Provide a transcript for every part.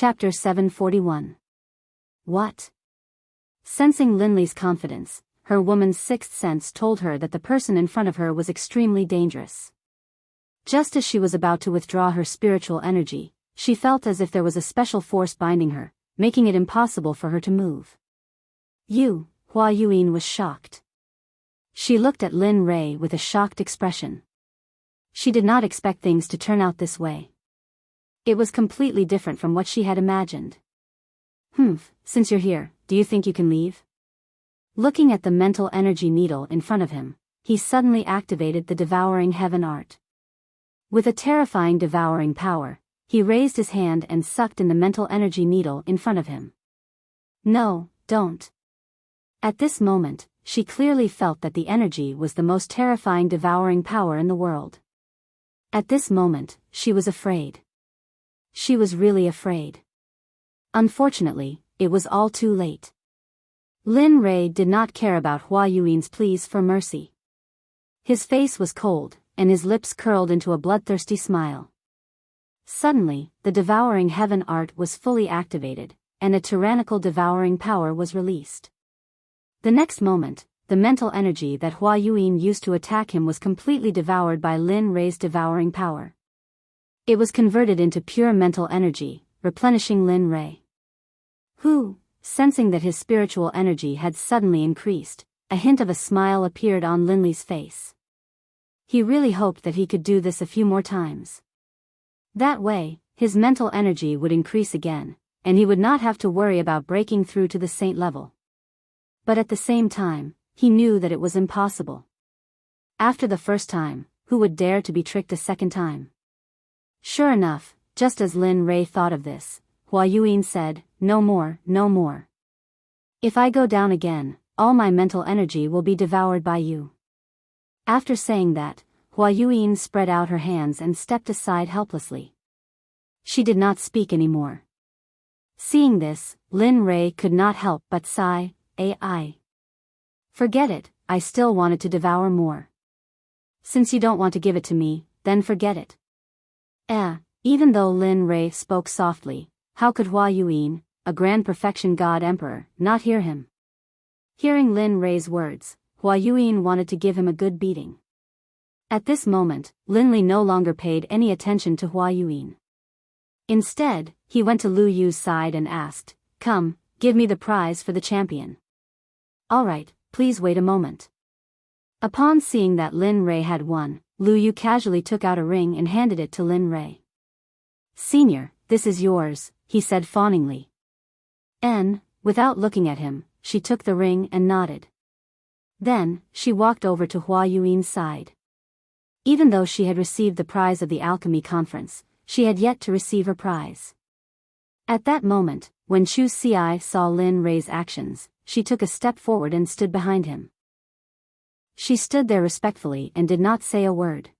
Chapter 741. What? Sensing Linley's confidence, her woman's sixth sense told her that the person in front of her was extremely dangerous. Just as she was about to withdraw her spiritual energy, she felt as if there was a special force binding her, making it impossible for her to move. Hua Yuan was shocked. She looked at Lin Rei with a shocked expression. She did not expect things to turn out this way. It was completely different from what she had imagined. Since you're here, do you think you can leave? Looking at the mental energy needle in front of him, he suddenly activated the devouring heaven art. With a terrifying devouring power, he raised his hand and sucked in the mental energy needle in front of him. No, don't. At this moment, she clearly felt that the energy was the most terrifying devouring power in the world. At this moment, she was afraid. She was really afraid. Unfortunately, it was all too late. Lin Rei did not care about Hua Yuan's pleas for mercy. His face was cold, and his lips curled into a bloodthirsty smile. Suddenly, the devouring heaven art was fully activated, and a tyrannical devouring power was released. The next moment, the mental energy that Hua Yuan used to attack him was completely devoured by Lin Rei's devouring power. It was converted into pure mental energy, replenishing Lin Rei. Sensing that his spiritual energy had suddenly increased, a hint of a smile appeared on Linley's face. He really hoped that he could do this a few more times. That way, his mental energy would increase again, and he would not have to worry about breaking through to the saint level. But at the same time, he knew that it was impossible. After the first time, who would dare to be tricked a second time? Sure enough, just as Lin Rei thought of this, Hua Yuan said, "No more, no more. If I go down again, all my mental energy will be devoured by you." After saying that, Hua Yuan spread out her hands and stepped aside helplessly. She did not speak anymore. Seeing this, Lin Rei could not help but sigh, "Ai. Forget it, I still wanted to devour more. Since you don't want to give it to me, then forget it." Even though Lin Rei spoke softly, how could Hua Yuan, a grand perfection god emperor, not hear him? Hearing Lin Rei's words, Hua Yuan wanted to give him a good beating. At this moment, Lin Li no longer paid any attention to Hua Yuan. Instead, he went to Lu Yu's side and asked, "Come, give me the prize for the champion." "All right, please wait a moment." Upon seeing that Lin Rei had won, Lu Yu casually took out a ring and handed it to Lin Rei. "Senior, this is yours," he said fawningly. Without looking at him, she took the ring and nodded. Then, she walked over to Hua Yuan's side. Even though she had received the prize of the alchemy conference, she had yet to receive her prize. At that moment, when Chu Ci saw Lin Rei's actions, she took a step forward and stood behind him. She stood there respectfully and did not say a word.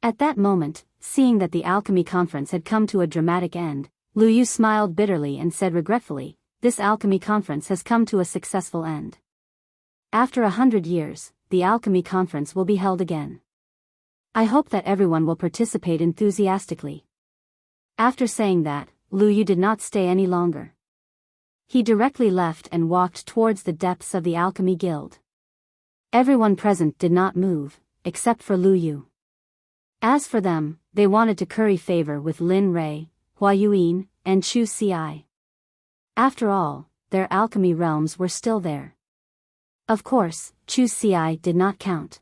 At that moment, seeing that the alchemy conference had come to a dramatic end, Lu Yu smiled bitterly and said regretfully, "This alchemy conference has come to a successful end. After 100 years, the alchemy conference will be held again. I hope that everyone will participate enthusiastically." After saying that, Lu Yu did not stay any longer. He directly left and walked towards the depths of the alchemy guild. Everyone present did not move, except for Lu Yu. As for them, they wanted to curry favor with Lin Rei, Hua Yuan, and Chu Ci. After all, their alchemy realms were still there. Of course, Chu Ci did not count.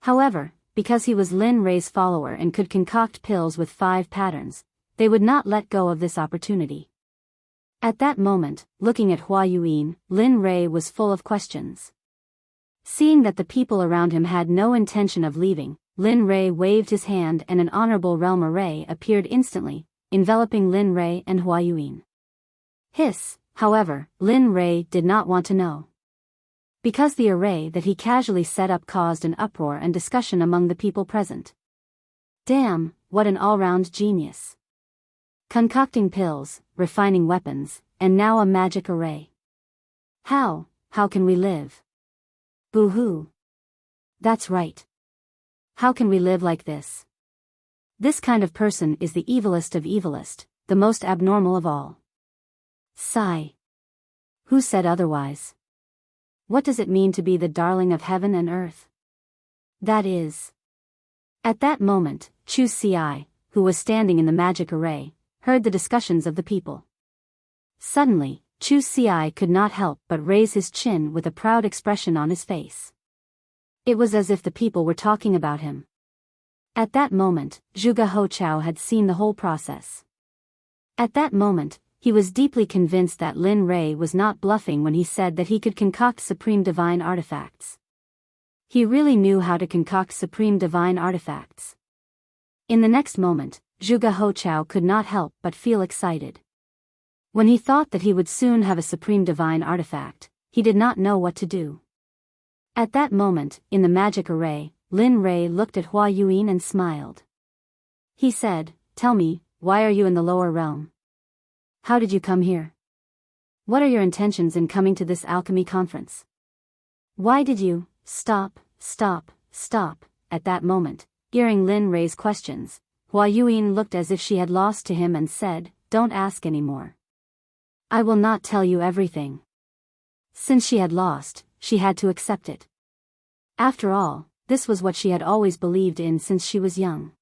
However, because he was Lin Rei's follower and could concoct pills with 5 patterns, they would not let go of this opportunity. At that moment, looking at Hua Yuan, Lin Rei was full of questions. Seeing that the people around him had no intention of leaving, Lin Rei waved his hand and an honorable realm array appeared instantly, enveloping Lin Rei and Hua Yuan. However, Lin Rei did not want to know. Because the array that he casually set up caused an uproar and discussion among the people present. Damn, what an all-round genius. Concocting pills, refining weapons, and now a magic array. How can we live? Boo-hoo. That's right. How can we live like this? This kind of person is the evilest of evilest, the most abnormal of all. Sigh. Who said otherwise? What does it mean to be the darling of heaven and earth? That is. At that moment, Chu Si, who was standing in the magic array, heard the discussions of the people. Suddenly, Chu Si could not help but raise his chin with a proud expression on his face. It was as if the people were talking about him. At that moment, Zhuge Hochao had seen the whole process. At that moment, he was deeply convinced that Lin Rei was not bluffing when he said that he could concoct supreme divine artifacts. He really knew how to concoct supreme divine artifacts. In the next moment, Zhuge Hochao could not help but feel excited. When he thought that he would soon have a supreme divine artifact, he did not know what to do. At that moment, in the magic array, Lin Rei looked at Hua Yuan and smiled. He said, "Tell me, why are you in the lower realm? How did you come here? What are your intentions in coming to this alchemy conference? Why did you stop?" At that moment, hearing Lin Rei's questions, Hua Yuan looked as if she had lost to him and said, "Don't ask anymore. I will not tell you everything." Since she had lost, she had to accept it. After all, this was what she had always believed in since she was young.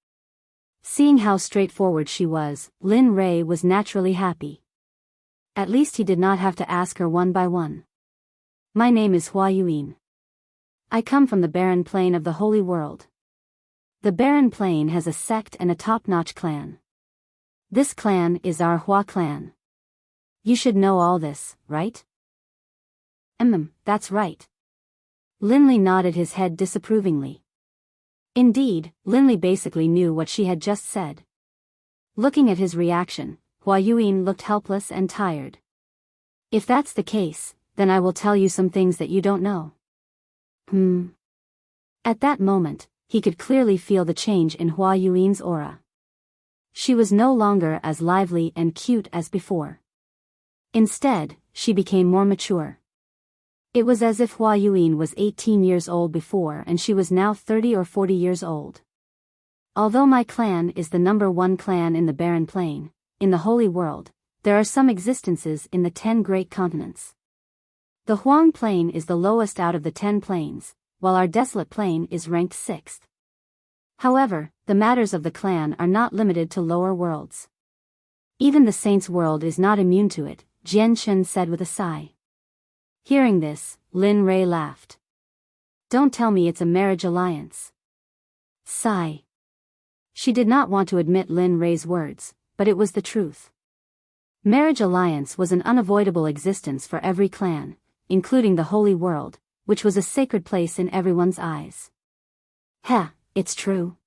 Seeing how straightforward she was, Lin Rei was naturally happy. At least he did not have to ask her one by one. "My name is Hua Yuan. I come from the barren plain of the Holy World. The barren plain has a sect and a top-notch clan. This clan is our Hua clan. You should know all this, right?" That's right." Linley nodded his head disapprovingly. Indeed, Linley basically knew what she had just said. Looking at his reaction, Hua Yuan looked helpless and tired. "If that's the case, then I will tell you some things that you don't know." At that moment, he could clearly feel the change in Hua Yuan's aura. She was no longer as lively and cute as before. Instead, she became more mature. It was as if Hua Yuan was 18 years old before and she was now 30 or 40 years old. "Although my clan is the #1 clan in the barren plain, in the holy world, there are some existences in the 10 great continents. The Huang plain is the lowest out of the 10 plains, while our desolate plain is ranked 6th. However, the matters of the clan are not limited to lower worlds. Even the saints' world is not immune to it," Jian Chen said with a sigh. Hearing this, Lin Rei laughed. "Don't tell me it's a marriage alliance." Sigh. She did not want to admit Lin Rei's words, but it was the truth. Marriage alliance was an unavoidable existence for every clan, including the holy world, which was a sacred place in everyone's eyes. It's true."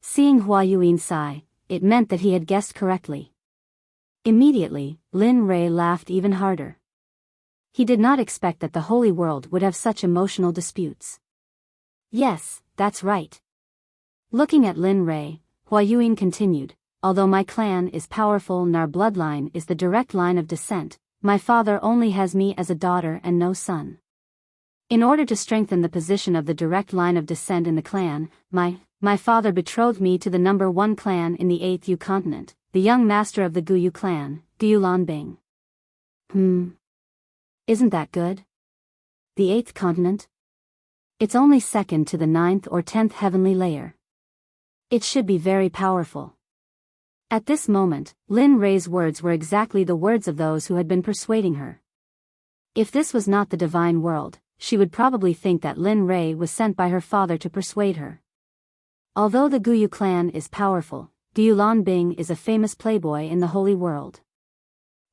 Seeing Hua Yuan sigh, it meant that he had guessed correctly. Immediately, Lin Rei laughed even harder. He did not expect that the holy world would have such emotional disputes. "Yes, that's right." Looking at Lin Rei, Hua Yuan continued, "Although my clan is powerful and our bloodline is the direct line of descent, my father only has me as a daughter and no son. In order to strengthen the position of the direct line of descent in the clan, my father betrothed me to the #1 clan in the 8th Yu continent, the young master of the Guyu clan, Guyu Bing. Isn't that good? The 8th continent? It's only second to the 9th or 10th heavenly layer. It should be very powerful." At this moment, Lin Rei's words were exactly the words of those who had been persuading her. If this was not the divine world, she would probably think that Lin Rei was sent by her father to persuade her. Although the Guyu clan is powerful, Guyu Bing is a famous playboy in the holy world.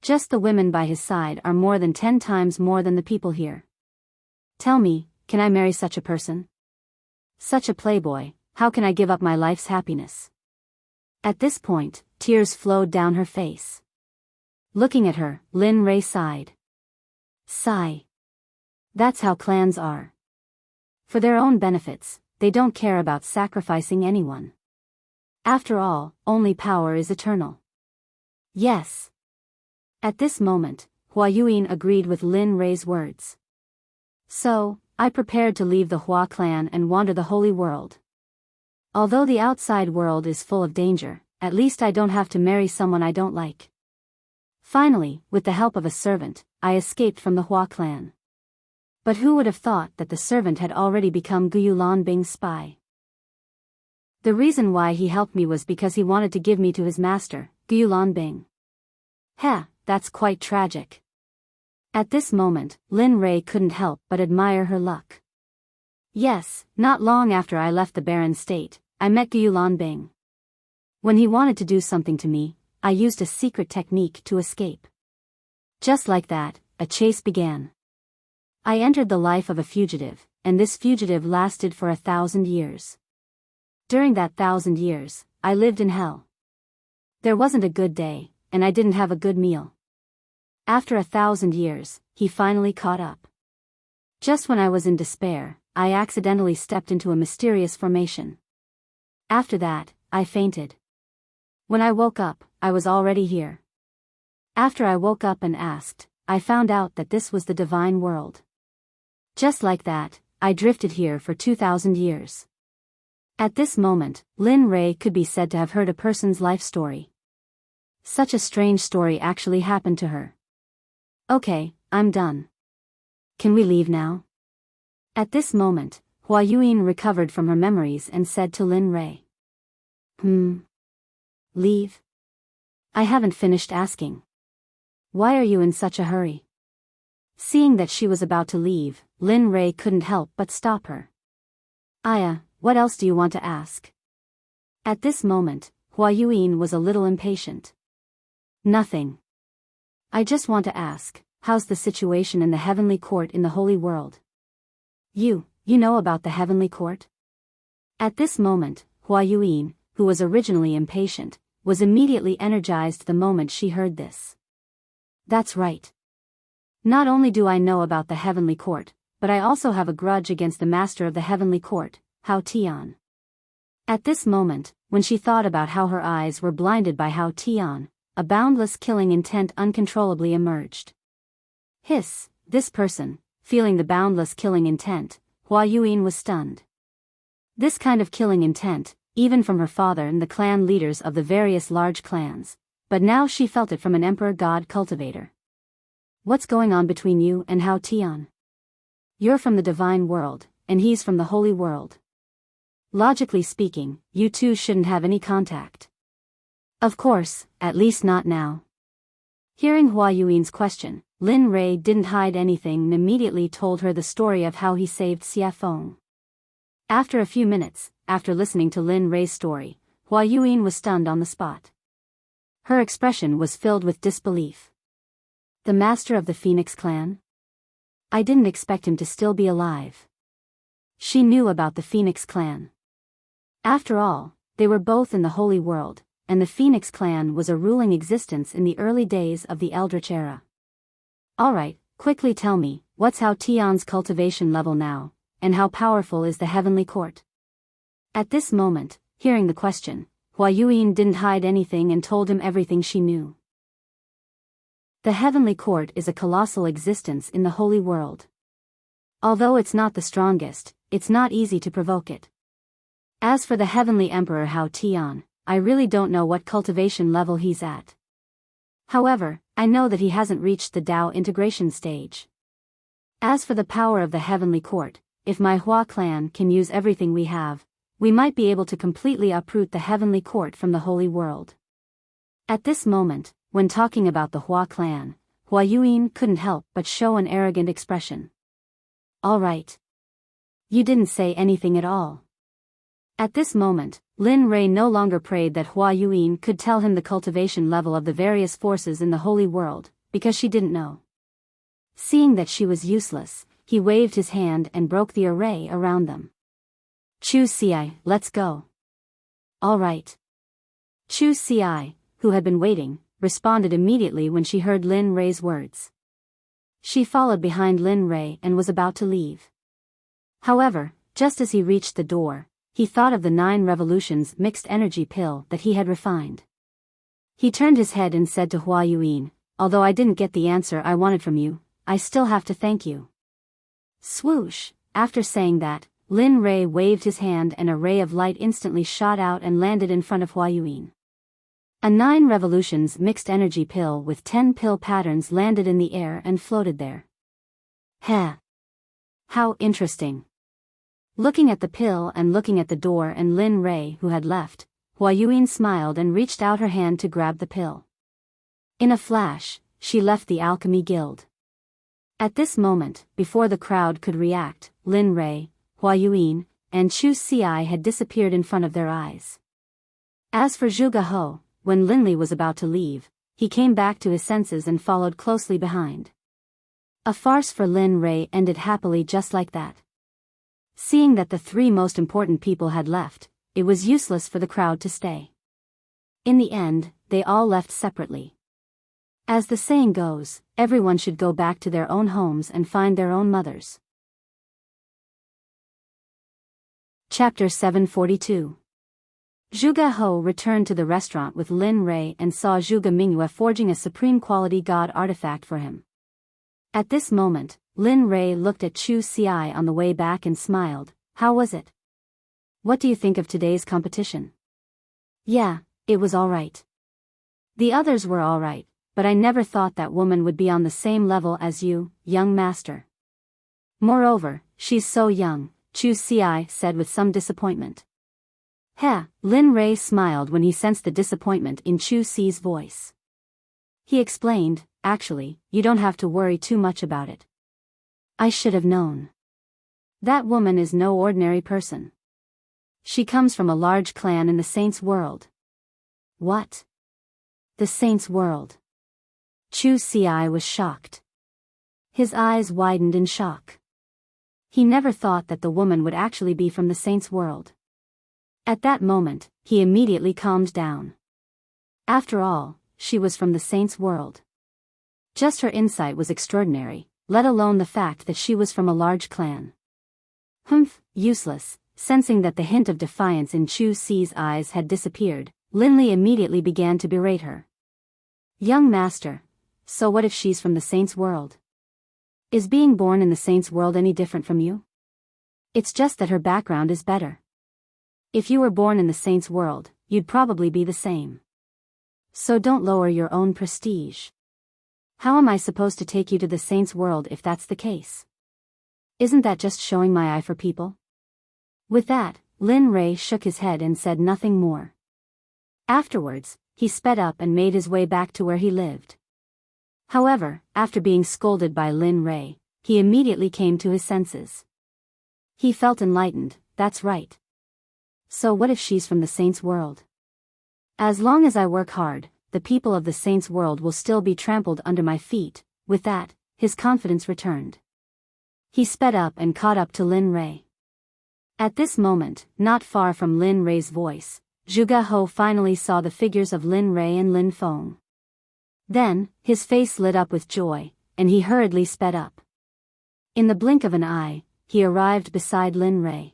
Just the women by his side are more than 10 times more than the people here. Tell me, can I marry such a person? Such a playboy, how can I give up my life's happiness? At this point, tears flowed down her face. Looking at her, Lin Rei sighed. Sigh. That's how clans are. For their own benefits, they don't care about sacrificing anyone. After all, only power is eternal. Yes. At this moment, Hua Yuan agreed with Lin Rei's words. So, I prepared to leave the Hua clan and wander the holy world. Although the outside world is full of danger, at least I don't have to marry someone I don't like. Finally, with the help of a servant, I escaped from the Hua clan. But who would have thought that the servant had already become Guyu Lanbing's spy? The reason why he helped me was because he wanted to give me to his master, Guyu Lanbing. Heh, that's quite tragic. At this moment, Lin Rei couldn't help but admire her luck. Yes, not long after I left the barren state, I met Guyu Lanbing. When he wanted to do something to me, I used a secret technique to escape. Just like that, a chase began. I entered the life of a fugitive, and this fugitive lasted for 1,000 years. During that 1,000 years, I lived in hell. There wasn't a good day, and I didn't have a good meal. After 1,000 years, he finally caught up. Just when I was in despair, I accidentally stepped into a mysterious formation. After that, I fainted. When I woke up, I was already here. After I woke up and asked, I found out that this was the divine world. Just like that, I drifted here for 2,000 years. At this moment, Lin Rei could be said to have heard a person's life story. Such a strange story actually happened to her. Okay, I'm done. Can we leave now? At this moment, Hua Yuan recovered from her memories and said to Lin Rei. Leave? I haven't finished asking. Why are you in such a hurry? Seeing that she was about to leave, Lin Rei couldn't help but stop her. Aya, what else do you want to ask? At this moment, Hua Yuan was a little impatient. Nothing. I just want to ask, how's the situation in the heavenly court in the holy world? You know about the heavenly court? At this moment, Hua Yuan, who was originally impatient, was immediately energized the moment she heard this. That's right. Not only do I know about the heavenly court, but I also have a grudge against the master of the heavenly court, Hao Tian. At this moment, when she thought about how her eyes were blinded by Hao Tian, a boundless killing intent uncontrollably emerged. Hiss, this person, feeling the boundless killing intent, Hua Yuan was stunned. This kind of killing intent, even from her father and the clan leaders of the various large clans, but now she felt it from an emperor god cultivator. What's going on between you and Hao Tian? You're from the divine world, and he's from the holy world. Logically speaking, you two shouldn't have any contact. Of course, at least not now. Hearing Hua Yuan's question, Lin Rei didn't hide anything and immediately told her the story of how he saved Xia Feng. After a few minutes, after listening to Lin Rei's story, Hua Yuan was stunned on the spot. Her expression was filled with disbelief. The master of the Phoenix clan? I didn't expect him to still be alive. She knew about the Phoenix clan. After all, they were both in the holy world, and the Phoenix clan was a ruling existence in the early days of the Eldritch era. Alright, quickly tell me, what's Hao Tian's cultivation level now, and how powerful is the heavenly court? At this moment, hearing the question, Hua Yuan didn't hide anything and told him everything she knew. The heavenly court is a colossal existence in the holy world. Although it's not the strongest, it's not easy to provoke it. As for the heavenly emperor Hao Tian, I really don't know what cultivation level he's at. However, I know that he hasn't reached the Tao integration stage. As for the power of the heavenly court, if my Hua clan can use everything we have, we might be able to completely uproot the heavenly court from the holy world. At this moment, when talking about the Hua clan, Hua Yuan couldn't help but show an arrogant expression. All right. You didn't say anything at all. At this moment, Lin Rei no longer prayed that Hua Yuan could tell him the cultivation level of the various forces in the holy world, because she didn't know. Seeing that she was useless, he waved his hand and broke the array around them. Chu Ci, let's go. All right. Chu Ci, who had been waiting, responded immediately when she heard Lin Rei's words. She followed behind Lin Rei and was about to leave. However, just as he reached the door, he thought of the 9 revolutions mixed energy pill that he had refined. He turned his head and said to Hua Yuan, although I didn't get the answer I wanted from you, I still have to thank you. Swoosh, after saying that, Lin Rei waved his hand and a ray of light instantly shot out and landed in front of Hua Yuan. A 9 revolutions mixed energy pill with 10 pill patterns landed in the air and floated there. Heh! How interesting. Looking at the pill and looking at the door and Lin Rei who had left, Hua Yuan smiled and reached out her hand to grab the pill. In a flash, she left the alchemy guild. At this moment, before the crowd could react, Lin Rei, Hua Yuan, and Chu Xi had disappeared in front of their eyes. As for Zhuge He, when Linli was about to leave, he came back to his senses and followed closely behind. A farce for Lin Rei ended happily just like that. Seeing that the 3 most important people had left, it was useless for the crowd to stay. In the end, they all left separately. As the saying goes, everyone should go back to their own homes and find their own mothers. Chapter 742. Zhuge He returned to the restaurant with Lin Rei and saw Zhuge Mingyue forging a supreme quality god artifact for him. At this moment, Lin Rei looked at Chu Xi on the way back and smiled. How was it? What do you think of today's competition? Yeah, it was alright. The others were alright, but I never thought that woman would be on the same level as you, young master. Moreover, she's so young, Chu Xi said with some disappointment. Heh, Lin Rei smiled when he sensed the disappointment in Chu Xi's voice. He explained, actually, you don't have to worry too much about it. I should have known. That woman is no ordinary person. She comes from a large clan in the Saints' world. What? The Saints' world? Chu Xi was shocked. His eyes widened in shock. He never thought that the woman would actually be from the Saints' world. At that moment, he immediately calmed down. After all, she was from the Saints' world. Just her insight was extraordinary, let alone the fact that she was from a large clan. Humph, useless. Sensing that the hint of defiance in Chu Xi's eyes had disappeared, Linli immediately began to berate her. Young master, so what if she's from the Saints' world? Is being born in the Saints' world any different from you? It's just that her background is better. If you were born in the Saints' world, you'd probably be the same. So don't lower your own prestige. How am I supposed to take you to the Saints' world if that's the case? Isn't that just showing my eye for people? With that, Lin Rei shook his head and said nothing more. Afterwards, he sped up and made his way back to where he lived. However, after being scolded by Lin Rei, he immediately came to his senses. He felt enlightened, that's right. So what if she's from the Saints' world? As long as I work hard, the people of the Saints' world will still be trampled under my feet. With that, his confidence returned. He sped up and caught up to Lin Rei. At this moment, not far from Lin Rei's voice, Zhuge He finally saw the figures of Lin Rei and Lin Feng. Then, his face lit up with joy, and he hurriedly sped up. In the blink of an eye, he arrived beside Lin Rei.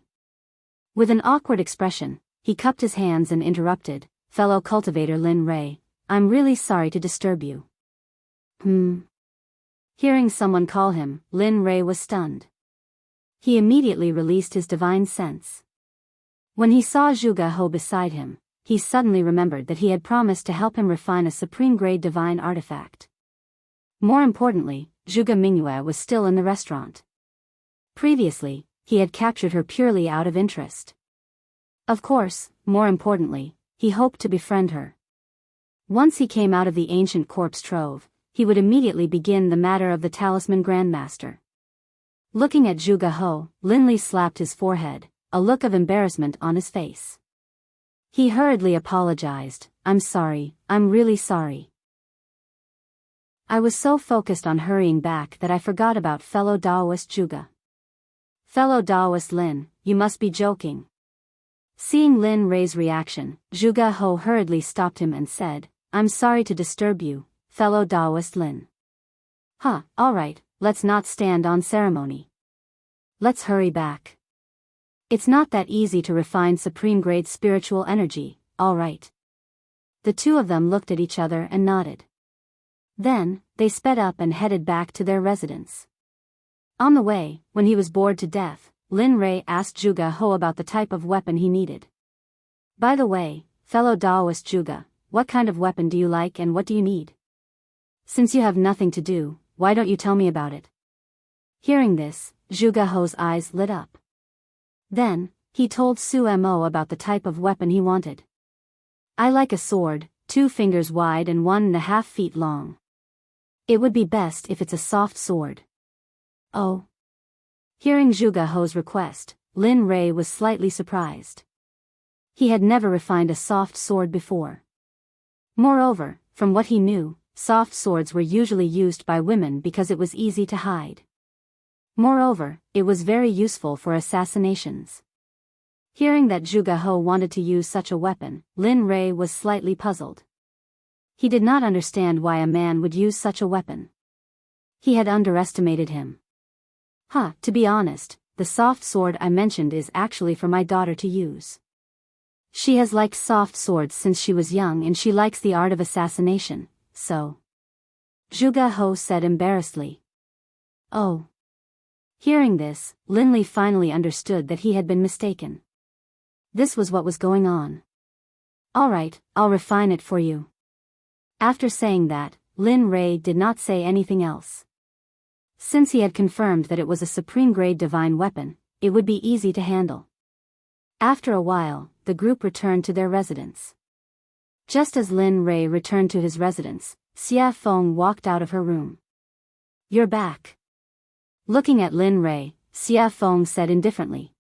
With an awkward expression, he cupped his hands and interrupted, fellow cultivator Lin Rei, I'm really sorry to disturb you. Hearing someone call him, Lin Rei was stunned. He immediately released his divine sense. When he saw Zhuge He beside him, he suddenly remembered that he had promised to help him refine a supreme-grade divine artifact. More importantly, Zhuge Mingyue was still in the restaurant. Previously, he had captured her purely out of interest. Of course, more importantly, he hoped to befriend her. Once he came out of the ancient corpse trove, he would immediately begin the matter of the talisman grandmaster. Looking at Zhuge He, Linli slapped his forehead, a look of embarrassment on his face. He hurriedly apologized, I'm sorry, I'm really sorry. I was so focused on hurrying back that I forgot about fellow Daoist Zhuge. Fellow Daoist Lin, you must be joking. Seeing Lin Rei's reaction, Zhuge He hurriedly stopped him and said, I'm sorry to disturb you, fellow Daoist Lin. Alright, let's not stand on ceremony. Let's hurry back. It's not that easy to refine supreme-grade spiritual energy, alright. The two of them looked at each other and nodded. Then, they sped up and headed back to their residence. On the way, when he was bored to death, Lin Rei asked Zhuge He about the type of weapon he needed. By the way, fellow Daoist Zhuge, what kind of weapon do you like and what do you need? Since you have nothing to do, why don't you tell me about it? Hearing this, Zhuge He's eyes lit up. Then, he told Su Mo about the type of weapon he wanted. I like a sword, 2 fingers wide and 1.5 feet long. It would be best if it's a soft sword. Oh. Hearing Zhuge He's request, Lin Rei was slightly surprised. He had never refined a soft sword before. Moreover, from what he knew, soft swords were usually used by women because it was easy to hide. Moreover, it was very useful for assassinations. Hearing that Zhuge He wanted to use such a weapon, Lin Rei was slightly puzzled. He did not understand why a man would use such a weapon. He had underestimated him. To be honest, the soft sword I mentioned is actually for my daughter to use. She has liked soft swords since she was young and she likes the art of assassination, so. Zhuge He said embarrassedly. Oh. Hearing this, Lin Li finally understood that he had been mistaken. This was what was going on. Alright, I'll refine it for you. After saying that, Lin Rei did not say anything else. Since he had confirmed that it was a supreme-grade divine weapon, it would be easy to handle. After a while, the group returned to their residence. Just as Lin Rei returned to his residence, Xia Feng walked out of her room. You're back. Looking at Lin Rei, Xia Feng said indifferently.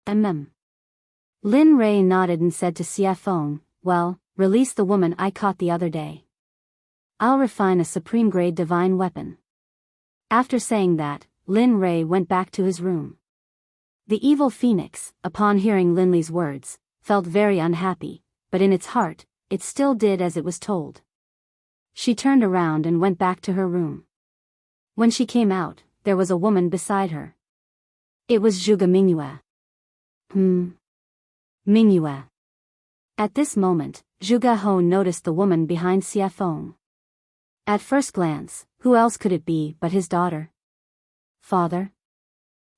Lin Rei nodded and said to Xia Feng, well, release the woman I caught the other day. I'll refine a supreme-grade divine weapon. After saying that, Lin Rei went back to his room. The evil phoenix, upon hearing Lin Li's words, felt very unhappy, but in its heart, it still did as it was told. She turned around and went back to her room. When she came out, there was a woman beside her. It was Zhuge Mingyue. Mingyue. At this moment, Zhuge He noticed the woman behind Xia Feng. At first glance, who else could it be but his daughter? Father?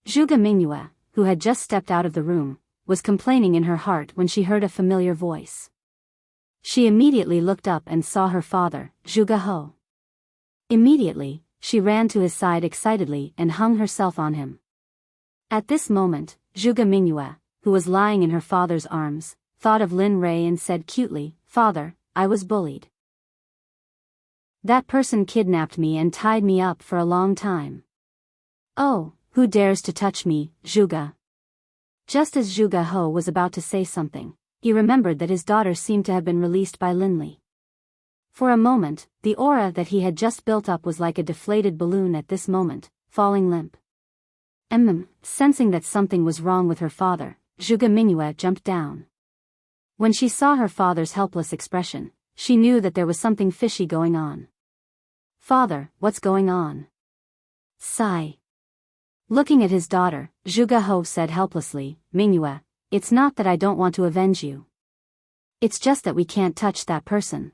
Zhuge Mingyue, who had just stepped out of the room, was complaining in her heart when she heard a familiar voice. She immediately looked up and saw her father, Zhuge He. Immediately, she ran to his side excitedly and hung herself on him. At this moment, Zhuge Mingyue, who was lying in her father's arms, thought of Lin Rei and said cutely, Father, I was bullied. That person kidnapped me and tied me up for a long time. Oh, who dares to touch me, Zhuge? Just as Zhuge He was about to say something, he remembered that his daughter seemed to have been released by Lin Li. For a moment, the aura that he had just built up was like a deflated balloon at this moment, falling limp. Sensing that something was wrong with her father, Zhuge Mingyue jumped down. When she saw her father's helpless expression, she knew that there was something fishy going on. Father, what's going on? Sigh. Looking at his daughter, Zhuge He said helplessly, Mingyue, it's not that I don't want to avenge you. It's just that we can't touch that person.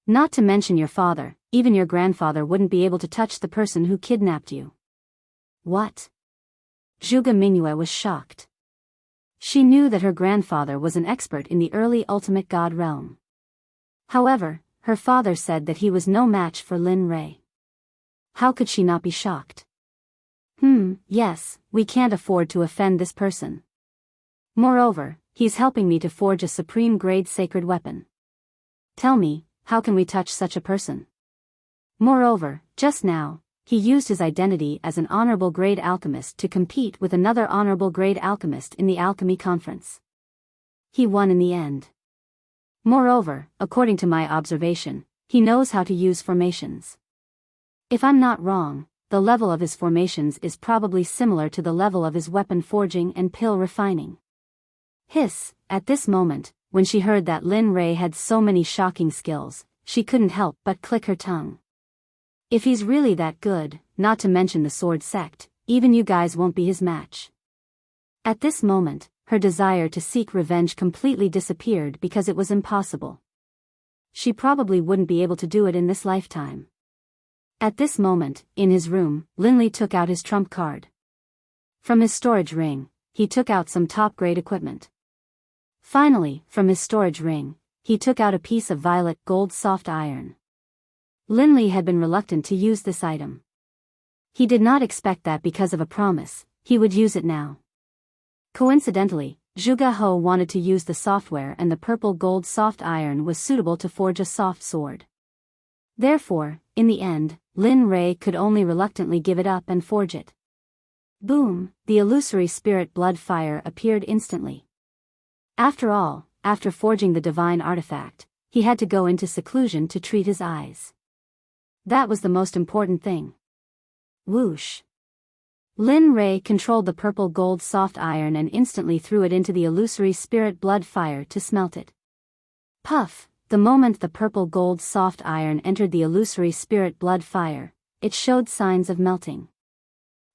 Not to mention your father, even your grandfather wouldn't be able to touch the person who kidnapped you. What? Zhuge Mingyue was shocked. She knew that her grandfather was an expert in the early ultimate god realm. However, her father said that he was no match for Lin Rei. How could she not be shocked? Yes, we can't afford to offend this person. Moreover, he's helping me to forge a supreme-grade sacred weapon. Tell me, how can we touch such a person? Moreover, just now, he used his identity as an honorable grade alchemist to compete with another honorable grade alchemist in the alchemy conference. He won in the end. Moreover, according to my observation, he knows how to use formations. If I'm not wrong, the level of his formations is probably similar to the level of his weapon forging and pill refining. Hiss, at this moment, when she heard that Lin Rei had so many shocking skills, she couldn't help but click her tongue. If he's really that good, not to mention the sword sect, even you guys won't be his match. At this moment, her desire to seek revenge completely disappeared because it was impossible. She probably wouldn't be able to do it in this lifetime. At this moment, in his room, Lin Li took out his trump card. From his storage ring, he took out some top-grade equipment. Finally, from his storage ring, he took out a piece of violet gold soft iron. Linley had been reluctant to use this item. He did not expect that because of a promise, he would use it now. Coincidentally, Zhuge He wanted to use the software and the purple gold soft iron was suitable to forge a soft sword. Therefore, in the end, Lin Rei could only reluctantly give it up and forge it. Boom, the illusory spirit blood fire appeared instantly. After all, after forging the divine artifact, he had to go into seclusion to treat his eyes. That was the most important thing. Whoosh. Lin Rei controlled the purple gold soft iron and instantly threw it into the illusory spirit blood fire to smelt it. Puff, the moment the purple gold soft iron entered the illusory spirit blood fire, it showed signs of melting.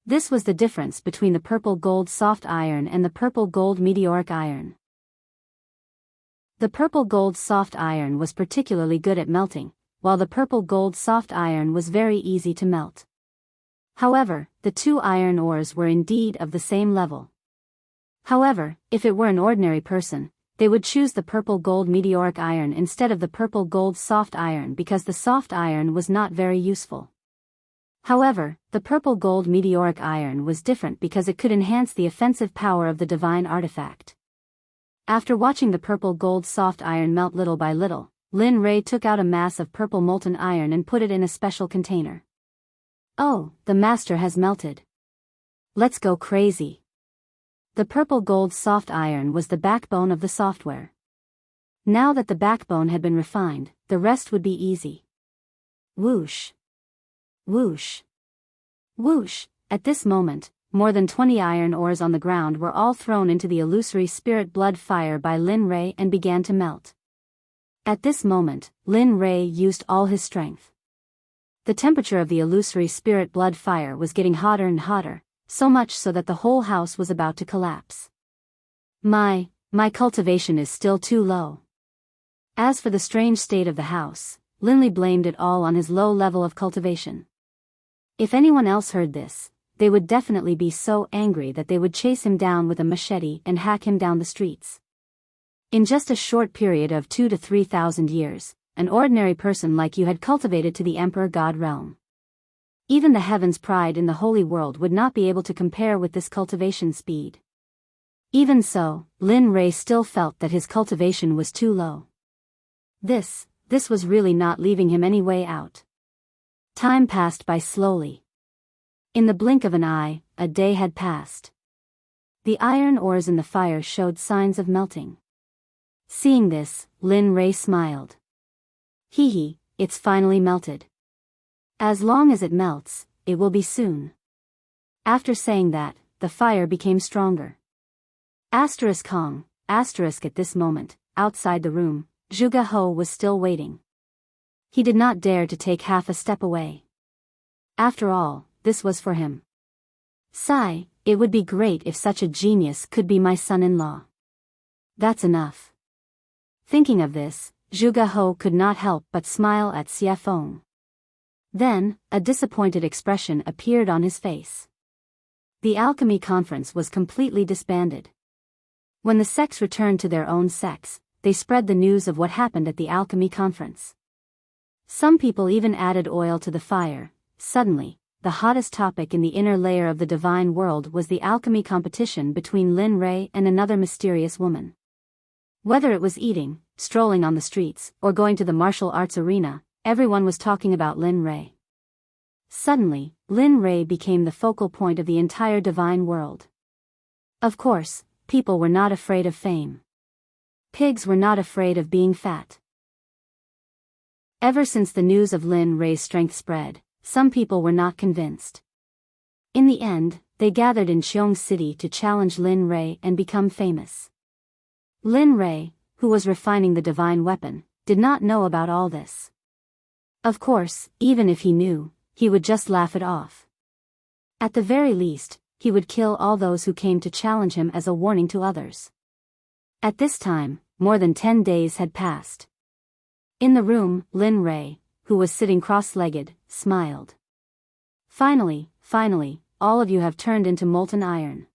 This was the difference between the purple gold soft iron and the purple gold meteoric iron. The purple gold soft iron was particularly good at melting, while the purple gold soft iron was very easy to melt. However, the two iron ores were indeed of the same level. However, if it were an ordinary person, they would choose the purple gold meteoric iron instead of the purple gold soft iron because the soft iron was not very useful. However, the purple gold meteoric iron was different because it could enhance the offensive power of the divine artifact. After watching the purple gold soft iron melt little by little, Lin Rei took out a mass of purple molten iron and put it in a special container. Oh, the master has melted. Let's go crazy. The purple gold soft iron was the backbone of the software. Now that the backbone had been refined, the rest would be easy. Whoosh. Whoosh. Whoosh. At this moment, more than 20 iron ores on the ground were all thrown into the illusory spirit blood fire by Lin Rei and began to melt. At this moment, Lin Rei used all his strength. The temperature of the illusory spirit blood fire was getting hotter and hotter, so much so that the whole house was about to collapse. My cultivation is still too low. As for the strange state of the house, Linley blamed it all on his low level of cultivation. If anyone else heard this, they would definitely be so angry that they would chase him down with a machete and hack him down the streets. In just a short period of 2,000 to 3,000 years, an ordinary person like you had cultivated to the Emperor God realm. Even the heavens' pride in the holy world would not be able to compare with this cultivation speed. Even so, Lin Rei still felt that his cultivation was too low. This was really not leaving him any way out. Time passed by slowly. In the blink of an eye, a day had passed. The iron ores in the fire showed signs of melting. Seeing this, Lin Rei smiled. Hee, it's finally melted. As long as it melts, it will be soon. After saying that, the fire became stronger. Kong, at this moment, outside the room, Zhuge He was still waiting. He did not dare to take half a step away. After all, this was for him. Sigh, it would be great if such a genius could be my son-in-law. That's enough. Thinking of this, Zhuge He could not help but smile at Xie Feng. Then, a disappointed expression appeared on his face. The alchemy conference was completely disbanded. When the sects returned to their own sects, they spread the news of what happened at the alchemy conference. Some people even added oil to the fire. Suddenly, the hottest topic in the inner layer of the divine world was the alchemy competition between Lin Rei and another mysterious woman. Whether it was eating, strolling on the streets, or going to the martial arts arena, everyone was talking about Lin Rei. Suddenly, Lin Rei became the focal point of the entire divine world. Of course, people were not afraid of fame. Pigs were not afraid of being fat. Ever since the news of Lin Rei's strength spread, some people were not convinced. In the end, they gathered in Qiong City to challenge Lin Rei and become famous. Lin Rei, who was refining the divine weapon, did not know about all this. Of course, even if he knew, he would just laugh it off. At the very least, he would kill all those who came to challenge him as a warning to others. At this time, more than 10 days had passed. In the room, Lin Rei, who was sitting cross-legged, smiled. Finally, all of you have turned into molten iron.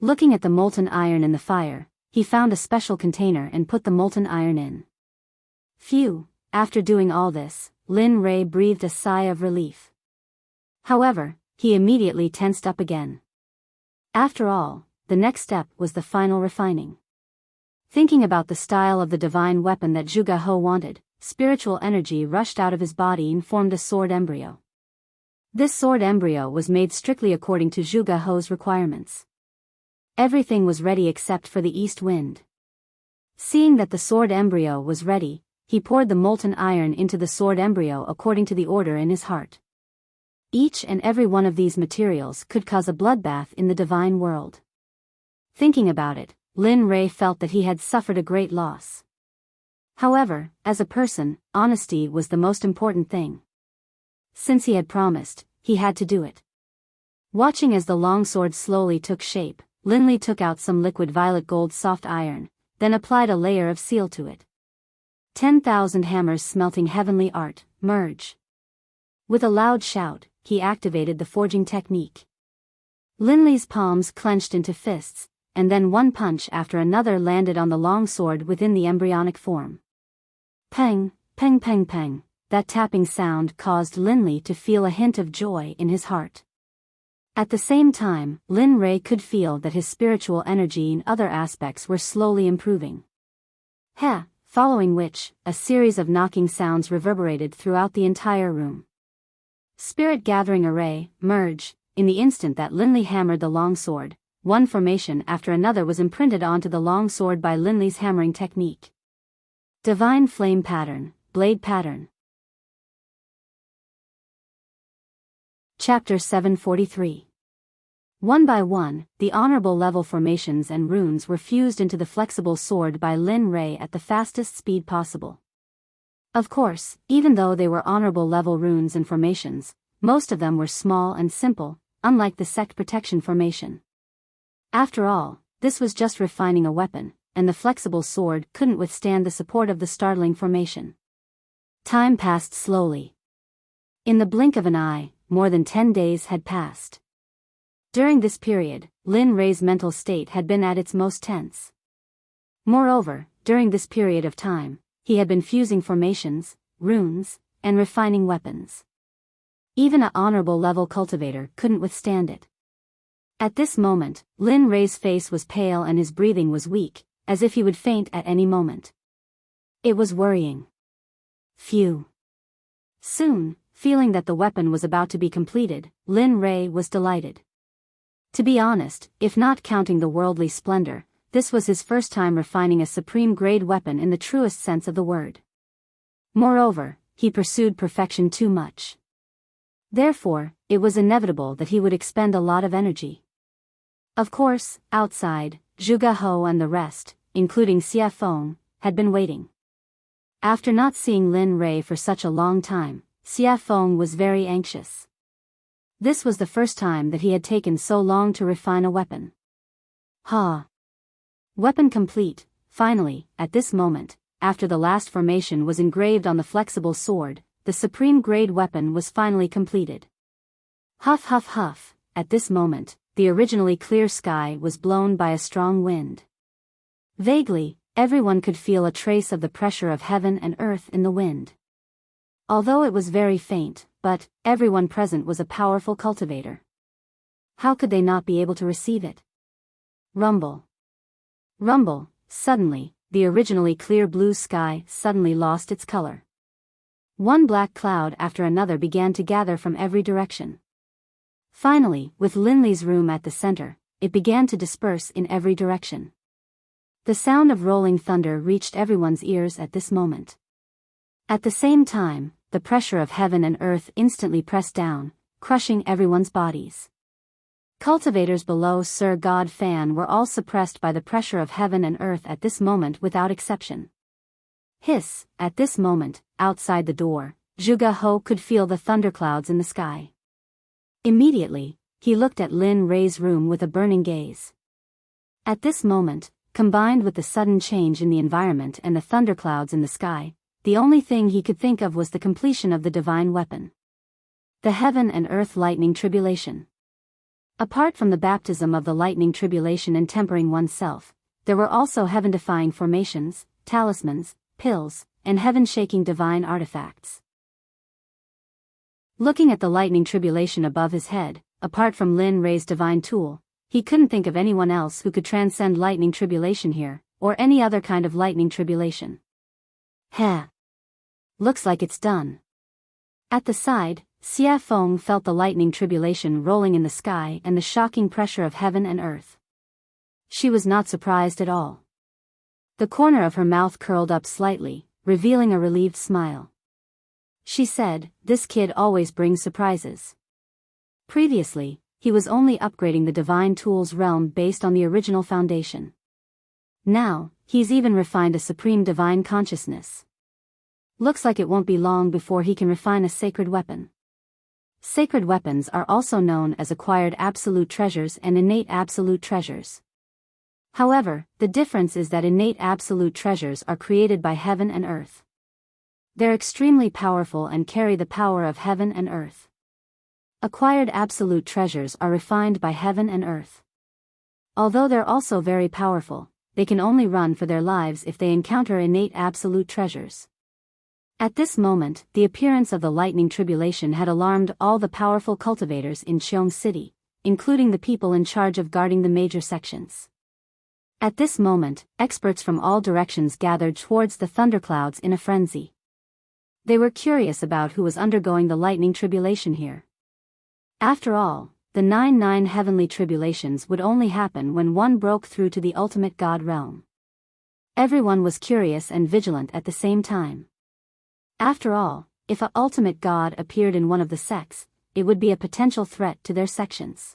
Looking at the molten iron in the fire, he found a special container and put the molten iron in. Phew, after doing all this, Lin Rei breathed a sigh of relief. However, he immediately tensed up again. After all, the next step was the final refining. Thinking about the style of the divine weapon that Zhuge He wanted, spiritual energy rushed out of his body and formed a sword embryo. This sword embryo was made strictly according to Zhuge He's requirements. Everything was ready except for the east wind. Seeing that the sword embryo was ready, he poured the molten iron into the sword embryo according to the order in his heart. Each and every one of these materials could cause a bloodbath in the divine world. Thinking about it, Lin Rei felt that he had suffered a great loss. However, as a person, honesty was the most important thing. Since he had promised, he had to do it. Watching as the longsword slowly took shape, Lin Li took out some liquid violet gold soft iron, then applied a layer of seal to it. 10,000 hammers smelting heavenly art, merge. With a loud shout, he activated the forging technique. Lin Li's palms clenched into fists, and then one punch after another landed on the longsword within the embryonic form. Peng, peng peng peng, that tapping sound caused Lin Li to feel a hint of joy in his heart. At the same time, Lin Rei could feel that his spiritual energy in other aspects were slowly improving. Following which, a series of knocking sounds reverberated throughout the entire room. Spirit gathering array, merge, in the instant that Lin Li hammered the longsword, one formation after another was imprinted onto the longsword by Lin Li's hammering technique. Divine flame pattern, blade pattern. Chapter 743. One by one, the honorable level formations and runes were fused into the flexible sword by Lin Rei at the fastest speed possible. Of course, even though they were honorable level runes and formations, most of them were small and simple, unlike the Sect protection formation. After all, this was just refining a weapon, and the flexible sword couldn't withstand the support of the startling formation. Time passed slowly. In the blink of an eye, more than 10 days had passed. During this period, Lin Rei's mental state had been at its most tense. Moreover, during this period of time, he had been fusing formations, runes, and refining weapons. Even an honorable level cultivator couldn't withstand it. At this moment, Lin Rei's face was pale and his breathing was weak, as if he would faint at any moment. It was worrying. Phew. Soon, feeling that the weapon was about to be completed, Lin Rei was delighted. To be honest, if not counting the worldly splendor, this was his first time refining a supreme-grade weapon in the truest sense of the word. Moreover, he pursued perfection too much. Therefore, it was inevitable that he would expend a lot of energy. Of course, outside, Zhuge He and the rest, including Xie Feng, had been waiting. After not seeing Lin Rei for such a long time, Xie Feng was very anxious. This was the first time that he had taken so long to refine a weapon. Weapon complete, finally, at this moment, after the last formation was engraved on the flexible sword, the supreme-grade weapon was finally completed. Huff huff huff, at this moment, the originally clear sky was blown by a strong wind. Vaguely, everyone could feel a trace of the pressure of heaven and earth in the wind. Although it was very faint, but everyone present was a powerful cultivator. How could they not be able to receive it? Rumble. Rumble, suddenly, the originally clear blue sky suddenly lost its color. One black cloud after another began to gather from every direction. Finally, with Lin Li's room at the center, it began to disperse in every direction. The sound of rolling thunder reached everyone's ears at this moment. At the same time, the pressure of heaven and earth instantly pressed down, crushing everyone's bodies. Cultivators below Sir God Fan were all suppressed by the pressure of heaven and earth at this moment without exception. Hiss, at this moment, outside the door, Zhuge He could feel the thunderclouds in the sky. Immediately, he looked at Lin Rei's room with a burning gaze. At this moment, combined with the sudden change in the environment and the thunderclouds in the sky, the only thing he could think of was the completion of the divine weapon. The heaven and earth lightning tribulation. Apart from the baptism of the lightning tribulation and tempering oneself, there were also heaven-defying formations, talismans, pills, and heaven-shaking divine artifacts. Looking at the lightning tribulation above his head, apart from Lin Rei's divine tool, he couldn't think of anyone else who could transcend lightning tribulation here, or any other kind of lightning tribulation. Heh. Looks like it's done. At the side, Xia Feng felt the lightning tribulation rolling in the sky and the shocking pressure of heaven and earth. She was not surprised at all. The corner of her mouth curled up slightly, revealing a relieved smile. She said, "This kid always brings surprises." Previously, he was only upgrading the divine tools realm based on the original foundation. Now, he's even refined a supreme divine consciousness. Looks like it won't be long before he can refine a sacred weapon. Sacred weapons are also known as acquired absolute treasures and innate absolute treasures. However, the difference is that innate absolute treasures are created by heaven and earth. They're extremely powerful and carry the power of heaven and earth. Acquired absolute treasures are refined by heaven and earth. Although they're also very powerful, they can only run for their lives if they encounter innate absolute treasures. At this moment, the appearance of the lightning tribulation had alarmed all the powerful cultivators in Qiong City, including the people in charge of guarding the major sections. At this moment, experts from all directions gathered towards the thunderclouds in a frenzy. They were curious about who was undergoing the lightning tribulation here. After all, the 9 heavenly tribulations would only happen when one broke through to the ultimate God realm. Everyone was curious and vigilant at the same time. After all, if an ultimate God appeared in one of the sects, it would be a potential threat to their sections.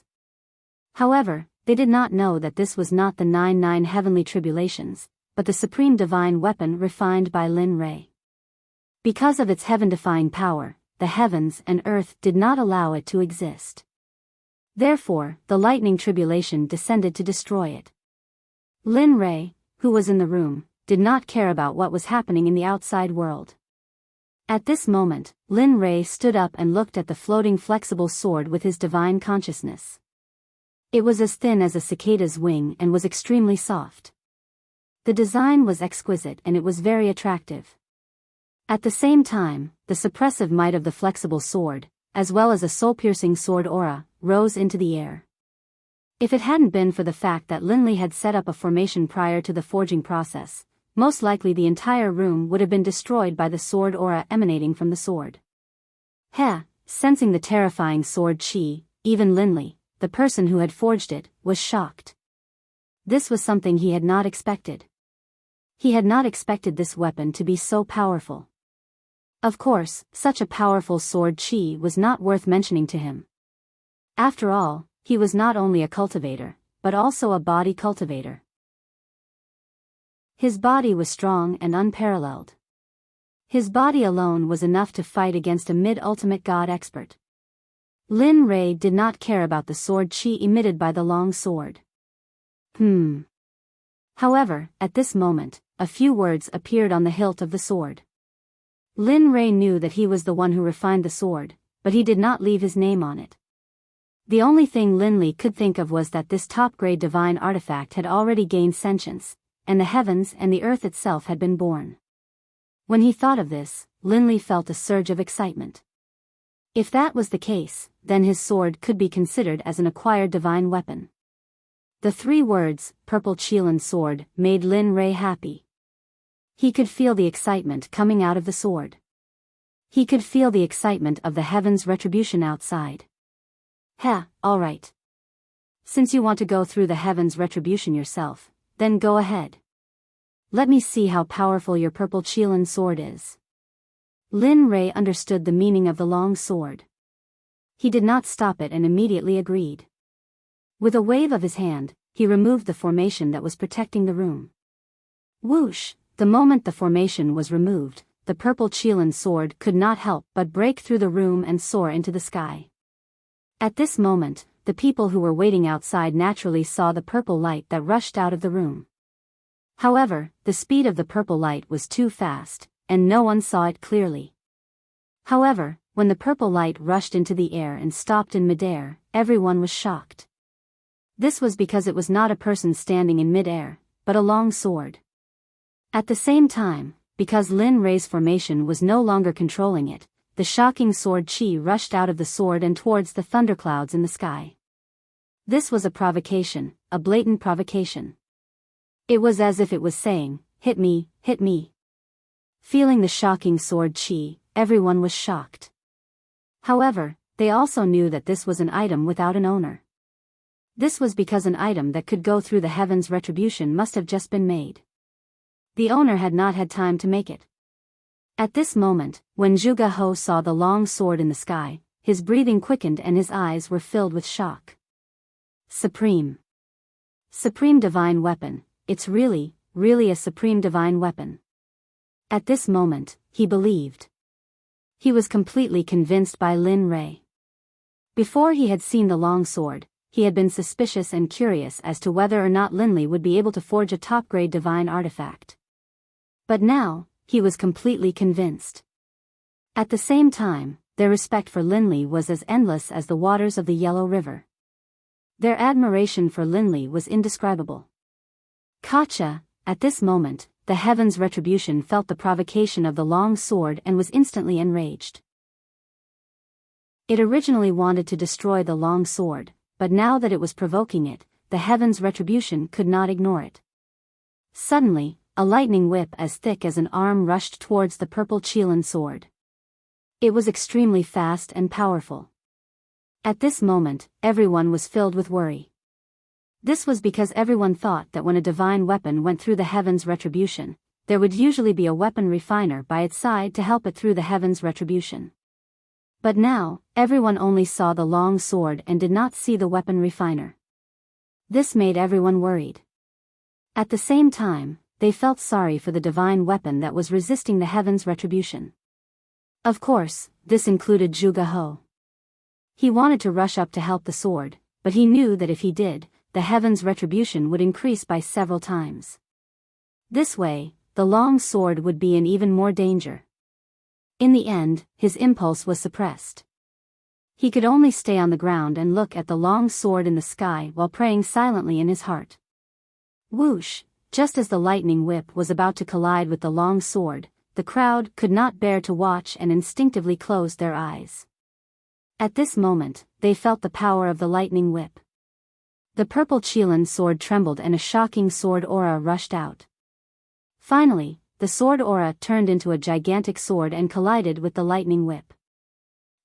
However, they did not know that this was not the 9 heavenly tribulations, but the supreme divine weapon refined by Lin Rei. Because of its heaven-defying power, the heavens and earth did not allow it to exist. Therefore, the lightning tribulation descended to destroy it. Lin Rei, who was in the room, did not care about what was happening in the outside world. At this moment, Lin Rei stood up and looked at the floating flexible sword with his divine consciousness. It was as thin as a cicada's wing and was extremely soft. The design was exquisite and it was very attractive. At the same time, the suppressive might of the flexible sword, as well as a soul-piercing sword aura, rose into the air. If it hadn't been for the fact that Linley had set up a formation prior to the forging process, most likely the entire room would have been destroyed by the sword aura emanating from the sword. Sensing the terrifying sword chi, even Linley, the person who had forged it, was shocked. This was something he had not expected. He had not expected this weapon to be so powerful. Of course, such a powerful sword chi was not worth mentioning to him. After all, he was not only a cultivator, but also a body cultivator. His body was strong and unparalleled. His body alone was enough to fight against a mid-ultimate god expert. Lin Rei did not care about the sword chi emitted by the long sword. However, at this moment, a few words appeared on the hilt of the sword. Lin Rei knew that he was the one who refined the sword, but he did not leave his name on it. The only thing Linley could think of was that this top-grade divine artifact had already gained sentience, and the heavens and the earth itself had been born. When he thought of this, Linley felt a surge of excitement. If that was the case, then his sword could be considered as an acquired divine weapon. The 3 words, Purple Qilin Sword, made Lin Rei happy. He could feel the excitement coming out of the sword. He could feel the excitement of the heavens' retribution outside. All right. Since you want to go through the heavens' retribution yourself, then go ahead. Let me see how powerful your Purple Qilin sword is. Lin Rei understood the meaning of the long sword. He did not stop it and immediately agreed. With a wave of his hand, he removed the formation that was protecting the room. Whoosh! The moment the formation was removed, the Purple Qilin sword could not help but break through the room and soar into the sky. At this moment, the people who were waiting outside naturally saw the purple light that rushed out of the room. However, the speed of the purple light was too fast, and no one saw it clearly. However, when the purple light rushed into the air and stopped in midair, everyone was shocked. This was because it was not a person standing in midair, but a long sword. At the same time, because Lin Rei's formation was no longer controlling it, the shocking sword chi rushed out of the sword and towards the thunderclouds in the sky. This was a provocation, a blatant provocation. It was as if it was saying, "Hit me, hit me." Feeling the shocking sword chi, everyone was shocked. However, they also knew that this was an item without an owner. This was because an item that could go through the heavens' retribution must have just been made. The owner had not had time to make it. At this moment, when Zhuge He saw the long sword in the sky, his breathing quickened and his eyes were filled with shock. Supreme divine weapon, it's really a supreme divine weapon. At this moment, he believed. He was completely convinced by Lin Rei. Before he had seen the long sword, he had been suspicious and curious as to whether or not Linli would be able to forge a top-grade divine artifact. But now, he was completely convinced. At the same time, their respect for Linli was as endless as the waters of the Yellow River. Their admiration for Linli was indescribable. Kacha, at this moment, the heaven's retribution felt the provocation of the long sword and was instantly enraged. It originally wanted to destroy the long sword, but now that it was provoking it, the heaven's retribution could not ignore it. Suddenly, a lightning whip as thick as an arm rushed towards the purple Qilin sword. It was extremely fast and powerful. At this moment, everyone was filled with worry. This was because everyone thought that when a divine weapon went through the heaven's retribution, there would usually be a weapon refiner by its side to help it through the heaven's retribution. But now, everyone only saw the long sword and did not see the weapon refiner. This made everyone worried. At the same time, they felt sorry for the divine weapon that was resisting the heaven's retribution. Of course, this included Zhuge He. He wanted to rush up to help the sword, but he knew that if he did, the heaven's retribution would increase by several times. This way, the long sword would be in even more danger. In the end, his impulse was suppressed. He could only stay on the ground and look at the long sword in the sky while praying silently in his heart. Whoosh! Just as the lightning whip was about to collide with the long sword, the crowd could not bear to watch and instinctively closed their eyes. At this moment, they felt the power of the lightning whip. The purple Qilin sword trembled and a shocking sword aura rushed out. Finally, the sword aura turned into a gigantic sword and collided with the lightning whip.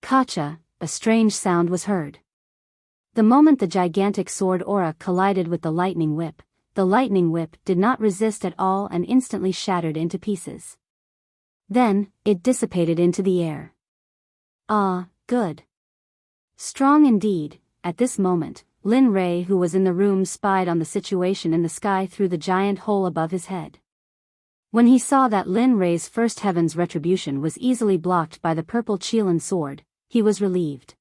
Kacha, a strange sound was heard. The moment the gigantic sword aura collided with the lightning whip did not resist at all and instantly shattered into pieces. Then, it dissipated into the air. Ah, good. Strong indeed. At this moment, Lin Rei, who was in the room, spied on the situation in the sky through the giant hole above his head. When he saw that Lin Rei's first heaven's retribution was easily blocked by the purple Qilin sword, he was relieved.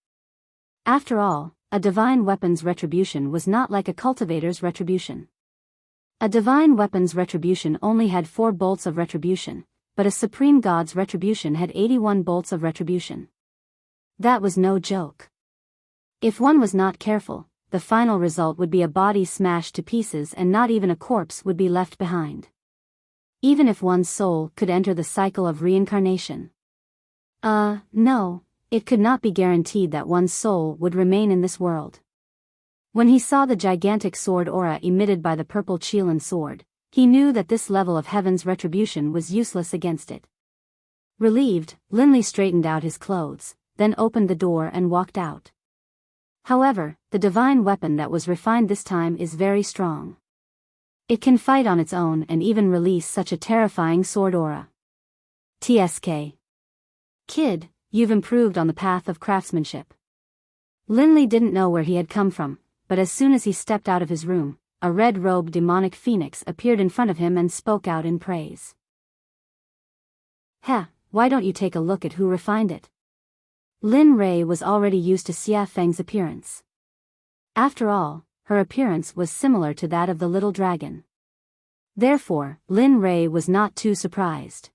After all, a divine weapon's retribution was not like a cultivator's retribution. A divine weapon's retribution only had 4 bolts of retribution, but a supreme god's retribution had 81 bolts of retribution. That was no joke. If one was not careful, the final result would be a body smashed to pieces and not even a corpse would be left behind. Even if one's soul could enter the cycle of reincarnation. No, it could not be guaranteed that one's soul would remain in this world. When he saw the gigantic sword aura emitted by the purple Qilin sword, he knew that this level of heaven's retribution was useless against it. Relieved, Linli straightened out his clothes, then opened the door and walked out. However, the divine weapon that was refined this time is very strong. It can fight on its own and even release such a terrifying sword aura. TSK. Kid, you've improved on the path of craftsmanship. Linli didn't know where he had come from, but as soon as he stepped out of his room, a red-robed demonic phoenix appeared in front of him and spoke out in praise. Heh, why don't you take a look at who refined it? Lin Rei was already used to Xia Feng's appearance. After all, her appearance was similar to that of the little dragon. Therefore, Lin Rei was not too surprised.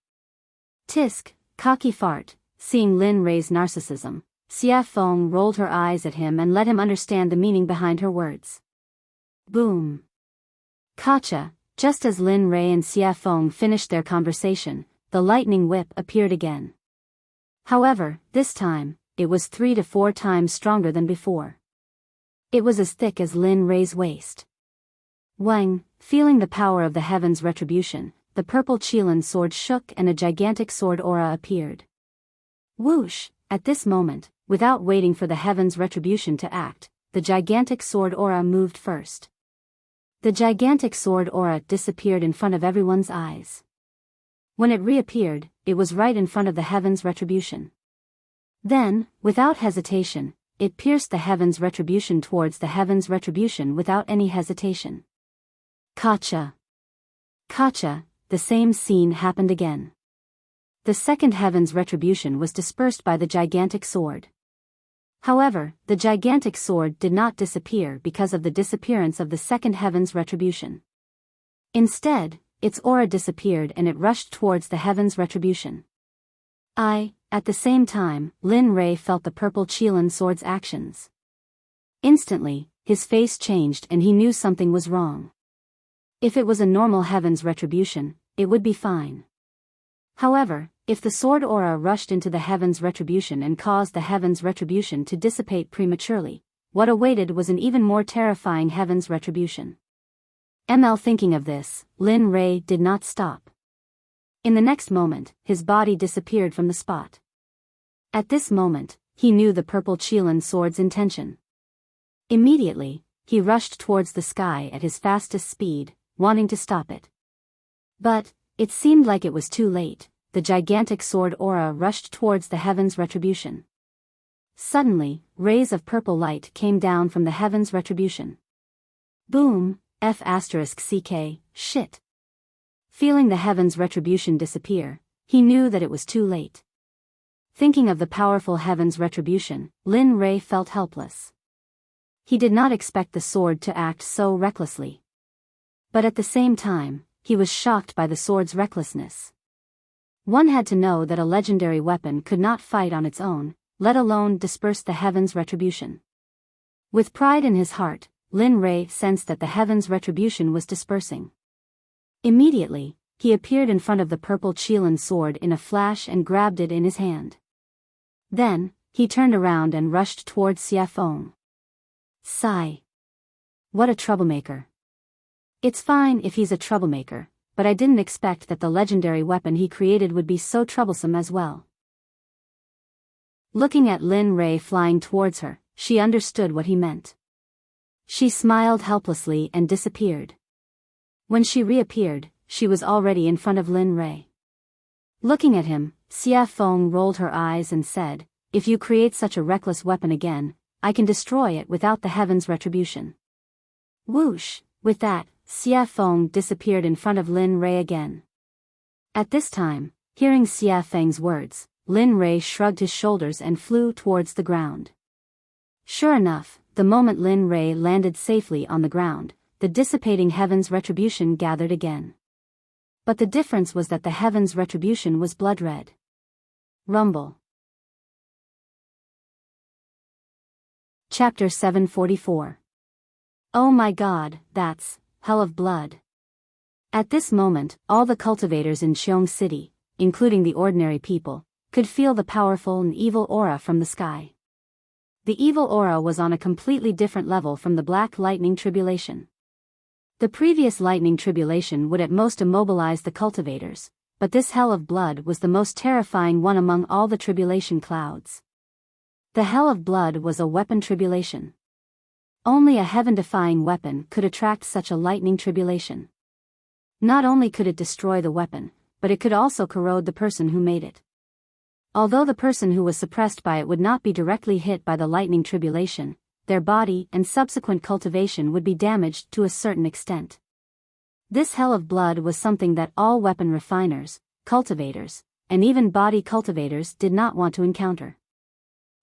Tisk, cocky fart, seeing Lin Rei's narcissism, Xia Feng rolled her eyes at him and let him understand the meaning behind her words. Boom. Kacha, just as Lin Rei and Xia Feng finished their conversation, the lightning whip appeared again. However, this time, it was 3 to 4 times stronger than before. It was as thick as Lin Rei's waist. Wang, feeling the power of the heaven's retribution, the purple Qilin sword shook and a gigantic sword aura appeared. Whoosh! At this moment, without waiting for the heaven's retribution to act, the gigantic sword aura moved first. The gigantic sword aura disappeared in front of everyone's eyes. When it reappeared, it was right in front of the heaven's retribution. Then, without hesitation, it pierced the heaven's retribution towards the heaven's retribution without any hesitation. Kacha! Kacha! The same scene happened again. The second heaven's retribution was dispersed by the gigantic sword. However, the gigantic sword did not disappear because of the disappearance of the second heaven's retribution. Instead, its aura disappeared and it rushed towards the heaven's retribution. At the same time, Lin Rei felt the purple Qilin sword's actions. Instantly, his face changed and he knew something was wrong. If it was a normal heaven's retribution, it would be fine. However, if the sword aura rushed into the heaven's retribution and caused the heaven's retribution to dissipate prematurely, what awaited was an even more terrifying heaven's retribution. Thinking of this, Lin Rei did not stop. In the next moment, his body disappeared from the spot. At this moment, he knew the purple Qilin sword's intention. Immediately, he rushed towards the sky at his fastest speed, wanting to stop it. But, it seemed like it was too late. The gigantic sword aura rushed towards the heaven's retribution. Suddenly, rays of purple light came down from the heaven's retribution. Boom! *CK, shit. Feeling the heaven's retribution disappear, he knew that it was too late. Thinking of the powerful heaven's retribution, Lin Rei felt helpless. He did not expect the sword to act so recklessly. But at the same time, he was shocked by the sword's recklessness. One had to know that a legendary weapon could not fight on its own, let alone disperse the heaven's retribution. With pride in his heart, Lin Rei sensed that the heaven's retribution was dispersing. Immediately, he appeared in front of the purple Qilin sword in a flash and grabbed it in his hand. Then, he turned around and rushed towards Xie Feng. Sigh. What a troublemaker. It's fine if he's a troublemaker, but I didn't expect that the legendary weapon he created would be so troublesome as well. Looking at Lin Rei flying towards her, she understood what he meant. She smiled helplessly and disappeared. When she reappeared, she was already in front of Lin Rei. Looking at him, Xie Feng rolled her eyes and said, "If you create such a reckless weapon again, I can destroy it without the heaven's retribution." Whoosh! With that, Xie Feng disappeared in front of Lin Rei again. At this time, hearing Xie Feng's words, Lin Rei shrugged his shoulders and flew towards the ground. Sure enough, the moment Lin Rei landed safely on the ground, the dissipating heaven's retribution gathered again. But the difference was that the heaven's retribution was blood red. Rumble. Chapter 744. Oh my god, that's hell of blood. At this moment, all the cultivators in Qiong City, including the ordinary people, could feel the powerful and evil aura from the sky. The evil aura was on a completely different level from the black lightning tribulation. The previous lightning tribulation would at most immobilize the cultivators, but this hell of blood was the most terrifying one among all the tribulation clouds. The hell of blood was a weapon tribulation. Only a heaven-defying weapon could attract such a lightning tribulation. Not only could it destroy the weapon, but it could also corrode the person who made it. Although the person who was suppressed by it would not be directly hit by the lightning tribulation, their body and subsequent cultivation would be damaged to a certain extent. This hell of blood was something that all weapon refiners, cultivators, and even body cultivators did not want to encounter.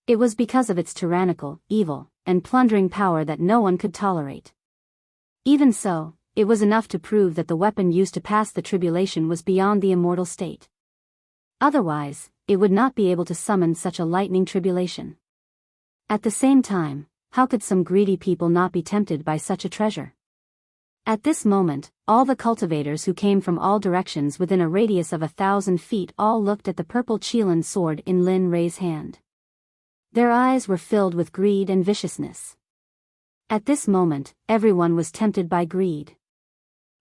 It was because of its tyrannical, evil, and plundering power that no one could tolerate. Even so, it was enough to prove that the weapon used to pass the tribulation was beyond the immortal state. Otherwise, it would not be able to summon such a lightning tribulation. At the same time, how could some greedy people not be tempted by such a treasure? At this moment, all the cultivators who came from all directions within a radius of 1,000 feet all looked at the purple Qilin sword in Lin Rei's hand. Their eyes were filled with greed and viciousness. At this moment, everyone was tempted by greed.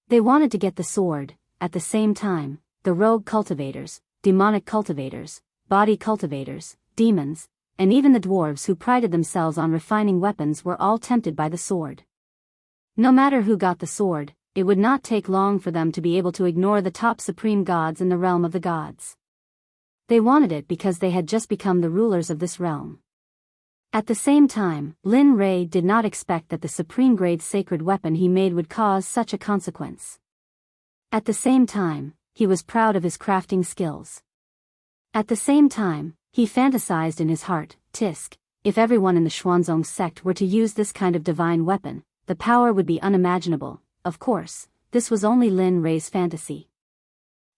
They wanted to get the sword. At the same time, the rogue cultivators, demonic cultivators, body cultivators, demons, and even the dwarves who prided themselves on refining weapons were all tempted by the sword. No matter who got the sword, it would not take long for them to be able to ignore the top supreme gods in the realm of the gods. They wanted it because they had just become the rulers of this realm. At the same time, Lin Rei did not expect that the supreme grade sacred weapon he made would cause such a consequence. At the same time, he was proud of his crafting skills. At the same time, he fantasized in his heart, Tisk, if everyone in the Xuanzong sect were to use this kind of divine weapon, the power would be unimaginable. Of course, this was only Lin Rei's fantasy.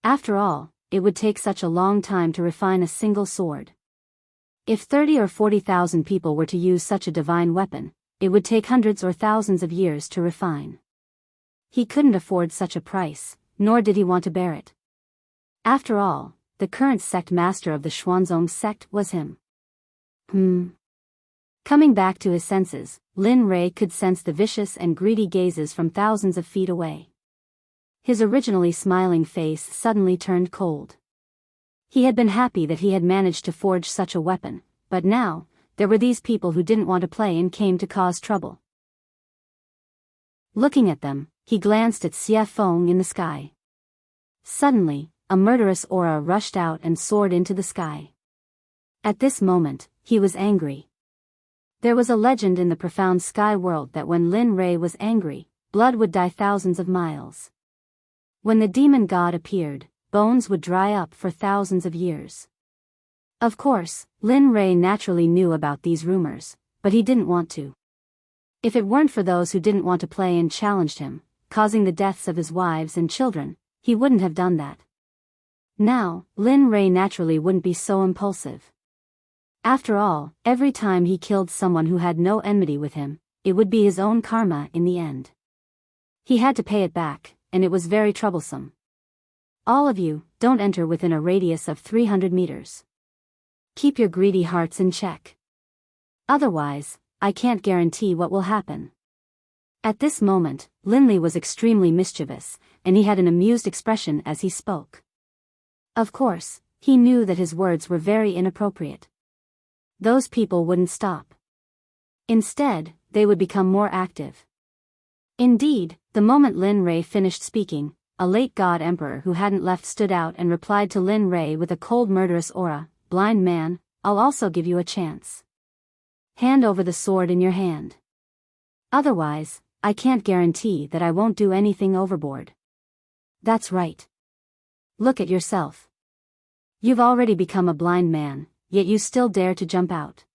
After all, it would take such a long time to refine a single sword. If 30 or 40,000 people were to use such a divine weapon, it would take hundreds or thousands of years to refine. He couldn't afford such a price, nor did he want to bear it. After all, the current sect master of the Xuanzong sect was him. Coming back to his senses, Lin Rei could sense the vicious and greedy gazes from thousands of feet away. His originally smiling face suddenly turned cold. He had been happy that he had managed to forge such a weapon, but now, there were these people who didn't want to play and came to cause trouble. Looking at them, he glanced at Xie Feng in the sky. Suddenly, a murderous aura rushed out and soared into the sky. At this moment, he was angry. There was a legend in the profound sky world that when Lin Rei was angry, blood would dye thousands of miles. When the demon god appeared, bones would dry up for thousands of years. Of course, Lin Rei naturally knew about these rumors, but he didn't want to. If it weren't for those who didn't want to play and challenged him, causing the deaths of his wives and children, he wouldn't have done that. Now, Lin Rei naturally wouldn't be so impulsive. After all, every time he killed someone who had no enmity with him, it would be his own karma in the end. He had to pay it back, and it was very troublesome. All of you, don't enter within a radius of 300 meters. Keep your greedy hearts in check. Otherwise, I can't guarantee what will happen. At this moment, Linley was extremely mischievous, and he had an amused expression as he spoke. Of course, he knew that his words were very inappropriate. Those people wouldn't stop. Instead, they would become more active. Indeed, the moment Lin Rei finished speaking, a late god emperor who hadn't left stood out and replied to Lin Rei with a cold murderous aura, "Blind man, I'll also give you a chance. Hand over the sword in your hand. Otherwise, I can't guarantee that I won't do anything overboard." That's right. Look at yourself. You've already become a blind man, yet you still dare to jump out.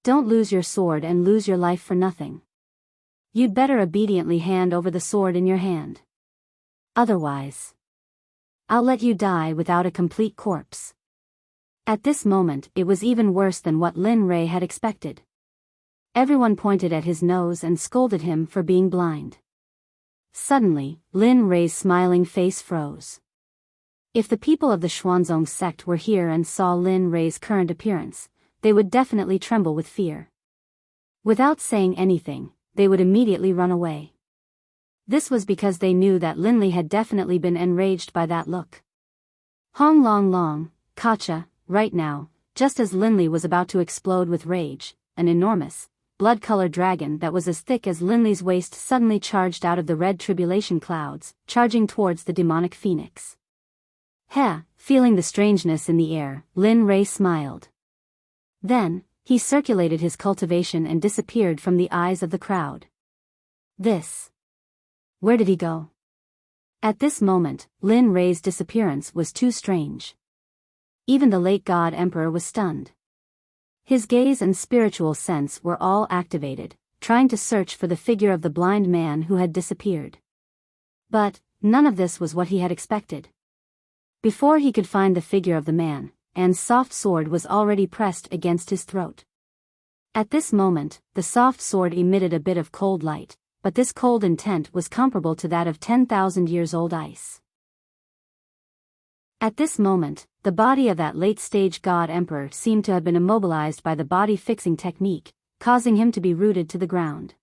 Don't lose your sword and lose your life for nothing. You'd better obediently hand over the sword in your hand. Otherwise, I'll let you die without a complete corpse. At this moment, it was even worse than what Lin Rei had expected. Everyone pointed at his nose and scolded him for being blind. Suddenly, Lin Rei's smiling face froze. If the people of the Xuanzong sect were here and saw Lin Rei's current appearance, they would definitely tremble with fear. Without saying anything, they would immediately run away. This was because they knew that Linley had definitely been enraged by that look. Hong Long Long, Kacha, right now, just as Linley was about to explode with rage, an enormous, blood-colored dragon that was as thick as Linley's waist suddenly charged out of the red tribulation clouds, charging towards the demonic phoenix. Feeling the strangeness in the air, Lin Rei smiled. Then, he circulated his cultivation and disappeared from the eyes of the crowd. Where did he go? At this moment, Lin Rei's disappearance was too strange. Even the late god emperor was stunned. His gaze and spiritual sense were all activated, trying to search for the figure of the blind man who had disappeared. But, none of this was what he had expected. Before he could find the figure of the man, An's soft sword was already pressed against his throat. At this moment, the soft sword emitted a bit of cold light, but this cold intent was comparable to that of 10,000 years old ice. At this moment, the body of that late-stage god emperor seemed to have been immobilized by the body-fixing technique, causing him to be rooted to the ground.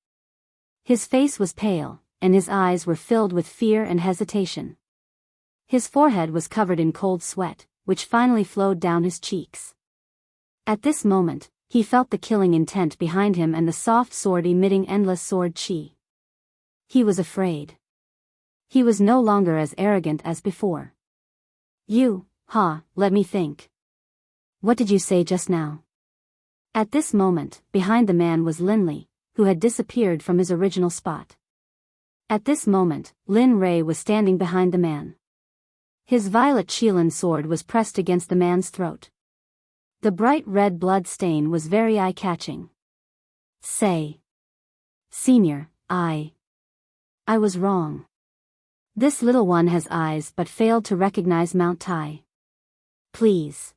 His face was pale, and his eyes were filled with fear and hesitation. His forehead was covered in cold sweat, which finally flowed down his cheeks. At this moment, he felt the killing intent behind him and the soft sword emitting endless sword chi. He was afraid. He was no longer as arrogant as before. Let me think. What did you say just now? At this moment, behind the man was Linley, who had disappeared from his original spot. At this moment, Lin Rei was standing behind the man. His violet Qilin sword was pressed against the man's throat. The bright red blood stain was very eye-catching. Senior, I was wrong. This little one has eyes but failed to recognize Mount Tai. Please.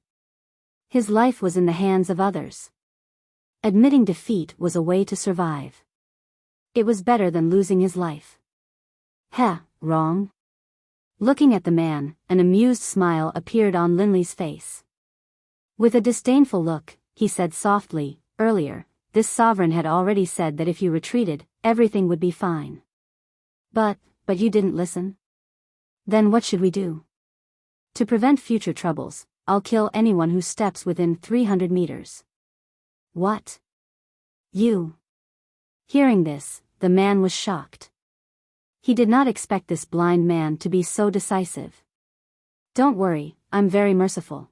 His life was in the hands of others. Admitting defeat was a way to survive. It was better than losing his life. Wrong? Looking at the man, an amused smile appeared on Linley's face. With a disdainful look, he said softly, earlier, this sovereign had already said that if you retreated, everything would be fine. But you didn't listen? Then what should we do? To prevent future troubles, I'll kill anyone who steps within 300 meters. What? You? Hearing this, the man was shocked. He did not expect this blind man to be so decisive. Don't worry, I'm very merciful.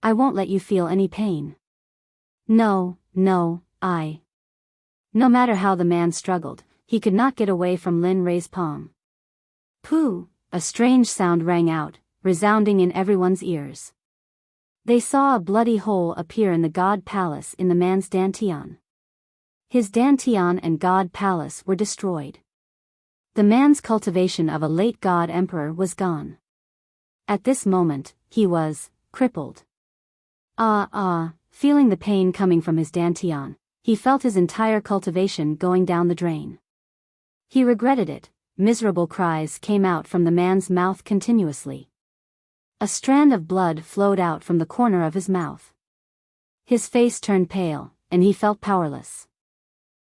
I won't let you feel any pain. No, I. No matter how the man struggled, he could not get away from Lin Rei's palm. Pooh! A strange sound rang out, resounding in everyone's ears. They saw a bloody hole appear in the god palace in the man's dantian. His dantian and god palace were destroyed. The man's cultivation of a late god emperor was gone. At this moment, he was crippled. Feeling the pain coming from his dantian, he felt his entire cultivation going down the drain. He regretted it. Miserable cries came out from the man's mouth continuously. A strand of blood flowed out from the corner of his mouth. His face turned pale, and he felt powerless.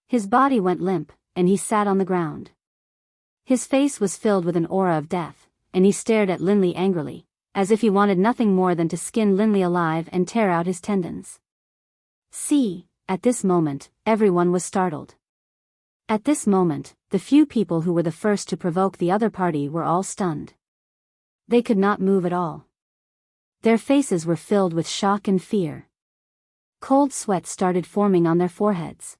His body went limp, and he sat on the ground. His face was filled with an aura of death, and he stared at Linley angrily, as if he wanted nothing more than to skin Linley alive and tear out his tendons. At this moment, everyone was startled. At this moment, the few people who were the first to provoke the other party were all stunned. They could not move at all. Their faces were filled with shock and fear. Cold sweat started forming on their foreheads.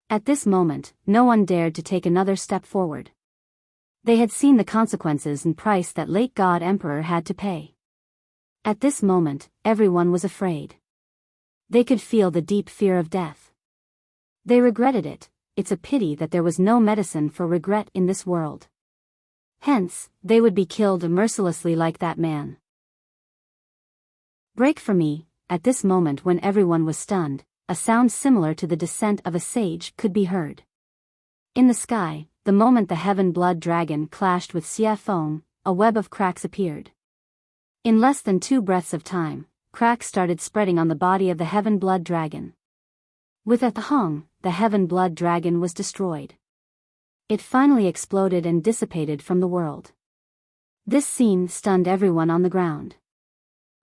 At this moment, no one dared to take another step forward. They had seen the consequences and price that late god emperor had to pay. At this moment, everyone was afraid. They could feel the deep fear of death. They regretted it. It's a pity that there was no medicine for regret in this world. Hence, they would be killed mercilessly like that man. Break for me. At this moment when everyone was stunned, a sound similar to the descent of a sage could be heard. In the sky, the moment the heaven blood dragon clashed with Xia Feng, a web of cracks appeared. In less than 2 breaths of time, cracks started spreading on the body of the heaven blood dragon. With a thong, the heaven blood dragon was destroyed. It finally exploded and dissipated from the world. This scene stunned everyone on the ground.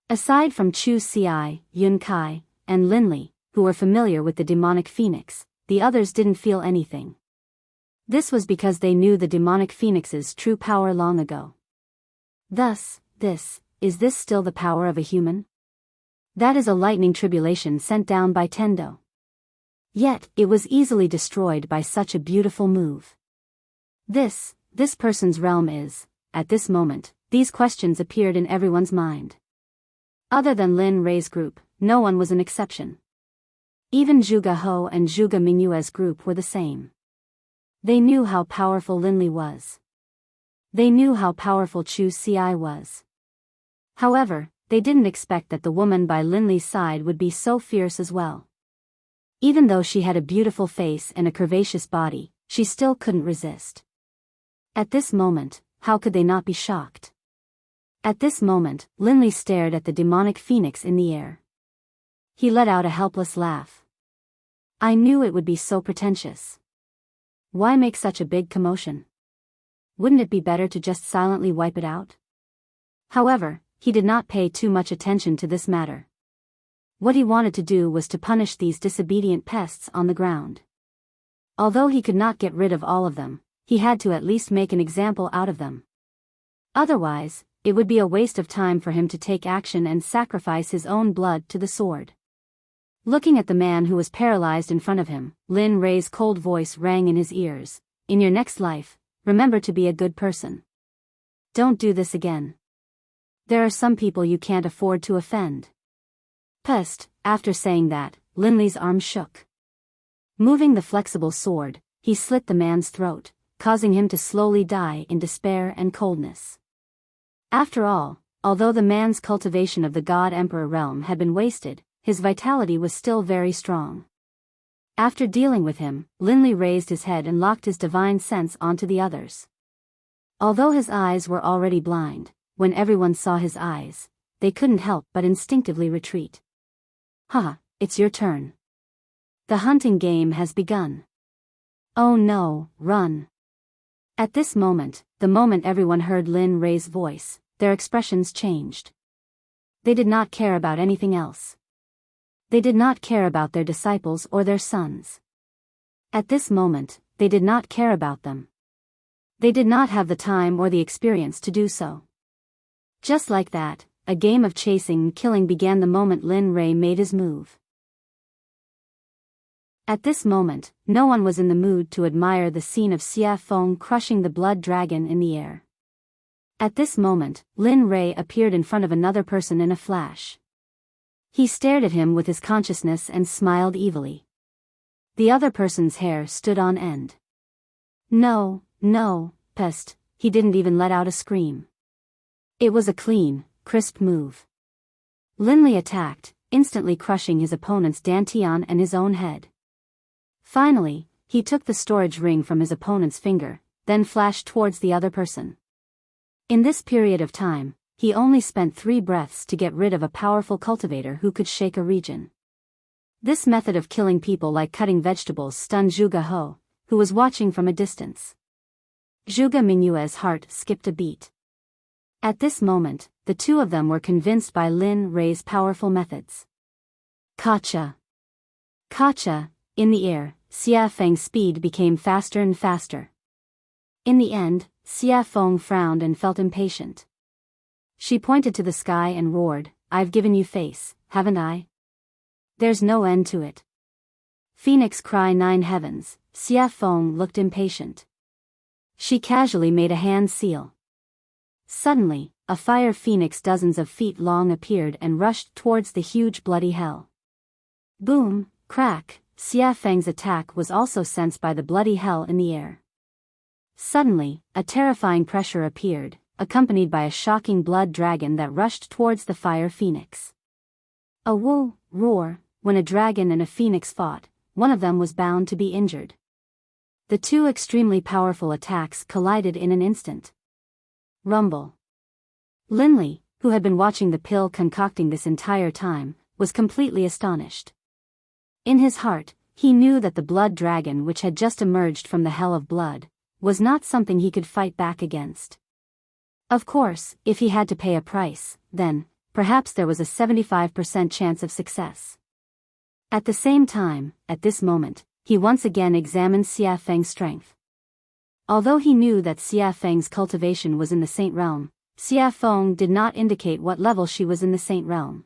Aside from Chu Xi, Yun Kai, and Linley, who were familiar with the demonic phoenix, the others didn't feel anything. This was because they knew the demonic phoenix's true power long ago. Thus, is this still the power of a human? That is a lightning tribulation sent down by Tendo. Yet, it was easily destroyed by such a beautiful move. This person's realm is, at this moment, these questions appeared in everyone's mind. Other than Lin Rei's group, no one was an exception. Even Zhuge Ho and Zhuge Mingyue's group were the same. They knew how powerful Linley was. They knew how powerful Chu Xi was. However, they didn't expect that the woman by Linley's side would be so fierce as well. Even though she had a beautiful face and a curvaceous body, she still couldn't resist. At this moment, how could they not be shocked? At this moment, Linley stared at the demonic phoenix in the air. He let out a helpless laugh. I knew it would be so pretentious. Why make such a big commotion? Wouldn't it be better to just silently wipe it out? However, he did not pay too much attention to this matter. What he wanted to do was to punish these disobedient pests on the ground. Although he could not get rid of all of them, he had to at least make an example out of them. Otherwise, it would be a waste of time for him to take action and sacrifice his own blood to the sword. Looking at the man who was paralyzed in front of him, Lin Ray's cold voice rang in his ears. In your next life, remember to be a good person. Don't do this again. There are some people you can't afford to offend. Pest. After saying that, Linley's arm shook. Moving the flexible sword, he slit the man's throat, causing him to slowly die in despair and coldness. After all, although the man's cultivation of the God Emperor realm had been wasted, his vitality was still very strong. After dealing with him, Linley raised his head and locked his divine sense onto the others. Although his eyes were already blind, when everyone saw his eyes, they couldn't help but instinctively retreat. Haha, it's your turn. The hunting game has begun. Oh no, run. At this moment, the moment everyone heard Lin Ray's voice, their expressions changed. They did not care about anything else. They did not care about their disciples or their sons. At this moment, they did not care about them. They did not have the time or the experience to do so. Just like that, a game of chasing and killing began the moment Lin Ray made his move. At this moment, no one was in the mood to admire the scene of Xia Feng crushing the blood dragon in the air. At this moment, Lin Ray appeared in front of another person in a flash. He stared at him with his consciousness and smiled evilly. The other person's hair stood on end. No, pest, he didn't even let out a scream. It was a clean, crisp move. Linley attacked, instantly crushing his opponent's dantian and his own head. Finally, he took the storage ring from his opponent's finger, then flashed towards the other person. In this period of time, he only spent 3 breaths to get rid of a powerful cultivator who could shake a region. This method of killing people like cutting vegetables stunned Zhuge He, who was watching from a distance. Zhuge Mingyue's heart skipped a beat. At this moment, the two of them were convinced by Lin Ray's powerful methods. Kacha! Kacha! In the air, Xia Feng's speed became faster and faster. In the end, Xia Feng frowned and felt impatient. She pointed to the sky and roared, I've given you face, haven't I? There's no end to it. Phoenix cry 9 heavens, Xia Feng looked impatient. She casually made a hand seal. Suddenly, a fire phoenix dozens of feet long appeared and rushed towards the huge bloody hell. Boom, crack, Xia Feng's attack was also sensed by the bloody hell in the air. Suddenly, a terrifying pressure appeared, accompanied by a shocking blood dragon that rushed towards the fire phoenix. A woo, roar, when a dragon and a phoenix fought, one of them was bound to be injured. The two extremely powerful attacks collided in an instant. Rumble. Linley, who had been watching the pill concocting this entire time, was completely astonished. In his heart, he knew that the blood dragon which had just emerged from the hell of blood, was not something he could fight back against. Of course, if he had to pay a price, then, perhaps there was a 75% chance of success. At the same time, at this moment, he once again examined Xia Feng's strength. Although he knew that Xia Feng's cultivation was in the Saint Realm, Xia Feng did not indicate what level she was in the Saint Realm.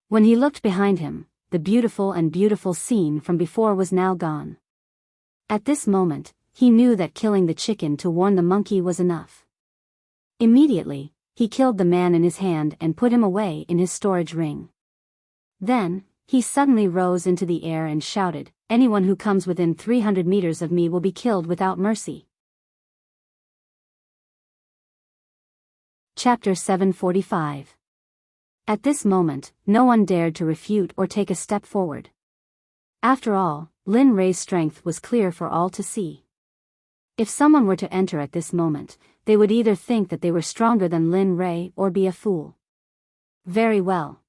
When he looked behind him, the beautiful scene from before was now gone. At this moment, he knew that killing the chicken to warn the monkey was enough. Immediately, he killed the man in his hand and put him away in his storage ring. Then, he suddenly rose into the air and shouted, anyone who comes within 300 meters of me will be killed without mercy. Chapter 745. At this moment, no one dared to refute or take a step forward. After all, Lin Ray's strength was clear for all to see. If someone were to enter at this moment, they would either think that they were stronger than Lin Rei or be a fool. Very well.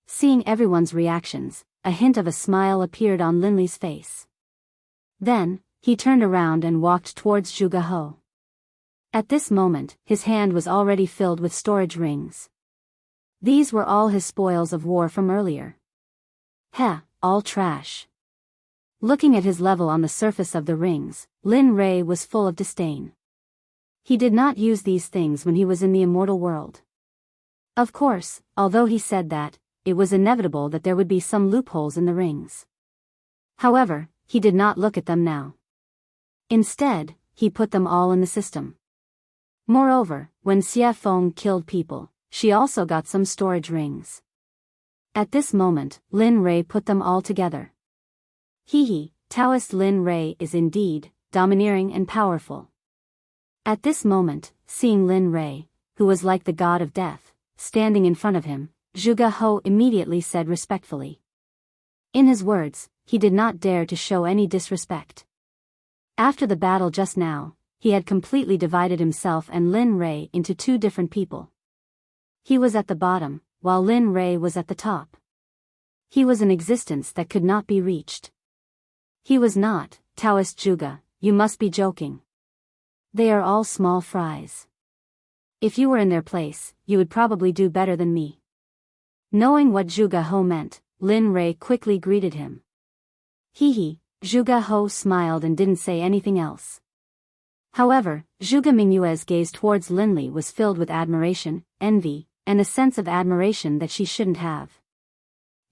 Seeing everyone's reactions, a hint of a smile appeared on Linley's face. Then, he turned around and walked towards Zhuge He. At this moment, his hand was already filled with storage rings. These were all his spoils of war from earlier. Heh, all trash. Looking at his level on the surface of the rings, Lin Rei was full of disdain. He did not use these things when he was in the immortal world. Of course, although he said that, it was inevitable that there would be some loopholes in the rings. However, he did not look at them now. Instead, he put them all in the system. Moreover, when Xie Feng killed people, she also got some storage rings. At this moment, Lin Rei put them all together. Taoist Lin Rei is indeed domineering and powerful. At this moment, seeing Lin Rei, who was like the god of death, standing in front of him, Zhuge He immediately said respectfully. In his words, he did not dare to show any disrespect. After the battle just now, he had completely divided himself and Lin Rei into two different people. He was at the bottom, while Lin Rei was at the top. He was an existence that could not be reached. He was not, Taoist Zhuge, you must be joking. They are all small fries. If you were in their place, you would probably do better than me. Knowing what Zhuge He meant, Lin Rei quickly greeted him. Zhuge He smiled and didn't say anything else. However, Zhuge Mingyue's gaze towards Linley was filled with admiration, envy, and a sense of admiration that she shouldn't have.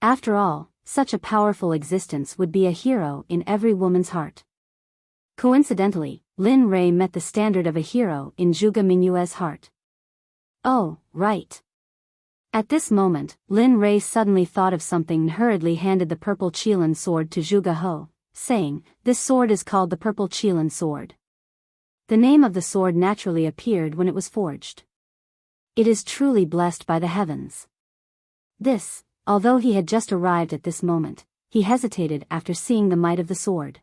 After all, such a powerful existence would be a hero in every woman's heart. Coincidentally, Lin Rei met the standard of a hero in Zhuge Mingyue's heart. Oh, right. At this moment, Lin Rei suddenly thought of something and hurriedly handed the purple Qilin sword to Zhuge He, saying, "This sword is called the purple Qilin sword." The name of the sword naturally appeared when it was forged. It is truly blessed by the heavens. This, although he had just arrived at this moment, he hesitated after seeing the might of the sword.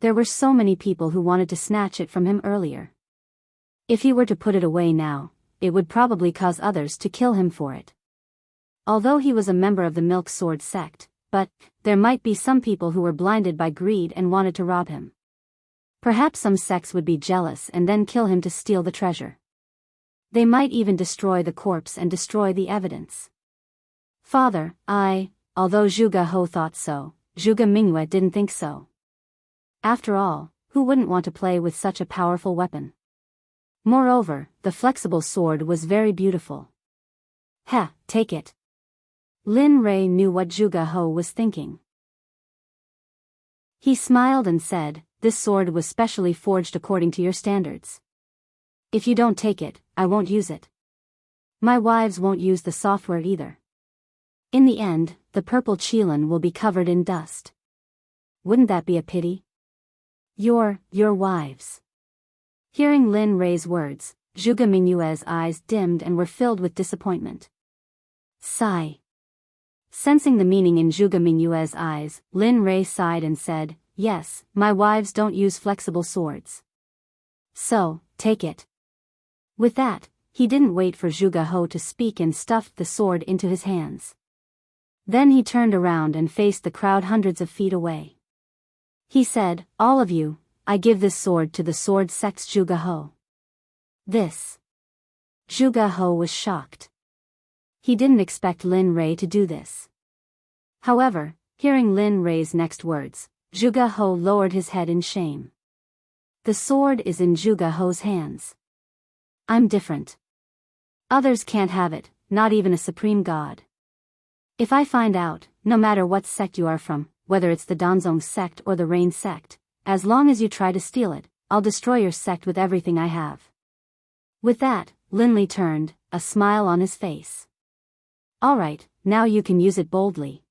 There were so many people who wanted to snatch it from him earlier. If he were to put it away now, it would probably cause others to kill him for it. Although he was a member of the Milk Sword Sect, but there might be some people who were blinded by greed and wanted to rob him. Perhaps some sects would be jealous and then kill him to steal the treasure. They might even destroy the corpse and destroy the evidence. Father, although Zhuge He thought so, Zhuge Mingyue didn't think so. After all, who wouldn't want to play with such a powerful weapon? Moreover, the flexible sword was very beautiful. Take it. Lin Rei knew what Zhuge He was thinking. He smiled and said, "This sword was specially forged according to your standards. If you don't take it, I won't use it. My wives won't use the software either. In the end, the purple Qilin will be covered in dust. Wouldn't that be a pity? Your wives." Hearing Lin Rei's words, Zhuge Mingyue's eyes dimmed and were filled with disappointment. Sigh. Sensing the meaning in Zhuge Mingyue's eyes, Lin Rei sighed and said, "Yes, my wives don't use flexible swords. So, take it." With that, he didn't wait for Zhuge He to speak and stuffed the sword into his hands. Then he turned around and faced the crowd hundreds of feet away. He said, "All of you, I give this sword to the Sword Sect's Zhuge He." This. Zhuge He was shocked. He didn't expect Lin Rei to do this. However, hearing Lin Rei's next words, Zhuge He lowered his head in shame. The sword is in Zhuge He's hands. I'm different. Others can't have it, not even a supreme god. If I find out, no matter what sect you are from, whether it's the Danzong sect or the Rain sect, as long as you try to steal it, I'll destroy your sect with everything I have. With that, Linley turned, a smile on his face. Alright, now you can use it boldly.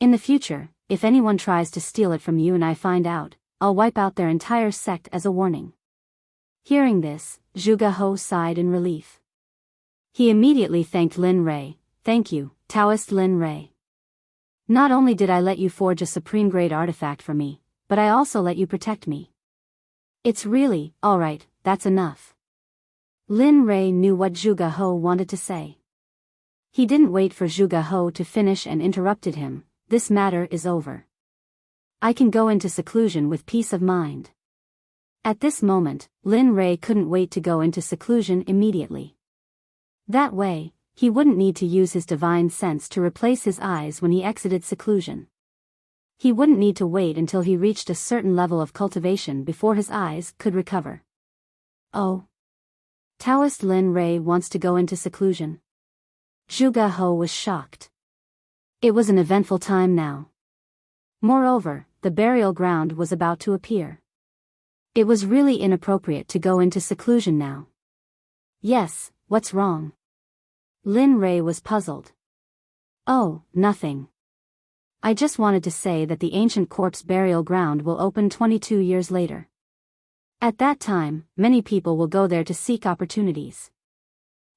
In the future, if anyone tries to steal it from you and I find out, I'll wipe out their entire sect as a warning. Hearing this, Zhuge He sighed in relief. He immediately thanked Lin Rei. "Thank you, Taoist Lin Rei. Not only did I let you forge a supreme grade artifact for me, but I also let you protect me. It's really, alright, that's enough. Lin Rei knew what Zhuge He wanted to say. He didn't wait for Zhuge He to finish and interrupted him. This matter is over. I can go into seclusion with peace of mind. At this moment, Lin Rei couldn't wait to go into seclusion immediately. That way, he wouldn't need to use his divine sense to replace his eyes when he exited seclusion. He wouldn't need to wait until he reached a certain level of cultivation before his eyes could recover. Oh. Taoist Lin Rei wants to go into seclusion. Zhuge He was shocked. It was an eventful time now. Moreover, the burial ground was about to appear. It was really inappropriate to go into seclusion now. Yes, what's wrong? Lin Rei was puzzled. Oh, nothing. I just wanted to say that the ancient corpse burial ground will open 22 years later. At that time, many people will go there to seek opportunities.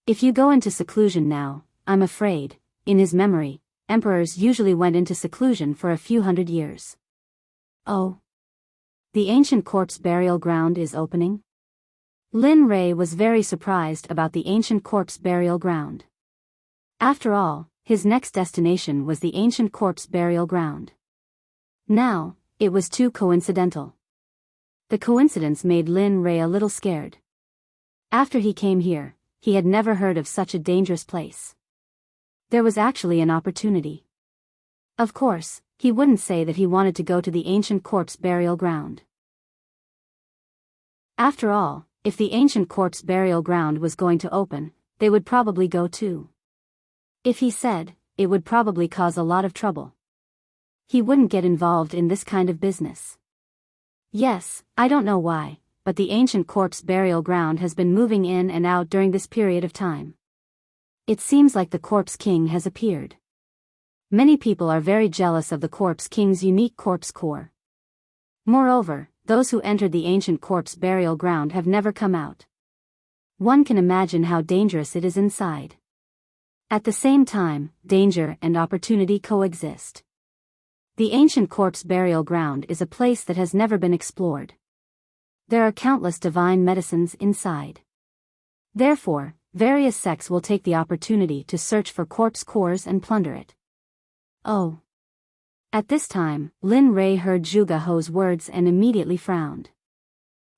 If you go into seclusion now, I'm afraid, in his memory, emperors usually went into seclusion for a few hundred years. Oh. The ancient corpse burial ground is opening? Lin Rei was very surprised about the ancient corpse burial ground. After all, his next destination was the ancient corpse burial ground. Now, it was too coincidental. The coincidence made Lin Rei a little scared. After he came here, he had never heard of such a dangerous place. There was actually an opportunity. Of course, he wouldn't say that he wanted to go to the ancient corpse burial ground. After all, if the ancient corpse burial ground was going to open, they would probably go too. If he said, it would probably cause a lot of trouble. He wouldn't get involved in this kind of business. Yes, I don't know why, but the ancient corpse burial ground has been moving in and out during this period of time. It seems like the corpse king has appeared. Many people are very jealous of the corpse king's unique corpse core. Moreover, those who entered the ancient corpse burial ground have never come out. One can imagine how dangerous it is inside. At the same time, danger and opportunity coexist. The ancient corpse burial ground is a place that has never been explored. There are countless divine medicines inside. Therefore, various sects will take the opportunity to search for corpse cores and plunder it. Oh. At this time, Lin Rei heard Zhuge He's words and immediately frowned.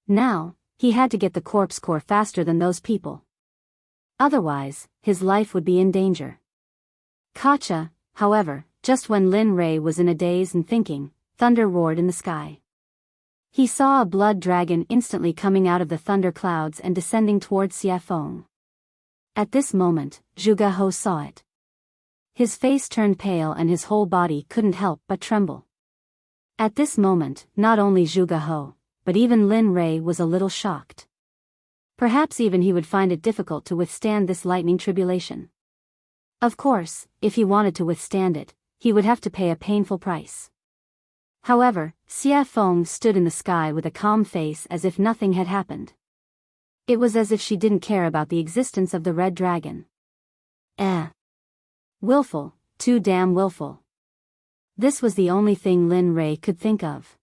Now, he had to get the corpse core faster than those people. Otherwise, his life would be in danger. Gotcha, however, just when Lin Rei was in a daze and thinking, thunder roared in the sky. He saw a blood dragon instantly coming out of the thunder clouds and descending towards Xiafeng. At this moment, Zhuge He saw it. His face turned pale and his whole body couldn't help but tremble. At this moment, not only Zhuge He, but even Lin Rei was a little shocked. Perhaps even he would find it difficult to withstand this lightning tribulation. Of course, if he wanted to withstand it, he would have to pay a painful price. However, Xiafeng stood in the sky with a calm face as if nothing had happened. It was as if she didn't care about the existence of the red dragon. Willful, too damn willful. This was the only thing Lin Rei could think of.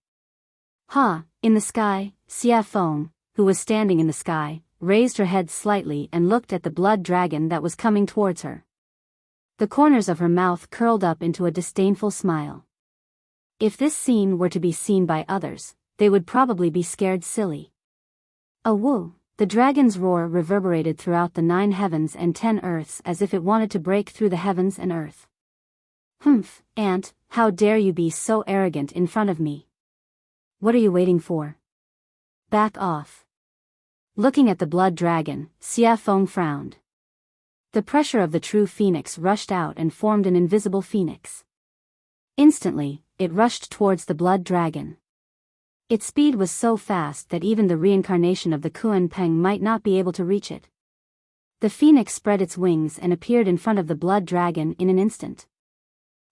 In the sky, Xiafeng, who was standing in the sky, raised her head slightly and looked at the blood dragon that was coming towards her. The corners of her mouth curled up into a disdainful smile. If this scene were to be seen by others, they would probably be scared silly. Woo! The dragon's roar reverberated throughout the 9 heavens and 10 earths as if it wanted to break through the heavens and earth. Humph, Aunt, how dare you be so arrogant in front of me? What are you waiting for? Back off. Looking at the blood dragon, Xiafeng frowned. The pressure of the true phoenix rushed out and formed an invisible phoenix. Instantly, it rushed towards the blood dragon. Its speed was so fast that even the reincarnation of the Kuan Peng might not be able to reach it. The phoenix spread its wings and appeared in front of the blood dragon in an instant.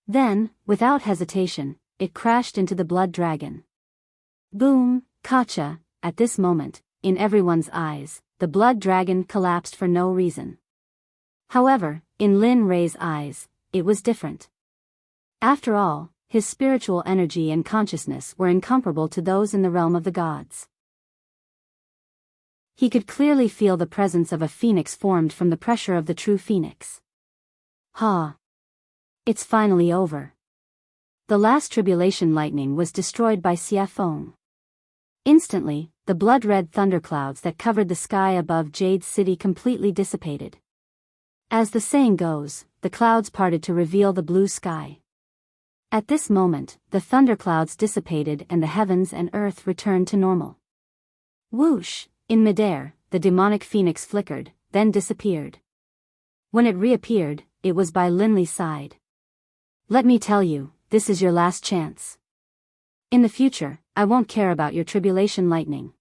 Then, without hesitation, it crashed into the blood dragon. Boom, gotcha! At this moment, in everyone's eyes, the blood dragon collapsed for no reason. However, in Lin Rei's eyes, it was different. After all, his spiritual energy and consciousness were incomparable to those in the realm of the gods. He could clearly feel the presence of a phoenix formed from the pressure of the true phoenix. Ha! It's finally over. The last tribulation lightning was destroyed by Xia Feng. Instantly, the blood-red thunderclouds that covered the sky above Jade's city completely dissipated. As the saying goes, the clouds parted to reveal the blue sky. At this moment, the thunderclouds dissipated and the heavens and earth returned to normal. Whoosh! In midair, the demonic phoenix flickered, then disappeared. When it reappeared, it was by Linley's side. Let me tell you, this is your last chance. In the future, I won't care about your tribulation lightning.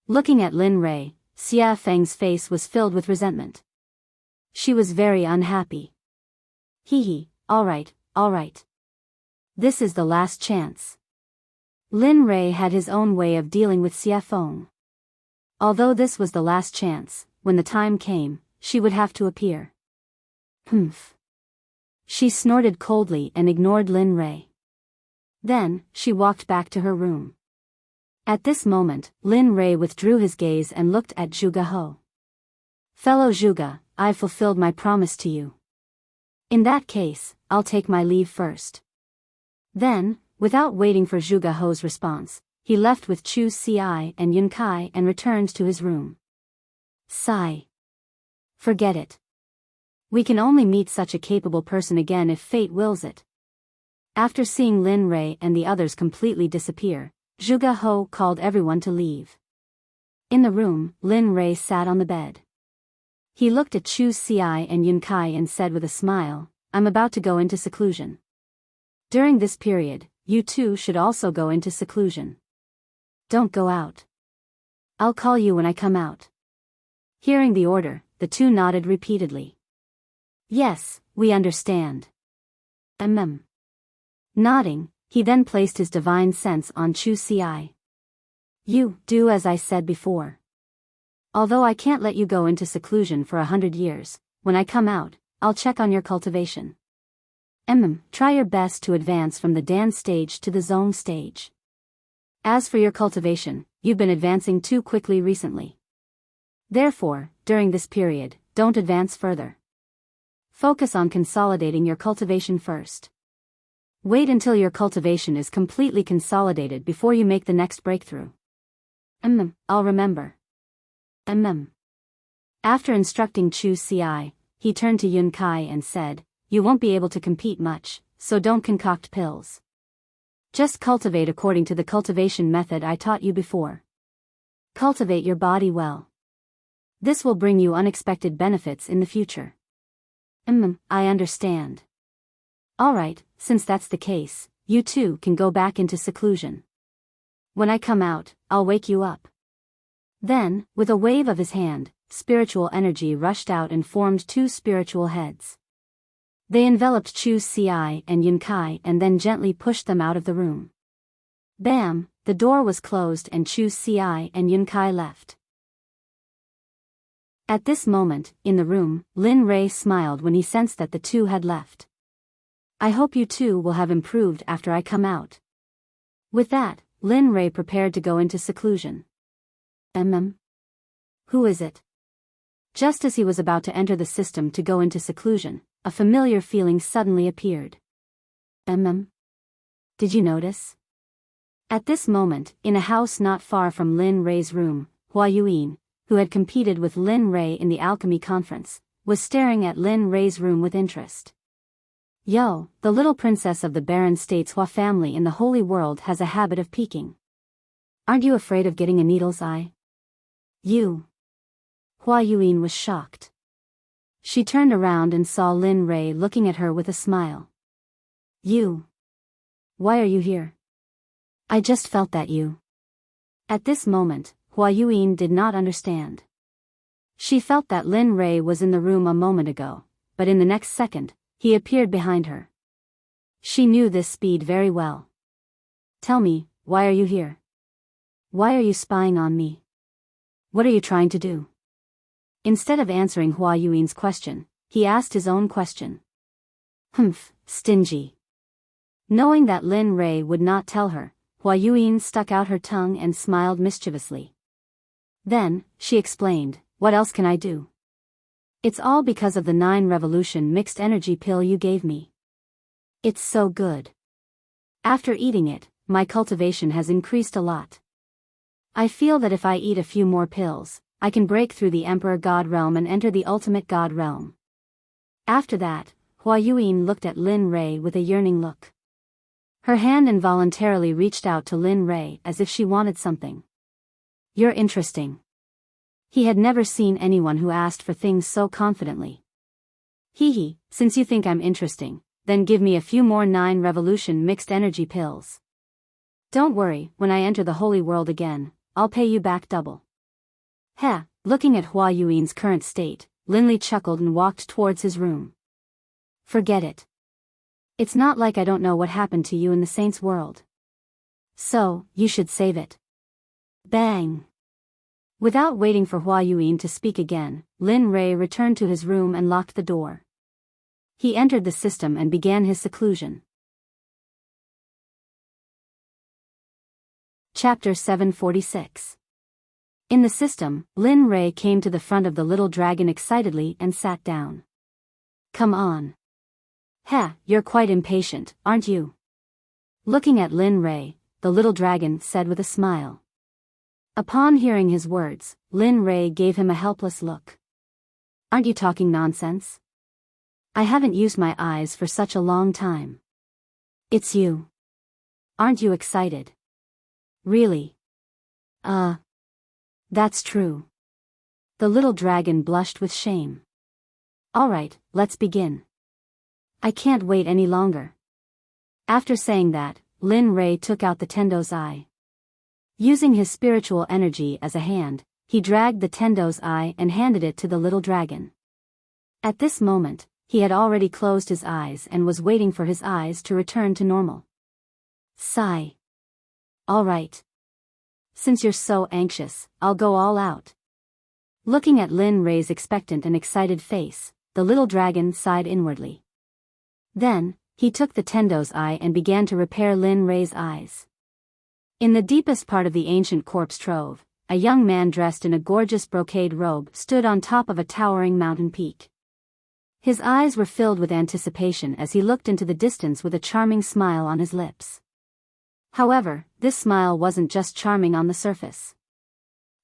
Looking at Lin Rei, Xia Feng's face was filled with resentment. She was very unhappy. Hee, all right. This is the last chance. Lin Rei had his own way of dealing with Xia Feng. Although this was the last chance, when the time came, she would have to appear. Humph. She snorted coldly and ignored Lin Rei. Then, she walked back to her room. At this moment, Lin Rei withdrew his gaze and looked at Zhuge He. Fellow Zhuge, I've fulfilled my promise to you. In that case, I'll take my leave first. Then, without waiting for Zhuge He's response, he left with Chu Xi and Yun Kai and returned to his room. Sigh. Forget it. We can only meet such a capable person again if fate wills it. After seeing Lin Rei and the others completely disappear, Zhuge He called everyone to leave. In the room, Lin Rei sat on the bed. He looked at Chu Xi and Yun Kai and said with a smile, I'm about to go into seclusion. During this period, you two should also go into seclusion. Don't go out. I'll call you when I come out. Hearing the order, the two nodded repeatedly. Yes, we understand. Nodding, he then placed his divine sense on Chu Xi. You do as I said before. Although I can't let you go into seclusion for 100 years, when I come out, I'll check on your cultivation. Try your best to advance from the Dan stage to the Zone stage. As for your cultivation, you've been advancing too quickly recently. Therefore, during this period, don't advance further. Focus on consolidating your cultivation first. Wait until your cultivation is completely consolidated before you make the next breakthrough. I'll remember. After instructing Chu Xi, he turned to Yun Kai and said, You won't be able to compete much, so don't concoct pills. Just cultivate according to the cultivation method I taught you before. Cultivate your body well. This will bring you unexpected benefits in the future. I understand. Alright, since that's the case, you two can go back into seclusion. When I come out, I'll wake you up. Then, with a wave of his hand, spiritual energy rushed out and formed two spiritual heads. They enveloped Chu Xi and Yun Kai and then gently pushed them out of the room. Bam, the door was closed and Chu Xi and Yun Kai left. At this moment, in the room, Lin Rei smiled when he sensed that the two had left. I hope you two will have improved after I come out. With that, Lin Rei prepared to go into seclusion. Who is it? Just as he was about to enter the system to go into seclusion, a familiar feeling suddenly appeared. Did you notice? At this moment, in a house not far from Lin Rei's room, Hua Yuyin, who had competed with Lin Rei in the alchemy conference, was staring at Lin Rei's room with interest. Yo, the little princess of the Baron State's Hua family in the Holy World has a habit of peeking. Aren't you afraid of getting a needle's eye? You. Hua Yuyin was shocked. She turned around and saw Lin Rei looking at her with a smile. You. Why are you here? I just felt that you. At this moment, Hua Yuyin did not understand. She felt that Lin Rei was in the room a moment ago, but in the next second, he appeared behind her. She knew this speed very well. Tell me, why are you here? Why are you spying on me? What are you trying to do? Instead of answering Hua Yuin's question, he asked his own question. Stingy. Knowing that Lin Rei would not tell her, Hua Yuyin stuck out her tongue and smiled mischievously. Then, she explained, what else can I do? It's all because of the 9 revolution mixed energy pill you gave me. It's so good. After eating it, my cultivation has increased a lot. I feel that if I eat a few more pills, I can break through the Emperor God realm and enter the ultimate God realm. After that, Hua Yuyin looked at Lin Rei with a yearning look. Her hand involuntarily reached out to Lin Rei as if she wanted something. You're interesting. He had never seen anyone who asked for things so confidently. Hee, since you think I'm interesting, then give me a few more 9 revolution mixed energy pills. Don't worry, when I enter the holy world again, I'll pay you back double. Heh, looking at Hua Yuin's current state, Linley chuckled and walked towards his room. Forget it. It's not like I don't know what happened to you in the saints' world. So, you should save it. Bang! Without waiting for Hua Yuin to speak again, Lin Rei returned to his room and locked the door. He entered the system and began his seclusion. Chapter 746. In the system, Lin Rei came to the front of the little dragon excitedly and sat down. Come on. Heh, you're quite impatient, aren't you? Looking at Lin Rei, the little dragon said with a smile. Upon hearing his words, Lin Rei gave him a helpless look. Aren't you talking nonsense? I haven't used my eyes for such a long time. It's you. Aren't you excited? Really? That's true. The little dragon blushed with shame. Alright, let's begin. I can't wait any longer. After saying that, Lin Rei took out the Tendo's eye. Using his spiritual energy as a hand, he dragged the Tendo's eye and handed it to the little dragon. At this moment, he had already closed his eyes and was waiting for his eyes to return to normal. Sigh. Alright. Since you're so anxious, I'll go all out. Looking at Lin Rei's expectant and excited face, the little dragon sighed inwardly. Then, he took the Tendo's eye and began to repair Lin Rei's eyes. In the deepest part of the ancient corpse trove, a young man dressed in a gorgeous brocade robe stood on top of a towering mountain peak. His eyes were filled with anticipation as he looked into the distance with a charming smile on his lips. However, this smile wasn't just charming on the surface.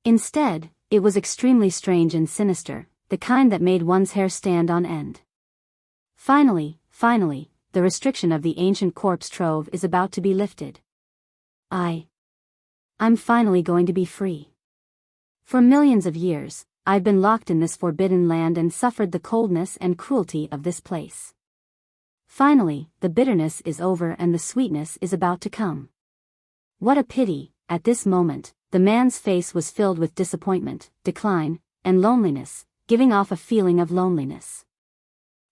Instead, it was extremely strange and sinister, the kind that made one's hair stand on end. Finally, the restriction of the ancient corpse trove is about to be lifted. I'm finally going to be free. For millions of years, I've been locked in this forbidden land and suffered the coldness and cruelty of this place. Finally, the bitterness is over and the sweetness is about to come. What a pity, at this moment, the man's face was filled with disappointment, decline, and loneliness, giving off a feeling of loneliness.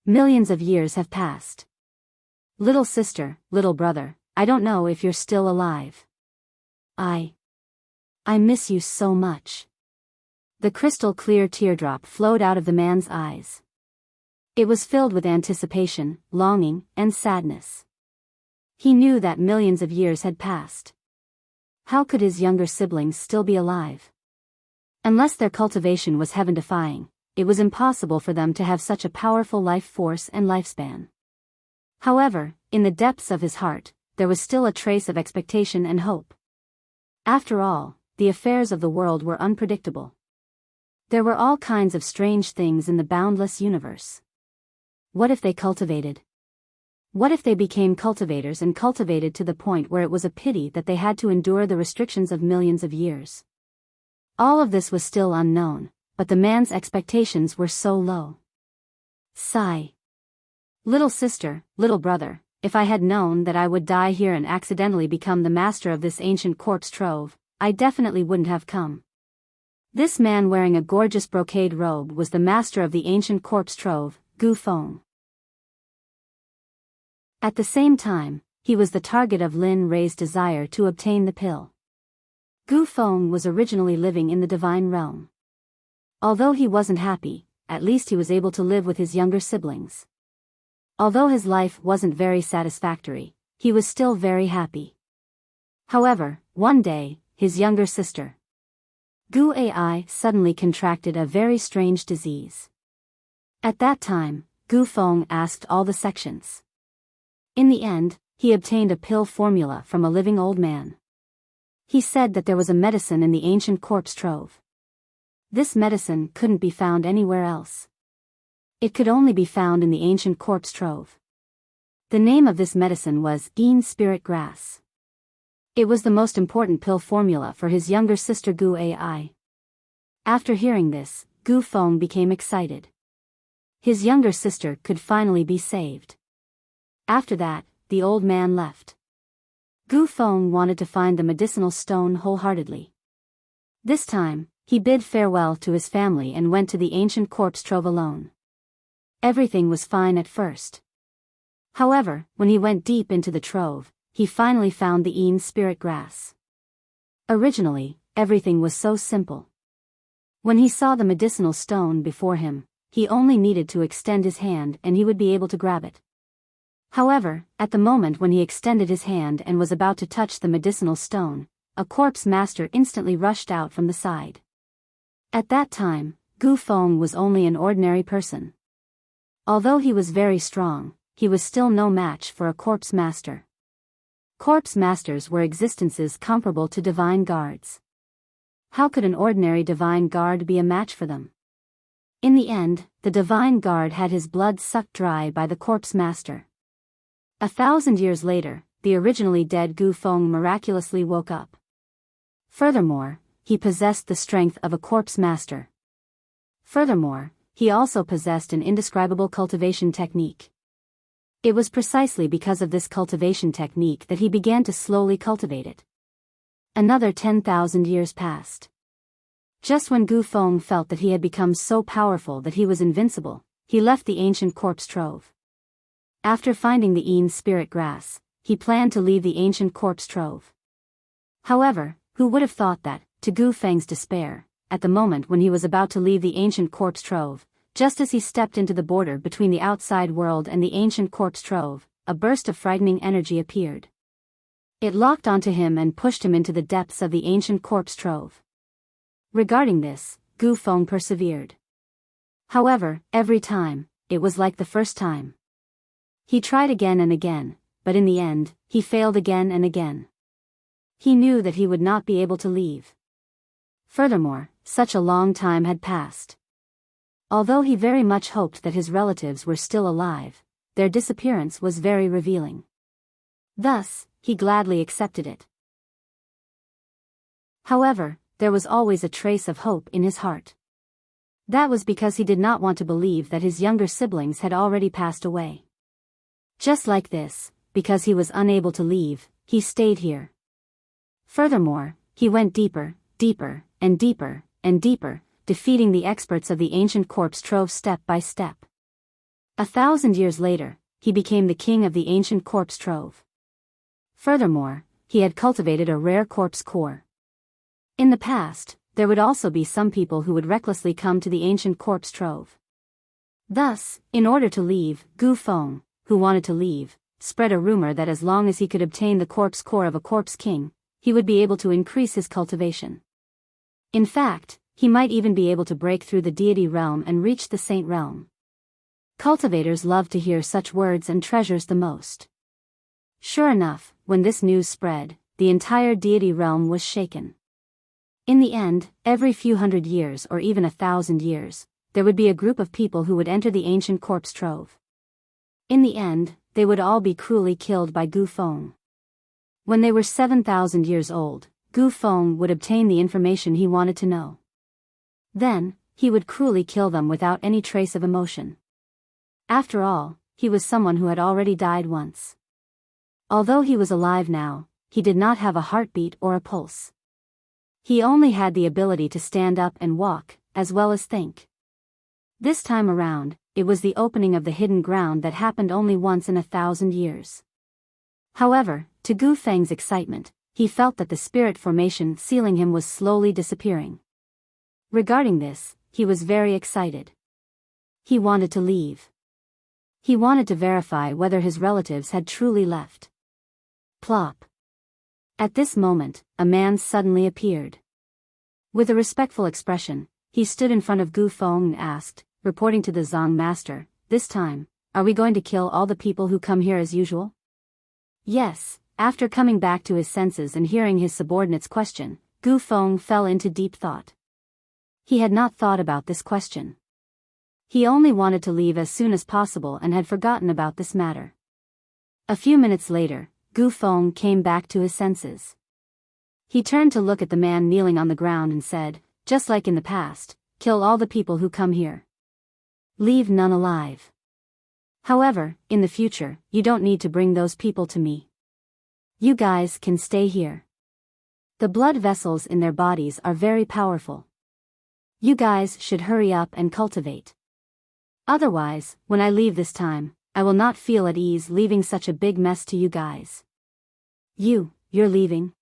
Millions of years have passed. Little sister, little brother, I don't know if you're still alive. I miss you so much. The crystal clear teardrop flowed out of the man's eyes. It was filled with anticipation, longing, and sadness. He knew that millions of years had passed. How could his younger siblings still be alive? Unless their cultivation was heaven-defying, it was impossible for them to have such a powerful life force and lifespan. However, in the depths of his heart, there was still a trace of expectation and hope. After all, the affairs of the world were unpredictable. There were all kinds of strange things in the boundless universe. What if they cultivated? What if they became cultivators and cultivated to the point where it was a pity that they had to endure the restrictions of millions of years? All of this was still unknown, but the man's expectations were so low. Sigh. Little sister, little brother, if I had known that I would die here and accidentally become the master of this ancient corpse trove, I definitely wouldn't have come. This man wearing a gorgeous brocade robe was the master of the ancient corpse trove, Gu Feng. At the same time, he was the target of Lin Rei's desire to obtain the pill. Gu Feng was originally living in the divine realm. Although he wasn't happy, at least he was able to live with his younger siblings. Although his life wasn't very satisfactory, he was still very happy. However, one day, his younger sister, Gu Ai suddenly contracted a very strange disease. At that time, Gu Feng asked all the sections. In the end, he obtained a pill formula from a living old man. He said that there was a medicine in the ancient corpse trove. This medicine couldn't be found anywhere else. It could only be found in the ancient corpse trove. The name of this medicine was Yin Spirit Grass. It was the most important pill formula for his younger sister Gu Ai. After hearing this, Gu Feng became excited. His younger sister could finally be saved. After that, the old man left. Gu Feng wanted to find the medicinal stone wholeheartedly. This time, he bid farewell to his family and went to the ancient corpse trove alone. Everything was fine at first. However, when he went deep into the trove, he finally found the Yin Spirit Grass. Originally, everything was so simple. When he saw the medicinal stone before him, he only needed to extend his hand and he would be able to grab it. However, at the moment when he extended his hand and was about to touch the medicinal stone, a corpse master instantly rushed out from the side. At that time, Gu Feng was only an ordinary person. Although he was very strong, he was still no match for a corpse master. Corpse masters were existences comparable to divine guards. How could an ordinary divine guard be a match for them? In the end, the divine guard had his blood sucked dry by the corpse master. 1,000 years later, the originally dead Gu Feng miraculously woke up. Furthermore, he possessed the strength of a corpse master. Furthermore, he also possessed an indescribable cultivation technique. It was precisely because of this cultivation technique that he began to slowly cultivate it. Another 10,000 years passed. Just when Gu Feng felt that he had become so powerful that he was invincible, he left the ancient corpse trove. After finding the Yin Spirit Grass, he planned to leave the ancient corpse trove. However, who would have thought that, to Gu Feng's despair, at the moment when he was about to leave the ancient corpse trove, just as he stepped into the border between the outside world and the ancient corpse trove, a burst of frightening energy appeared. It locked onto him and pushed him into the depths of the ancient corpse trove. Regarding this, Gu Feng persevered. However, every time, it was like the first time. He tried again and again, but in the end, he failed again and again. He knew that he would not be able to leave. Furthermore, such a long time had passed. Although he very much hoped that his relatives were still alive, their disappearance was very revealing. Thus, he gladly accepted it. However, there was always a trace of hope in his heart. That was because he did not want to believe that his younger siblings had already passed away. Just like this, because he was unable to leave, he stayed here. Furthermore, he went deeper, deeper, and deeper, and deeper, defeating the experts of the ancient corpse trove step by step. 1,000 years later, he became the king of the ancient corpse trove. Furthermore, he had cultivated a rare corpse core. In the past, there would also be some people who would recklessly come to the ancient corpse trove. Thus, in order to leave, Gu Feng, who wanted to leave, spread a rumor that as long as he could obtain the corpse core of a corpse king, he would be able to increase his cultivation. In fact, he might even be able to break through the deity realm and reach the saint realm. Cultivators love to hear such words and treasures the most. Sure enough, when this news spread, the entire deity realm was shaken. In the end, every few hundred years or even 1,000 years, there would be a group of people who would enter the ancient corpse trove. In the end, they would all be cruelly killed by Gu Feng. When they were 7,000 years old, Gu Feng would obtain the information he wanted to know. Then, he would cruelly kill them without any trace of emotion. After all, he was someone who had already died once. Although he was alive now, he did not have a heartbeat or a pulse. He only had the ability to stand up and walk, as well as think. This time around, it was the opening of the hidden ground that happened only once in 1,000 years. However, to Gu Feng's excitement, he felt that the spirit formation sealing him was slowly disappearing. Regarding this, he was very excited. He wanted to leave. He wanted to verify whether his relatives had truly left. Plop. At this moment, a man suddenly appeared. With a respectful expression, he stood in front of Gu Feng and asked, reporting to the Zong master, "This time, are we going to kill all the people who come here as usual?" Yes. After coming back to his senses and hearing his subordinate's question, Gu Feng fell into deep thought. He had not thought about this question. He only wanted to leave as soon as possible and had forgotten about this matter. A few minutes later, Gu Feng came back to his senses. He turned to look at the man kneeling on the ground and said, "Just like in the past, kill all the people who come here. Leave none alive. However, in the future, you don't need to bring those people to me. You guys can stay here. The blood vessels in their bodies are very powerful. You guys should hurry up and cultivate. Otherwise, when I leave this time, I will not feel at ease leaving such a big mess to you guys." You're leaving?"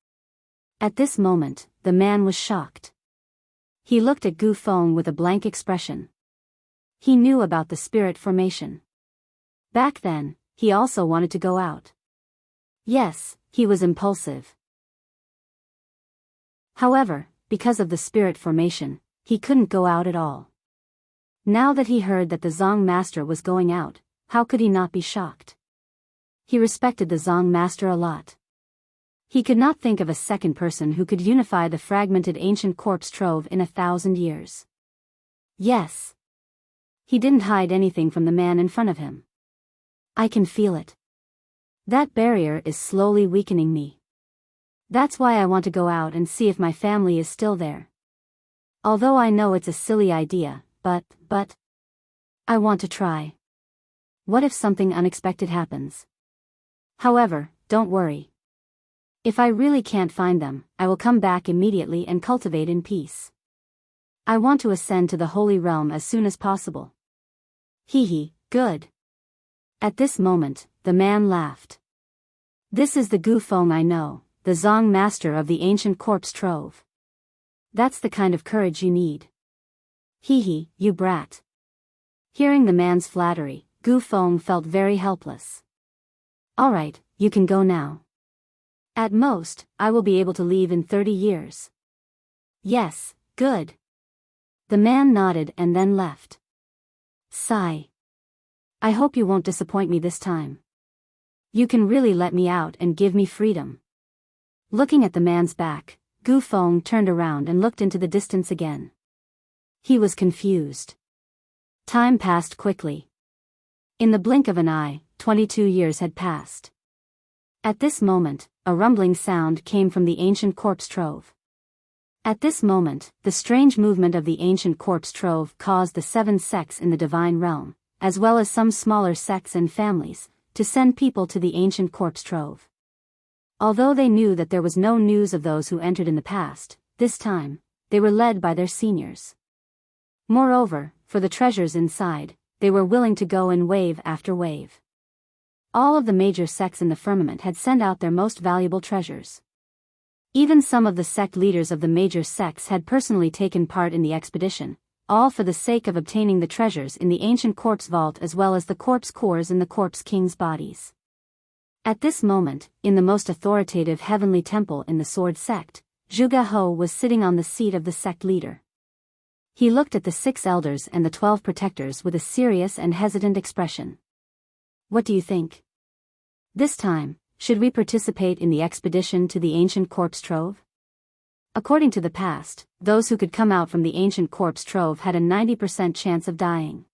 At this moment, the man was shocked. He looked at Gu Feng with a blank expression. He knew about the spirit formation. Back then, he also wanted to go out. Yes, he was impulsive. However, because of the spirit formation, he couldn't go out at all. Now that he heard that the Zong master was going out, how could he not be shocked? He respected the Zong master a lot. He could not think of a second person who could unify the fragmented ancient corpse trove in 1,000 years. Yes. He didn't hide anything from the man in front of him. I can feel it. That barrier is slowly weakening me. That's why I want to go out and see if my family is still there. Although I know it's a silly idea, but I want to try. What if something unexpected happens? However, don't worry. If I really can't find them, I will come back immediately and cultivate in peace. I want to ascend to the Holy Realm as soon as possible. Good. At this moment, the man laughed. This is the Gu Feng I know, the Zong master of the ancient corpse trove. That's the kind of courage you need. You brat. Hearing the man's flattery, Gu Feng felt very helpless. Alright, you can go now. At most, I will be able to leave in 30 years. Yes, good. The man nodded and then left. Sigh. I hope you won't disappoint me this time. You can really let me out and give me freedom. Looking at the man's back, Gu Feng turned around and looked into the distance again. He was confused. Time passed quickly. In the blink of an eye, 22 years had passed. At this moment, a rumbling sound came from the ancient corpse trove. At this moment, the strange movement of the ancient corpse trove caused the 7 sects in the divine realm, as well as some smaller sects and families, to send people to the ancient corpse trove. Although they knew that there was no news of those who entered in the past, this time, they were led by their seniors. Moreover, for the treasures inside, they were willing to go in wave after wave. All of the major sects in the firmament had sent out their most valuable treasures. Even some of the sect leaders of the major sects had personally taken part in the expedition, all for the sake of obtaining the treasures in the ancient corpse vault as well as the corpse cores in the corpse king's bodies. At this moment, in the most authoritative heavenly temple in the sword sect, Zhuge He was sitting on the seat of the sect leader. He looked at the 6 elders and the 12 protectors with a serious and hesitant expression. What do you think? This time, should we participate in the expedition to the ancient corpse trove? According to the past, those who could come out from the ancient corpse trove had a 90% chance of dying.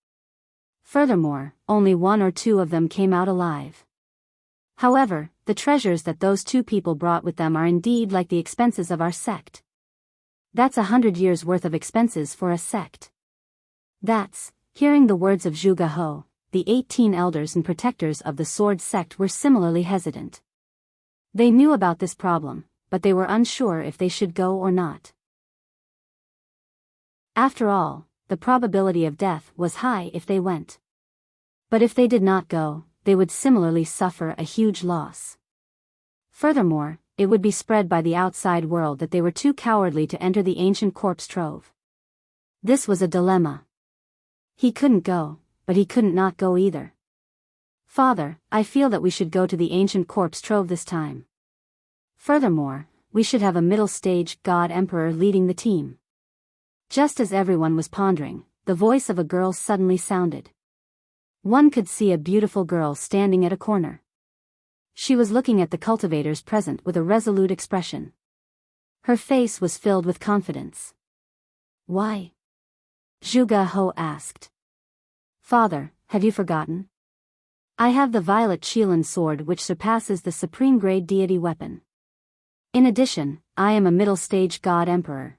Furthermore, only 1 or 2 of them came out alive. However, the treasures that those 2 people brought with them are indeed like the expenses of our sect. That's 100 years' worth of expenses for a sect. Hearing the words of Zhuge He, the 18 elders and protectors of the sword sect were similarly hesitant. They knew about this problem, but they were unsure if they should go or not. After all, the probability of death was high if they went. But if they did not go, they would similarly suffer a huge loss. Furthermore, it would be spread by the outside world that they were too cowardly to enter the ancient corpse trove. This was a dilemma. He couldn't go, but he couldn't not go either. Father, I feel that we should go to the ancient corpse trove this time. Furthermore, we should have a middle stage god emperor leading the team. Just as everyone was pondering, the voice of a girl suddenly sounded. One could see a beautiful girl standing at a corner. She was looking at the cultivators present with a resolute expression. Her face was filled with confidence. Why? Zhuge He asked. Father, have you forgotten? I have the violet Qilin sword which surpasses the supreme grade deity weapon. In addition, I am a middle stage god emperor.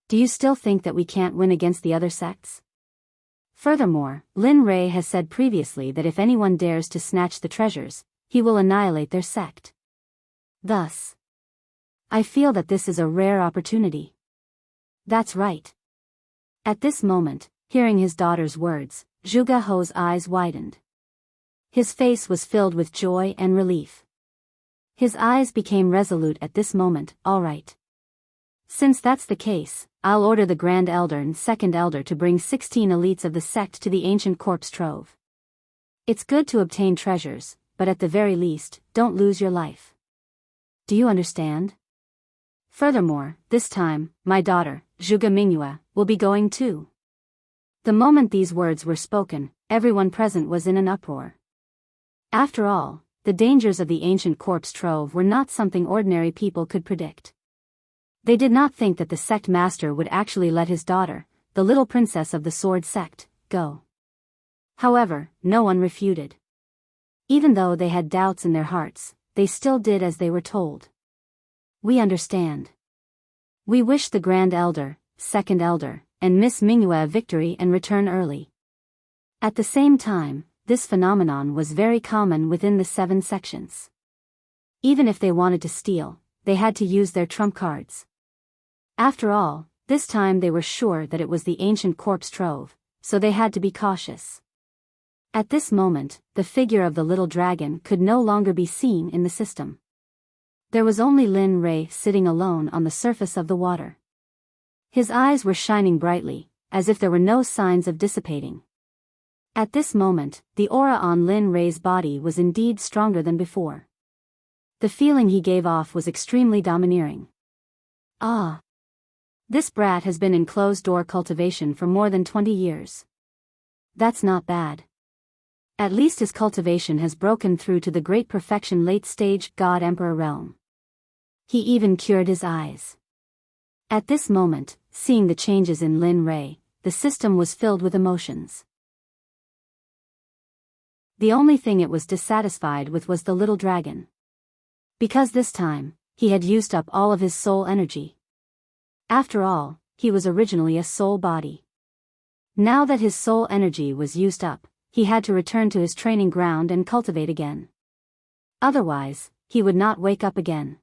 Do you still think that we can't win against the other sects? Furthermore, Lin Rei has said previously that if anyone dares to snatch the treasures, he will annihilate their sect. Thus, I feel that this is a rare opportunity. That's right. At this moment, hearing his daughter's words, Zhuge He's eyes widened. His face was filled with joy and relief. His eyes became resolute at this moment. All right. Since that's the case, I'll order the Grand Elder and Second Elder to bring 16 elites of the sect to the ancient corpse trove. It's good to obtain treasures, but at the very least, don't lose your life. Do you understand? Furthermore, this time, my daughter, Zhuge Mingyue, will be going too. The moment these words were spoken, everyone present was in an uproar. After all, the dangers of the ancient corpse trove were not something ordinary people could predict. They did not think that the sect master would actually let his daughter, the little princess of the sword sect, go. However, no one refuted. Even though they had doubts in their hearts, they still did as they were told. We understand. We wish the Grand Elder, Second Elder, and Miss Mingyue victory and return early. At the same time, this phenomenon was very common within the 7 sections. Even if they wanted to steal, they had to use their trump cards. After all, this time they were sure that it was the ancient corpse trove, so they had to be cautious. At this moment, the figure of the little dragon could no longer be seen in the system. There was only Lin Rei sitting alone on the surface of the water. His eyes were shining brightly, as if there were no signs of dissipating. At this moment, the aura on Lin Rei's body was indeed stronger than before. The feeling he gave off was extremely domineering. Ah! This brat has been in closed-door cultivation for more than 20 years. That's not bad. At least his cultivation has broken through to the great perfection late-stage God-Emperor realm. He even cured his eyes. At this moment, seeing the changes in Lin Rei, the system was filled with emotions. The only thing it was dissatisfied with was the little dragon. Because this time, he had used up all of his soul energy. After all, he was originally a soul body. Now that his soul energy was used up, he had to return to his training ground and cultivate again. Otherwise, he would not wake up again.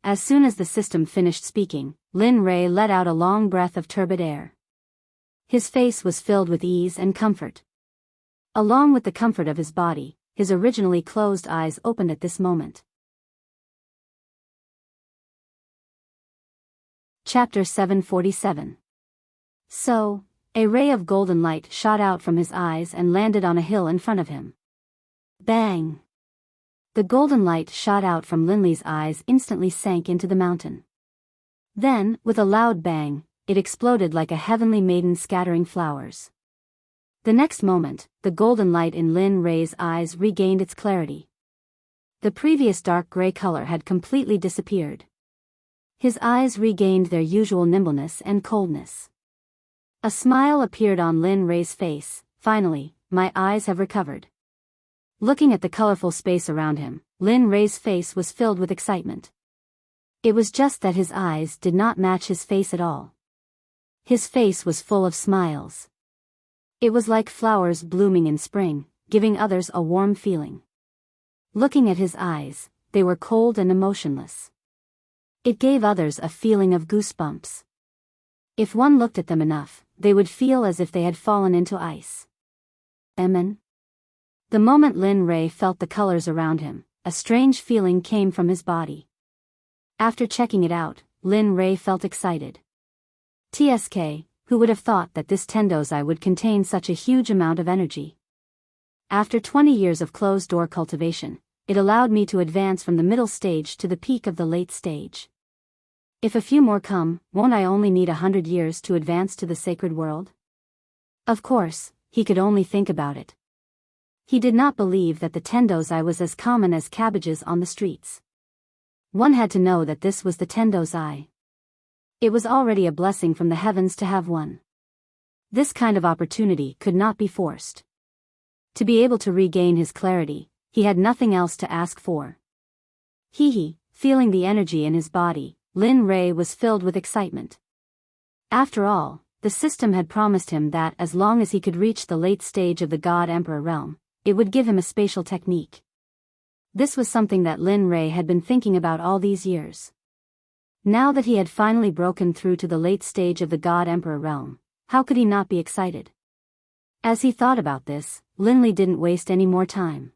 As soon as the system finished speaking, Lin Rei let out a long breath of turbid air. His face was filled with ease and comfort. Along with the comfort of his body, his originally closed eyes opened at this moment. Chapter 747. So, a ray of golden light shot out from his eyes and landed on a hill in front of him. Bang! The golden light shot out from Linley's eyes instantly sank into the mountain. Then, with a loud bang, it exploded like a heavenly maiden scattering flowers. The next moment, the golden light in Lin Rei's eyes regained its clarity. The previous dark gray color had completely disappeared. His eyes regained their usual nimbleness and coldness. A smile appeared on Lin Rei's face. Finally, my eyes have recovered. Looking at the colorful space around him, Lin Rei's face was filled with excitement. It was just that his eyes did not match his face at all. His face was full of smiles. It was like flowers blooming in spring, giving others a warm feeling. Looking at his eyes, they were cold and emotionless. It gave others a feeling of goosebumps. If one looked at them enough, they would feel as if they had fallen into ice. Amen. The moment Lin Rei felt the colors around him, a strange feeling came from his body. After checking it out, Lin Rei felt excited. TSK, who would have thought that this Tendozai would contain such a huge amount of energy? After 20 years of closed-door cultivation, it allowed me to advance from the middle stage to the peak of the late stage. If a few more come, won't I only need 100 years to advance to the sacred world? Of course, he could only think about it. He did not believe that the Tendozai was as common as cabbages on the streets. One had to know that this was the Tendozai. It was already a blessing from the heavens to have one. This kind of opportunity could not be forced. To be able to regain his clarity, he had nothing else to ask for. Feeling the energy in his body, Lin Rei was filled with excitement. After all, the system had promised him that as long as he could reach the late stage of the God-Emperor realm, it would give him a spatial technique. This was something that Lin Rei had been thinking about all these years. Now that he had finally broken through to the late stage of the God-Emperor realm, how could he not be excited? As he thought about this, Linley didn't waste any more time.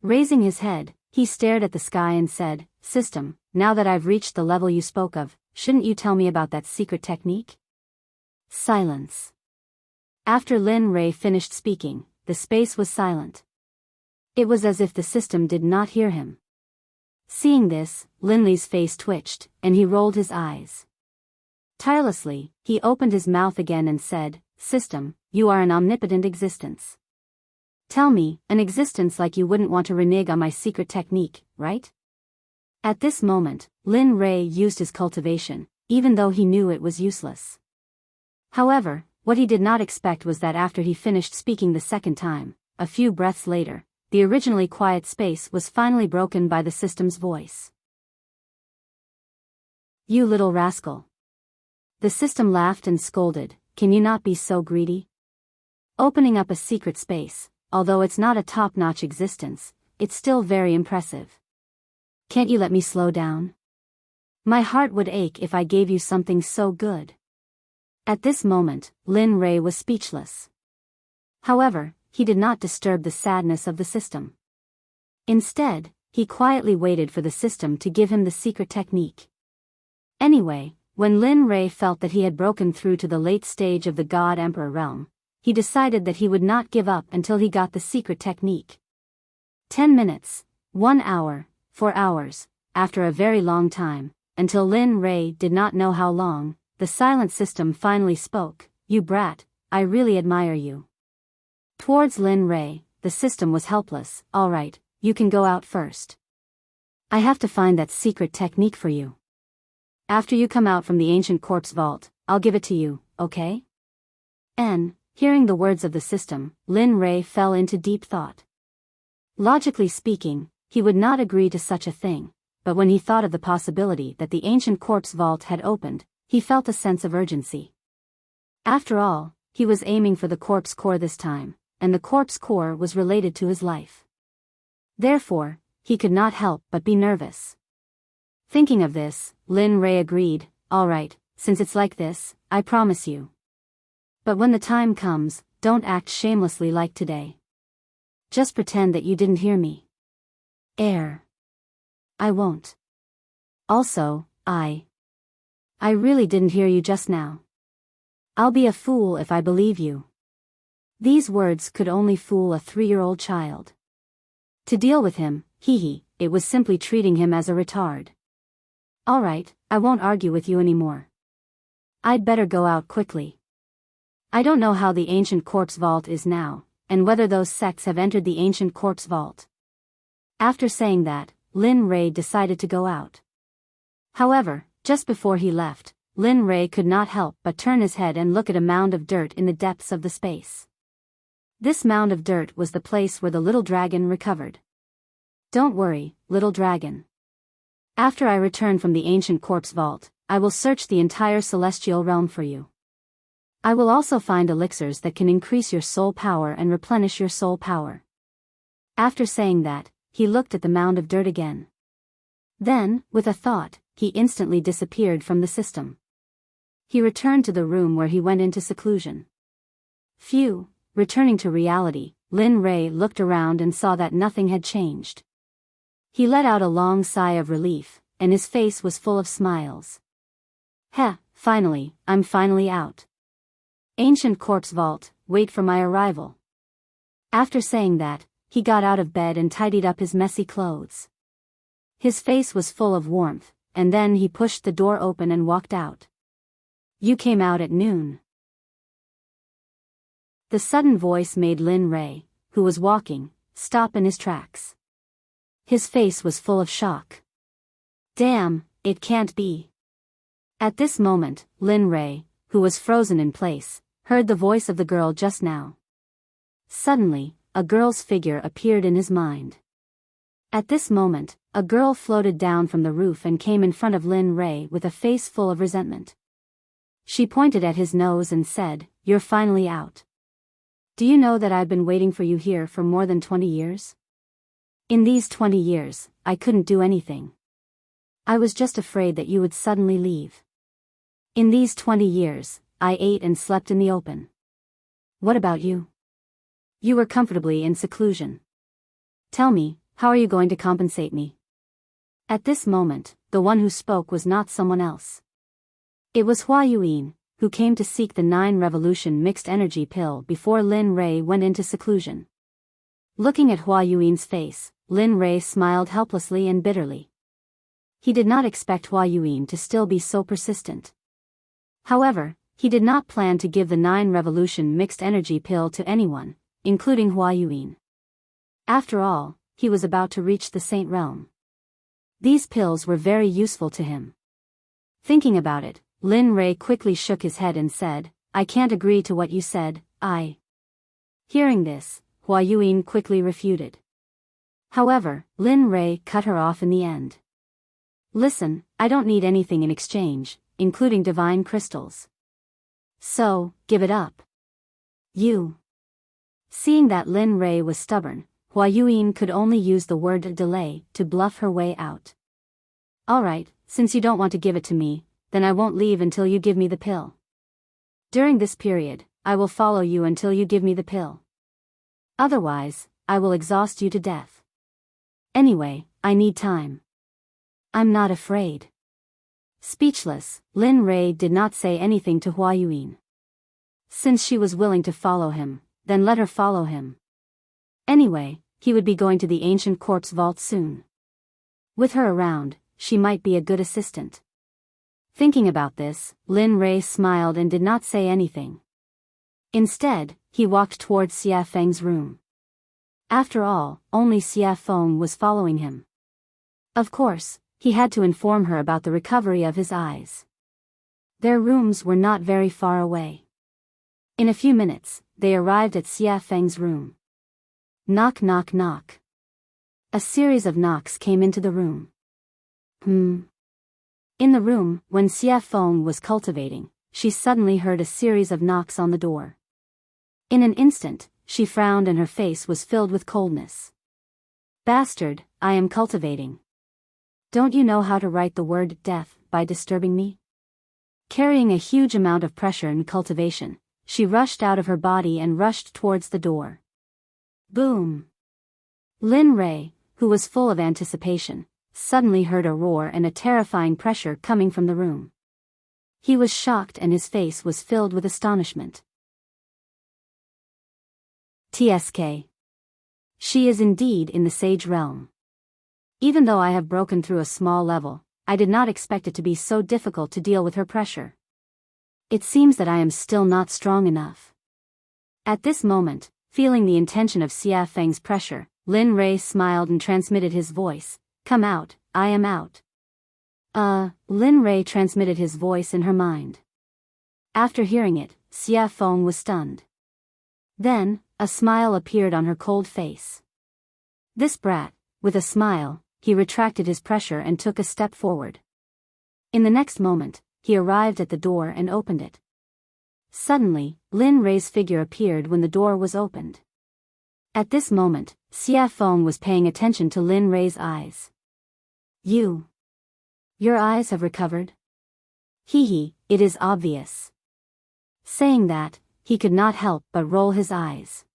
Raising his head, he stared at the sky and said, "System, now that I've reached the level you spoke of, shouldn't you tell me about that secret technique?" Silence. After Lin Rei finished speaking, the space was silent. It was as if the system did not hear him. Seeing this, Linley's face twitched, and he rolled his eyes. Tirelessly, he opened his mouth again and said, "System, you are an omnipotent existence. Tell me, an existence like you wouldn't want to renege on my secret technique, right?" At this moment, Lin Rei used his cultivation, even though he knew it was useless. However, what he did not expect was that after he finished speaking the second time, a few breaths later, the originally quiet space was finally broken by the system's voice. "You little rascal." The system laughed and scolded, "Can you not be so greedy? Opening up a secret space, although it's not a top-notch existence, it's still very impressive. Can't you let me slow down? My heart would ache if I gave you something so good." At this moment, Lin Rei was speechless. However, he did not disturb the sadness of the system. Instead, he quietly waited for the system to give him the secret technique. Anyway, when Lin Rei felt that he had broken through to the late stage of the God-Emperor realm, he decided that he would not give up until he got the secret technique. 10 minutes, 1 hour, 4 hours, after a very long time, until Lin Rei did not know how long, the silent system finally spoke, "You brat, I really admire you." Towards Lin Rei, the system was helpless. "All right, you can go out first. I have to find that secret technique for you. After you come out from the ancient corpse vault, I'll give it to you, okay?" Hearing the words of the system, Lin Rei fell into deep thought. Logically speaking, he would not agree to such a thing, but when he thought of the possibility that the ancient corpse vault had opened, he felt a sense of urgency. After all, he was aiming for the corpse core this time, and the corpse core was related to his life. Therefore, he could not help but be nervous. Thinking of this, Lin Rei agreed, "All right, since it's like this, I promise you. But when the time comes, don't act shamelessly like today. Just pretend that you didn't hear me." I won't. Also, I really didn't hear you just now. I'll be a fool if I believe you." These words could only fool a 3-year-old child. To deal with him, it was simply treating him as a retard. "All right, I won't argue with you anymore. I'd better go out quickly. I don't know how the ancient corpse vault is now, and whether those sects have entered the ancient corpse vault." After saying that, Lin Rei decided to go out. However, just before he left, Lin Rei could not help but turn his head and look at a mound of dirt in the depths of the space. This mound of dirt was the place where the little dragon recovered. "Don't worry, little dragon. After I return from the ancient corpse vault, I will search the entire celestial realm for you. I will also find elixirs that can increase your soul power and replenish your soul power." After saying that, he looked at the mound of dirt again. Then, with a thought, he instantly disappeared from the system. He returned to the room where he went into seclusion. Phew, returning to reality, Lin Rei looked around and saw that nothing had changed. He let out a long sigh of relief, and his face was full of smiles. Finally, I'm finally out. Ancient corpse vault, wait for my arrival." After saying that, he got out of bed and tidied up his messy clothes. His face was full of warmth, and then he pushed the door open and walked out. You came out at noon. The sudden voice made Lin Rei, who was walking, stop in his tracks. His face was full of shock. Damn, it can't be. At this moment, Lin Rei, who was frozen in place, heard the voice of the girl just now. Suddenly, a girl's figure appeared in his mind. At this moment, a girl floated down from the roof and came in front of Lin Rei with a face full of resentment. She pointed at his nose and said, "You're finally out. Do you know that I've been waiting for you here for more than 20 years? In these 20 years, I couldn't do anything. I was just afraid that you would suddenly leave. In these 20 years, I ate and slept in the open. What about you? You were comfortably in seclusion. Tell me, how are you going to compensate me?" At this moment, the one who spoke was not someone else. It was Hua Yuan, who came to seek the 9 Revolution mixed energy pill before Lin Rei went into seclusion. Looking at Hua Yuan's face, Lin Rei smiled helplessly and bitterly. He did not expect Hua Yuan to still be so persistent. However, he did not plan to give the 9 Revolution mixed energy pill to anyone, including Hua Yuan. After all, he was about to reach the Saint Realm. These pills were very useful to him. Thinking about it, Lin Rei quickly shook his head and said, "I can't agree to what you said, I." Hearing this, Hua Yuan quickly refuted. However, Lin Rei cut her off in the end. "Listen, I don't need anything in exchange, including divine crystals. So, give it up. You." Seeing that Lin Rei was stubborn, Hua Yuan could only use the word delay to bluff her way out. "Alright, since you don't want to give it to me, then I won't leave until you give me the pill. During this period, I will follow you until you give me the pill. Otherwise, I will exhaust you to death. Anyway, I need time. I'm not afraid." Speechless, Lin Rei did not say anything to Hua Yuan. Since she was willing to follow him, then let her follow him. Anyway, he would be going to the ancient corpse vault soon. With her around, she might be a good assistant. Thinking about this, Lin Rei smiled and did not say anything. Instead, he walked towards Xia Feng's room. After all, only Xia Feng was following him. Of course, he had to inform her about the recovery of his eyes. Their rooms were not very far away. In a few minutes, they arrived at Xia Feng's room. Knock knock knock. A series of knocks came into the room. In the room, when Xia Feng was cultivating, she suddenly heard a series of knocks on the door. In an instant, she frowned and her face was filled with coldness. "Bastard, I am cultivating. Don't you know how to write the word death by disturbing me?" Carrying a huge amount of pressure in cultivation, she rushed out of her body and rushed towards the door. Boom! Lin Rei, who was full of anticipation, suddenly heard a roar and a terrifying pressure coming from the room. He was shocked and his face was filled with astonishment. TSK. She is indeed in the Sage Realm. Even though I have broken through a small level, I did not expect it to be so difficult to deal with her pressure. It seems that I am still not strong enough. At this moment, feeling the intention of Xia Feng's pressure, Lin Rei smiled and transmitted his voice, "Come out, I am out." Lin Rei transmitted his voice in her mind. After hearing it, Xia Feng was stunned. Then, a smile appeared on her cold face. This brat, with a smile, he retracted his pressure and took a step forward. In the next moment, he arrived at the door and opened it. Suddenly, Lin Rei's figure appeared when the door was opened. At this moment, Xia Feng was paying attention to Lin Rei's eyes. Your eyes have recovered? Hee, it is obvious." Saying that, he could not help but roll his eyes.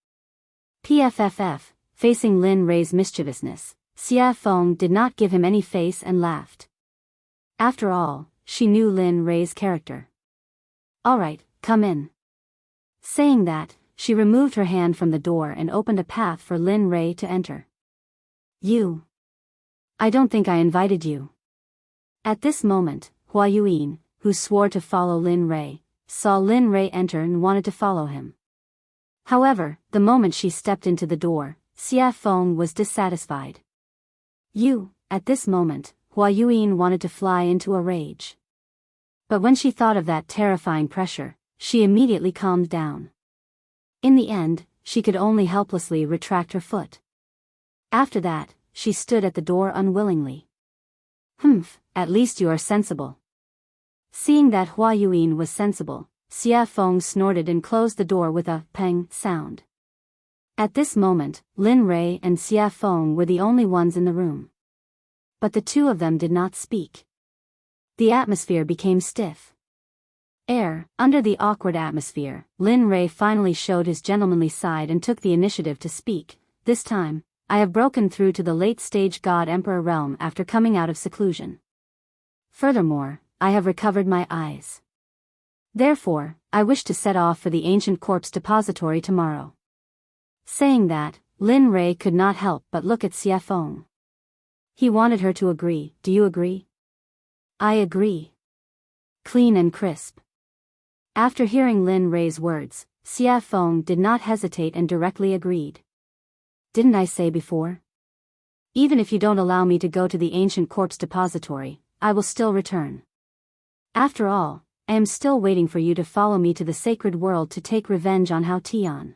PFFF, facing Lin Rei's mischievousness, Xia Feng did not give him any face and laughed. After all, she knew Lin Rei's character. "Alright, come in." Saying that, she removed her hand from the door and opened a path for Lin Rei to enter. I don't think I invited you." At this moment, Hua Yuan, who swore to follow Lin Rei, saw Lin Rei enter and wanted to follow him. However, the moment she stepped into the door, Xia Feng was dissatisfied. At this moment, Hua Yuan wanted to fly into a rage. But when she thought of that terrifying pressure, she immediately calmed down. In the end, she could only helplessly retract her foot. After that, she stood at the door unwillingly. At least you are sensible. Seeing that Hua Yuan was sensible, Xia Feng snorted and closed the door with a peng sound. At this moment, Lin Rei and Xia Feng were the only ones in the room. But the two of them did not speak. The atmosphere became stiff. Under the awkward atmosphere, Lin Rei finally showed his gentlemanly side and took the initiative to speak. This time, I have broken through to the late-stage God-Emperor realm after coming out of seclusion. Furthermore, I have recovered my eyes. Therefore, I wish to set off for the ancient corpse depository tomorrow. Saying that, Lin Rei could not help but look at Xia Feng. He wanted her to agree. Do you agree? I agree. Clean and crisp. After hearing Lin Rei's words, Xia Feng did not hesitate and directly agreed. Didn't I say before? Even if you don't allow me to go to the ancient corpse depository, I will still return. After all, I am still waiting for you to follow me to the sacred world to take revenge on Hao Tian.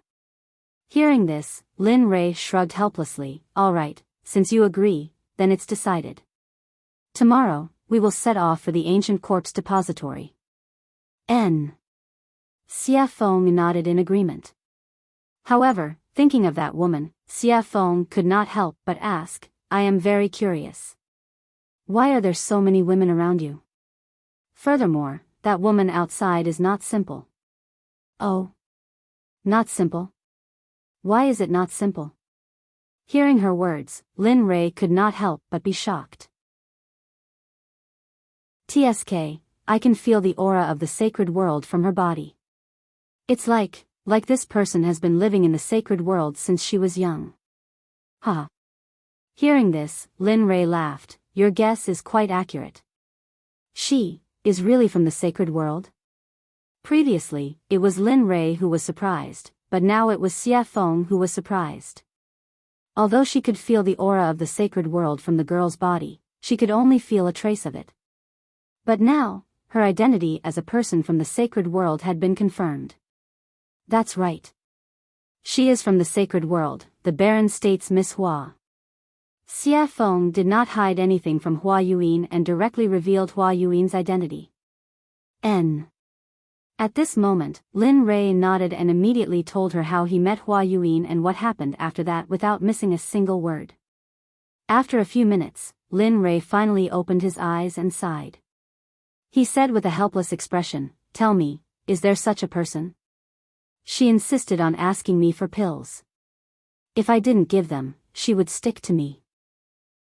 Hearing this, Lin Rei shrugged helplessly. All right, since you agree, then it's decided. Tomorrow, we will set off for the ancient corpse depository. Xia Feng nodded in agreement. However, thinking of that woman, Xia Feng could not help but ask, I am very curious. Why are there so many women around you? Furthermore, that woman outside is not simple. Oh. Not simple? Why is it not simple? Hearing her words, Lin Rei could not help but be shocked. TSK, I can feel the aura of the sacred world from her body. It's like this person has been living in the sacred world since she was young. Ha. Hearing this, Lin Rei laughed. Your guess is quite accurate. She is really from the sacred world? Previously, it was Lin Rei who was surprised, but now it was Xia Feng who was surprised. Although she could feel the aura of the sacred world from the girl's body, she could only feel a trace of it. But now, her identity as a person from the sacred world had been confirmed. That's right. She is from the sacred world, the Baron states Miss Hua. Xia Feng did not hide anything from Hua Yuan and directly revealed Hua Yuan's identity. At this moment, Lin Rei nodded and immediately told her how he met Hua Yuan and what happened after that without missing a single word. After a few minutes, Lin Rei finally opened his eyes and sighed. He said with a helpless expression, Tell me, is there such a person? She insisted on asking me for pills. If I didn't give them, she would stick to me.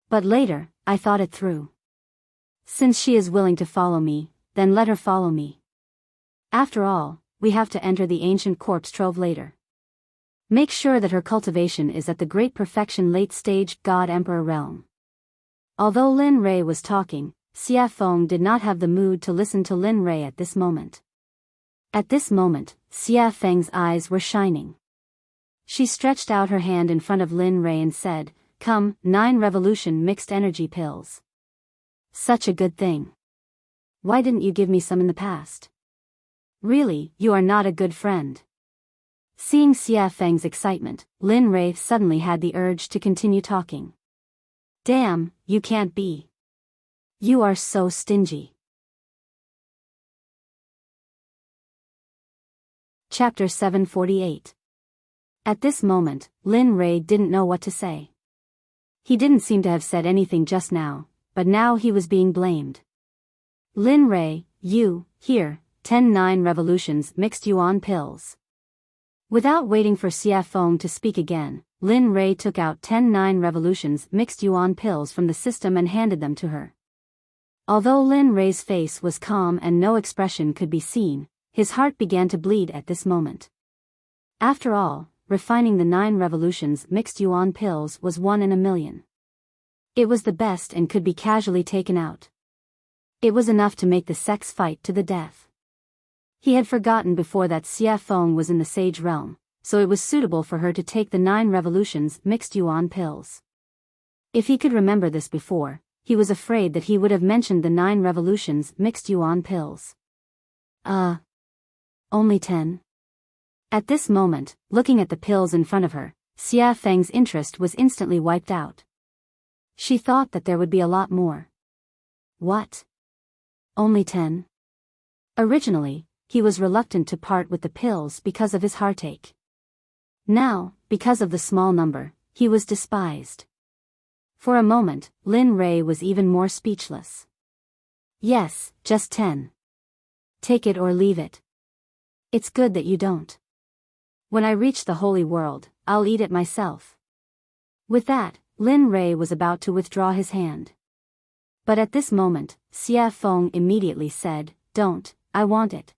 But later, I thought it through. Since she is willing to follow me, then let her follow me. After all, we have to enter the ancient corpse trove later. Make sure that her cultivation is at the great perfection late-stage God-Emperor realm. Although Lin Rei was talking, Xia Feng did not have the mood to listen to Lin Rei at this moment. At this moment, Xia Feng's eyes were shining. She stretched out her hand in front of Lin Rei and said, Come, 9 revolution mixed energy pills. Such a good thing. Why didn't you give me some in the past? Really, you are not a good friend. Seeing Xia Feng's excitement, Lin Rei suddenly had the urge to continue talking. Damn, you can't be. You are so stingy. Chapter 748. At this moment, Lin Rei didn't know what to say. He didn't seem to have said anything just now, but now he was being blamed. Lin Rei, here, 10 revolutions mixed yuan pills. Without waiting for Xia Feng to speak again, Lin Rei took out 10 revolutions mixed yuan pills from the system and handed them to her. Although Lin Rei's face was calm and no expression could be seen, his heart began to bleed at this moment. After all, refining the 9 revolutions mixed yuan pills was 1 in a million. It was the best and could be casually taken out. It was enough to make the Sect's fight to the death. He had forgotten before that Xia Feng was in the Sage realm, so it was suitable for her to take the 9 revolutions mixed yuan pills. If he could remember this before, he was afraid that he would have mentioned the 9 revolutions mixed yuan pills. Only 10? At this moment, looking at the pills in front of her, Xia Feng's interest was instantly wiped out. She thought that there would be a lot more. What? Only 10? Originally, he was reluctant to part with the pills because of his heartache. Now, because of the small number, he was despised. For a moment, Lin Rei was even more speechless. Yes, just 10. Take it or leave it. It's good that you don't. When I reach the holy world, I'll eat it myself. With that, Lin Rei was about to withdraw his hand. But at this moment, Xia Feng immediately said, "Don't, I want it.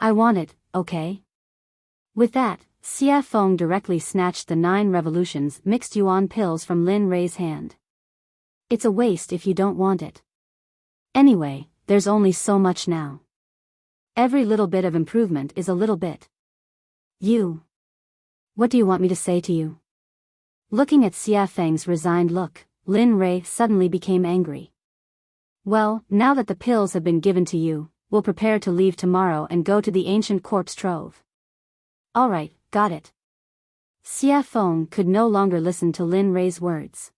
I want it, okay?" With that, Xia Feng directly snatched the 9 revolutions mixed yuan pills from Lin Rei's hand. It's a waste if you don't want it. Anyway, there's only so much now. Every little bit of improvement is a little bit. What do you want me to say to you? Looking at Xia Feng's resigned look, Lin Rei suddenly became angry. Well, now that the pills have been given to you, we'll prepare to leave tomorrow and go to the ancient corpse trove. Alright, got it. Xia Feng could no longer listen to Lin Rei's words.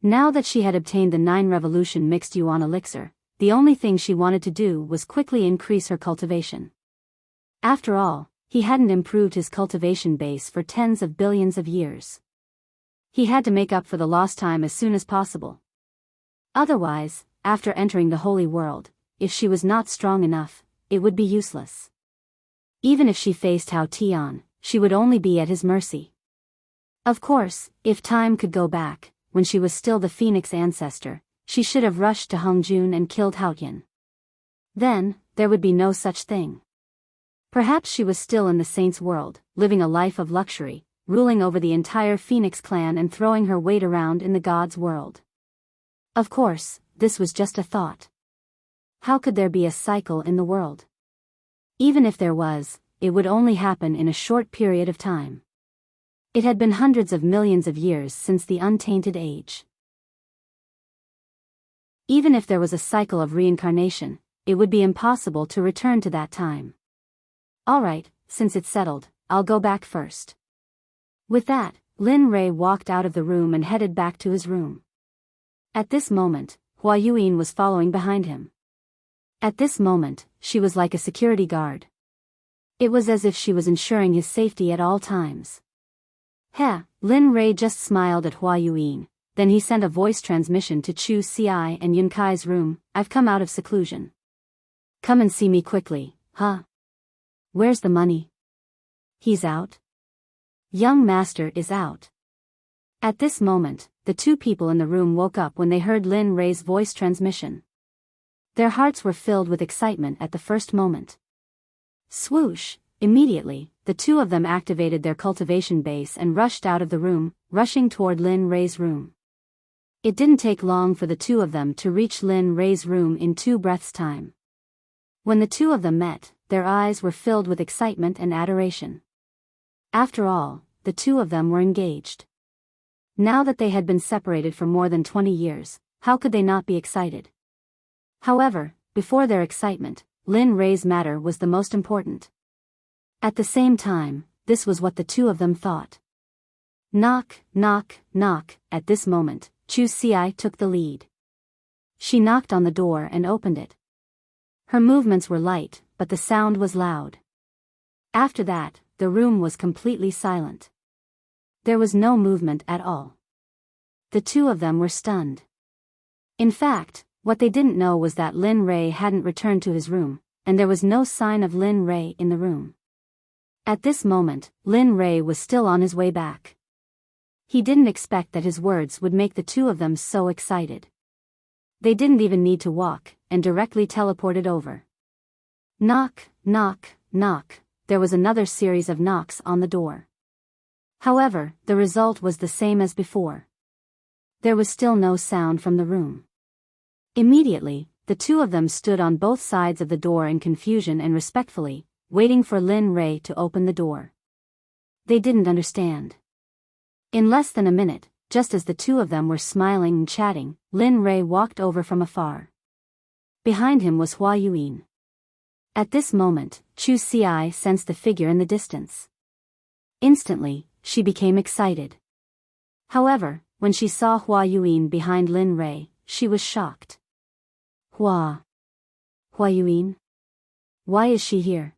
Now that she had obtained the 9 revolution mixed yuan elixir, the only thing she wanted to do was quickly increase her cultivation. After all, he hadn't improved his cultivation base for tens of billions of years. He had to make up for the lost time as soon as possible. Otherwise, after entering the holy world, if she was not strong enough, it would be useless. Even if she faced Hao Tian, she would only be at his mercy. Of course, if time could go back, when she was still the Phoenix ancestor, she should have rushed to Hongjun and killed Haotian. Then, there would be no such thing. Perhaps she was still in the saint's world, living a life of luxury, ruling over the entire Phoenix clan and throwing her weight around in the gods' world. Of course, this was just a thought. How could there be a cycle in the world? Even if there was, it would only happen in a short period of time. It had been hundreds of millions of years since the untainted age. Even if there was a cycle of reincarnation, it would be impossible to return to that time. Alright, since it's settled, I'll go back first. With that, Lin Rei walked out of the room and headed back to his room. At this moment, Hua Yuan was following behind him. At this moment, she was like a security guard. It was as if she was ensuring his safety at all times. Lin Rei just smiled at Hua Yuan, then he sent a voice transmission to Chu Xi and Yun Kai's room. "I've come out of seclusion. Come and see me quickly, huh? Where's the money?" "He's out. Young master is out." At this moment, the 2 people in the room woke up when they heard Lin Rei's voice transmission. Their hearts were filled with excitement at the first moment. Swoosh! Immediately, the 2 of them activated their cultivation base and rushed out of the room, rushing toward Lin Rei's room. It didn't take long for the 2 of them to reach Lin Rei's room in 2 breaths' time. When the 2 of them met, their eyes were filled with excitement and adoration. After all, the 2 of them were engaged. Now that they had been separated for more than 20 years, how could they not be excited? However, before their excitement, Lin Rei's matter was the most important. At the same time, this was what the 2 of them thought. Knock, knock, knock. At this moment, Chu Xi took the lead. She knocked on the door and opened it. Her movements were light, but the sound was loud. After that, the room was completely silent. There was no movement at all. The 2 of them were stunned. In fact, what they didn't know was that Lin Rei hadn't returned to his room, and there was no sign of Lin Rei in the room. At this moment, Lin Rei was still on his way back. He didn't expect that his words would make the 2 of them so excited. They didn't even need to walk, and directly teleported over. Knock, knock, knock. There was another series of knocks on the door. However, the result was the same as before. There was still no sound from the room. Immediately, the two of them stood on both sides of the door in confusion and respectfully, waiting for Lin Rei to open the door. They didn't understand. In less than a minute, just as the two of them were smiling and chatting, Lin Rei walked over from afar. Behind him was Hua Yuan. At this moment, Chu Xi sensed the figure in the distance. Instantly, she became excited. However, when she saw Hua Yuan behind Lin Rei, she was shocked. Hua Yuan? Why is she here?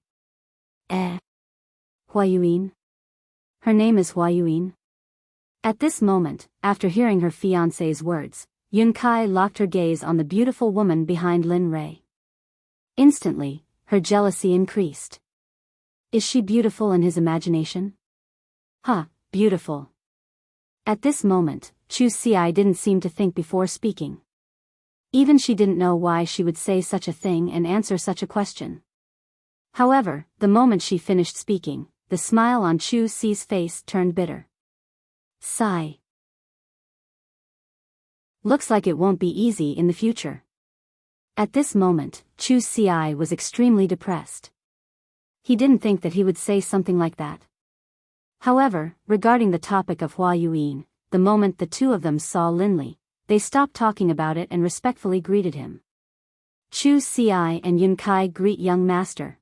Hua Yuan? Her name is Hua Yuan? At this moment, after hearing her fiancé's words, Yun Kai locked her gaze on the beautiful woman behind Lin Rei. Instantly, her jealousy increased. Is she beautiful in his imagination? Beautiful. At this moment, Chu Xi didn't seem to think before speaking. Even she didn't know why she would say such a thing and answer such a question. However, the moment she finished speaking, the smile on Chu Xi's face turned bitter. Sigh. Looks like it won't be easy in the future. At this moment, Chu Xi was extremely depressed. He didn't think that he would say something like that. However, regarding the topic of Hua Yuan, the moment the two of them saw Lin Li, they stopped talking about it and respectfully greeted him. Chu Xi and Yun Kai greet young master.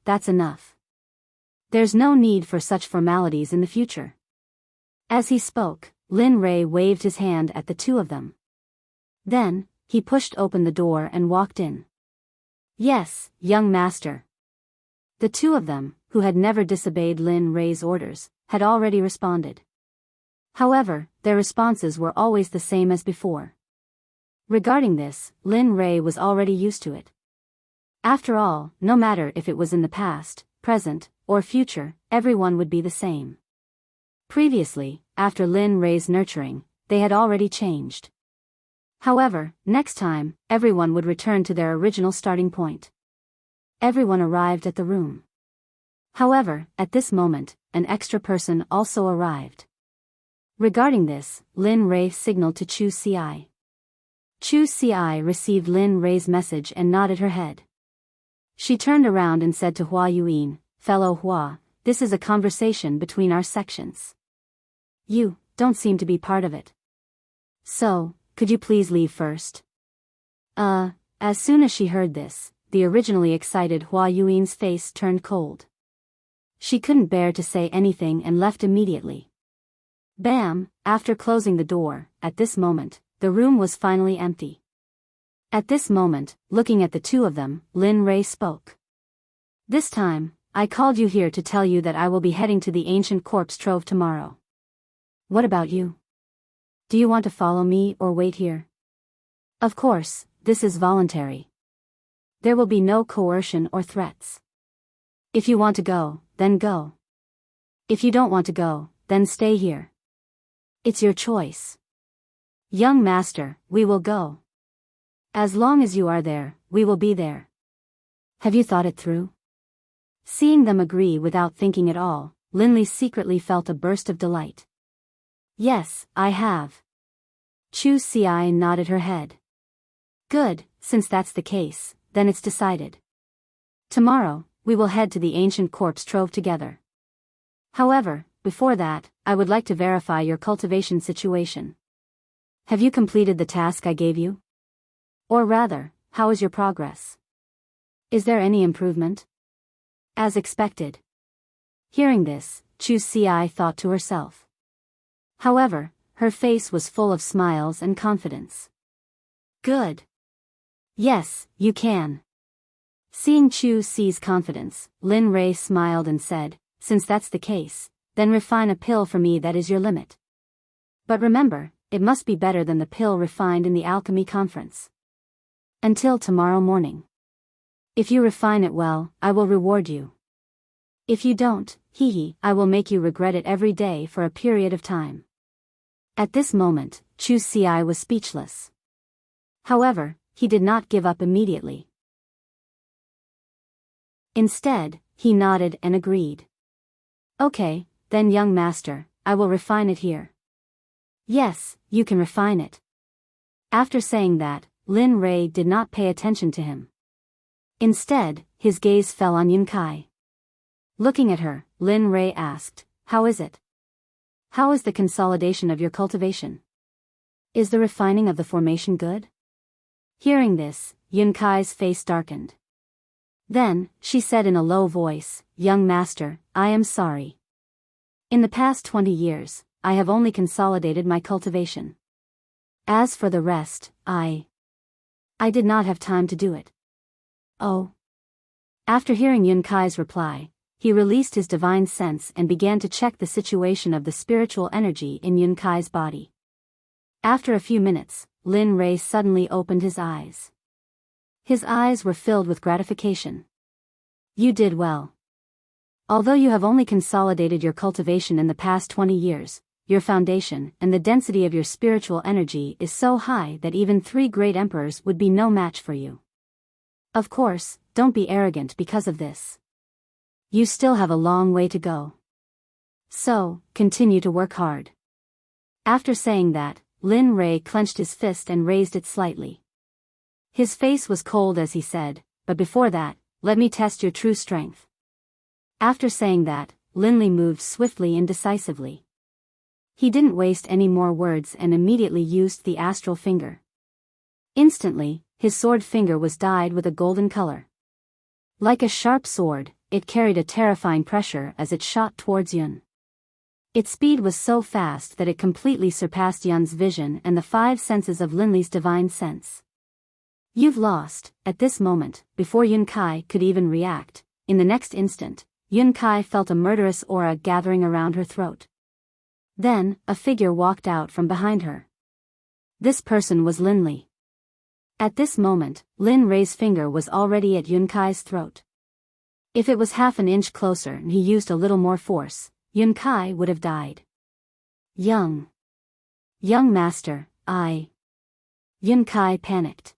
That's enough. There's no need for such formalities in the future. As he spoke, Lin Rei waved his hand at the two of them. Then, he pushed open the door and walked in. Yes, young master. The two of them, who had never disobeyed Lin Rei's orders, had already responded. However, their responses were always the same as before. Regarding this, Lin Rei was already used to it. After all, no matter if it was in the past, present, or future, everyone would be the same. Previously, after Lin Rei's nurturing, they had already changed. However, next time, everyone would return to their original starting point. Everyone arrived at the room. However, at this moment, an extra person also arrived. Regarding this, Lin Rei signaled to Chu Xi. Chu Xi received Lin Rei's message and nodded her head. She turned around and said to Hua Yuan, "Fellow Hua, this is a conversation between our sections. You don't seem to be part of it. So, could you please leave first?" As soon as she heard this, the originally excited Hua Yuan's face turned cold. She couldn't bear to say anything and left immediately. Bam! After closing the door, at this moment, the room was finally empty. At this moment, looking at the two of them, Lin Rei spoke. "This time, I called you here to tell you that I will be heading to the ancient corpse trove tomorrow. What about you? Do you want to follow me or wait here? Of course, this is voluntary. There will be no coercion or threats. If you want to go, then go. If you don't want to go, then stay here. It's your choice. Young master, we will go. As long as you are there, we will be there. Have you thought it through?" Seeing them agree without thinking at all, Lin Li secretly felt a burst of delight. "Yes, I have." Chu Xi nodded her head. "Good, since that's the case, then it's decided. Tomorrow, we will head to the ancient corpse trove together. However, before that, I would like to verify your cultivation situation. Have you completed the task I gave you? Or rather, how is your progress? Is there any improvement?" As expected. Hearing this, Chu Xi thought to herself. However, her face was full of smiles and confidence. "Good. Yes, you can." Seeing Chu Xi's confidence, Lin Rei smiled and said, "Since that's the case, then refine a pill for me that is your limit. But remember, it must be better than the pill refined in the alchemy conference. Until tomorrow morning. If you refine it well, I will reward you. If you don't, I will make you regret it every day for a period of time." At this moment, Chu Xi was speechless. However, he did not give up immediately. Instead, he nodded and agreed. "Okay, then young master, I will refine it here." "Yes, you can refine it." After saying that, Lin Rei did not pay attention to him. Instead, his gaze fell on Yun Kai. Looking at her, Lin Rei asked, "How is it? How is the consolidation of your cultivation? Is the refining of the formation good?" Hearing this, Yun Kai's face darkened. Then, she said in a low voice, "Young master, I am sorry. In the past 20 years, I have only consolidated my cultivation. As for the rest, I did not have time to do it." "Oh." After hearing Yun Kai's reply, he released his divine sense and began to check the situation of the spiritual energy in Yun Kai's body. After a few minutes, Lin Rei suddenly opened his eyes. His eyes were filled with gratification. "You did well. Although you have only consolidated your cultivation in the past 20 years, your foundation and the density of your spiritual energy is so high that even 3 great emperors would be no match for you. Of course, don't be arrogant because of this. You still have a long way to go. So, continue to work hard." After saying that, Lin Rei clenched his fist and raised it slightly. His face was cold as he said, "But before that, let me test your true strength." After saying that, Lin Li moved swiftly and decisively. He didn't waste any more words and immediately used the astral finger. Instantly, his sword finger was dyed with a golden color. Like a sharp sword, it carried a terrifying pressure as it shot towards Yun. Its speed was so fast that it completely surpassed Yun's vision and the 5 senses of Lin Li's divine sense. "You've lost." At this moment, before Yun Kai could even react, in the next instant, Yun Kai felt a murderous aura gathering around her throat. Then, a figure walked out from behind her. This person was Lin Li. At this moment, Lin Rei's finger was already at Yun Kai's throat. If it was half an inch closer and he used a little more force, Yun Kai would have died. Young master, Yun Kai panicked.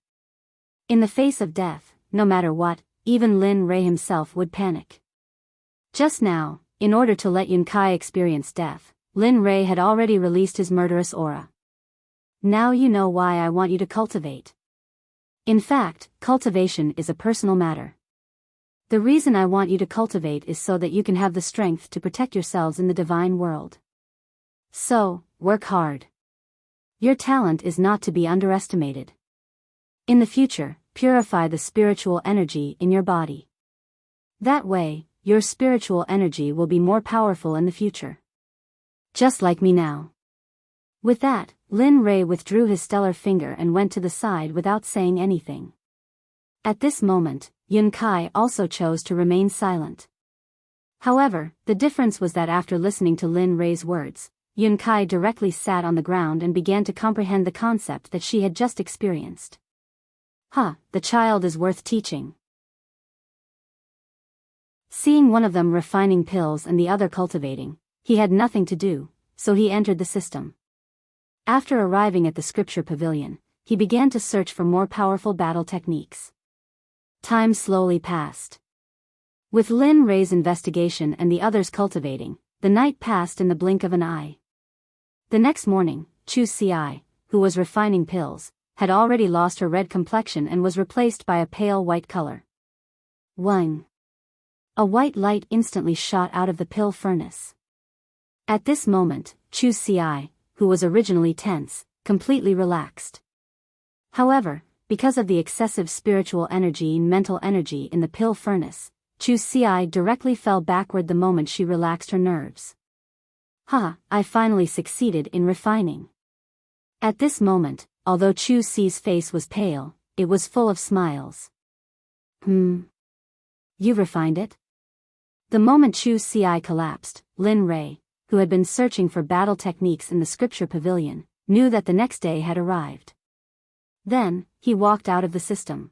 In the face of death, no matter what, even Lin Rei himself would panic. Just now, in order to let Yun Kai experience death, Lin Rei had already released his murderous aura. "Now you know why I want you to cultivate. In fact, cultivation is a personal matter. The reason I want you to cultivate is so that you can have the strength to protect yourselves in the divine world. So, work hard. Your talent is not to be underestimated. In the future, purify the spiritual energy in your body. That way, your spiritual energy will be more powerful in the future. Just like me now." With that, Lin Rei withdrew his stellar finger and went to the side without saying anything. At this moment, Yun Kai also chose to remain silent. However, the difference was that after listening to Lin Rei's words, Yun Kai directly sat on the ground and began to comprehend the concept that she had just experienced. The child is worth teaching. Seeing one of them refining pills and the other cultivating, he had nothing to do, so he entered the system. After arriving at the scripture pavilion, he began to search for more powerful battle techniques. Time slowly passed. With Lin Rei's investigation and the others cultivating, the night passed in the blink of an eye. The next morning, Chu Ci, who was refining pills, had already lost her red complexion and was replaced by a pale white color. Wang. A white light instantly shot out of the pill furnace. At this moment, Chu Ci, who was originally tense, completely relaxed. However, because of the excessive spiritual energy and mental energy in the pill furnace, Chu Ci directly fell backward the moment she relaxed her nerves. I finally succeeded in refining. At this moment, although Chu Ci's face was pale, it was full of smiles. You've refined it? The moment Chu Ci collapsed, Lin Rei, who had been searching for battle techniques in the scripture pavilion, knew that the next day had arrived. Then, he walked out of the system.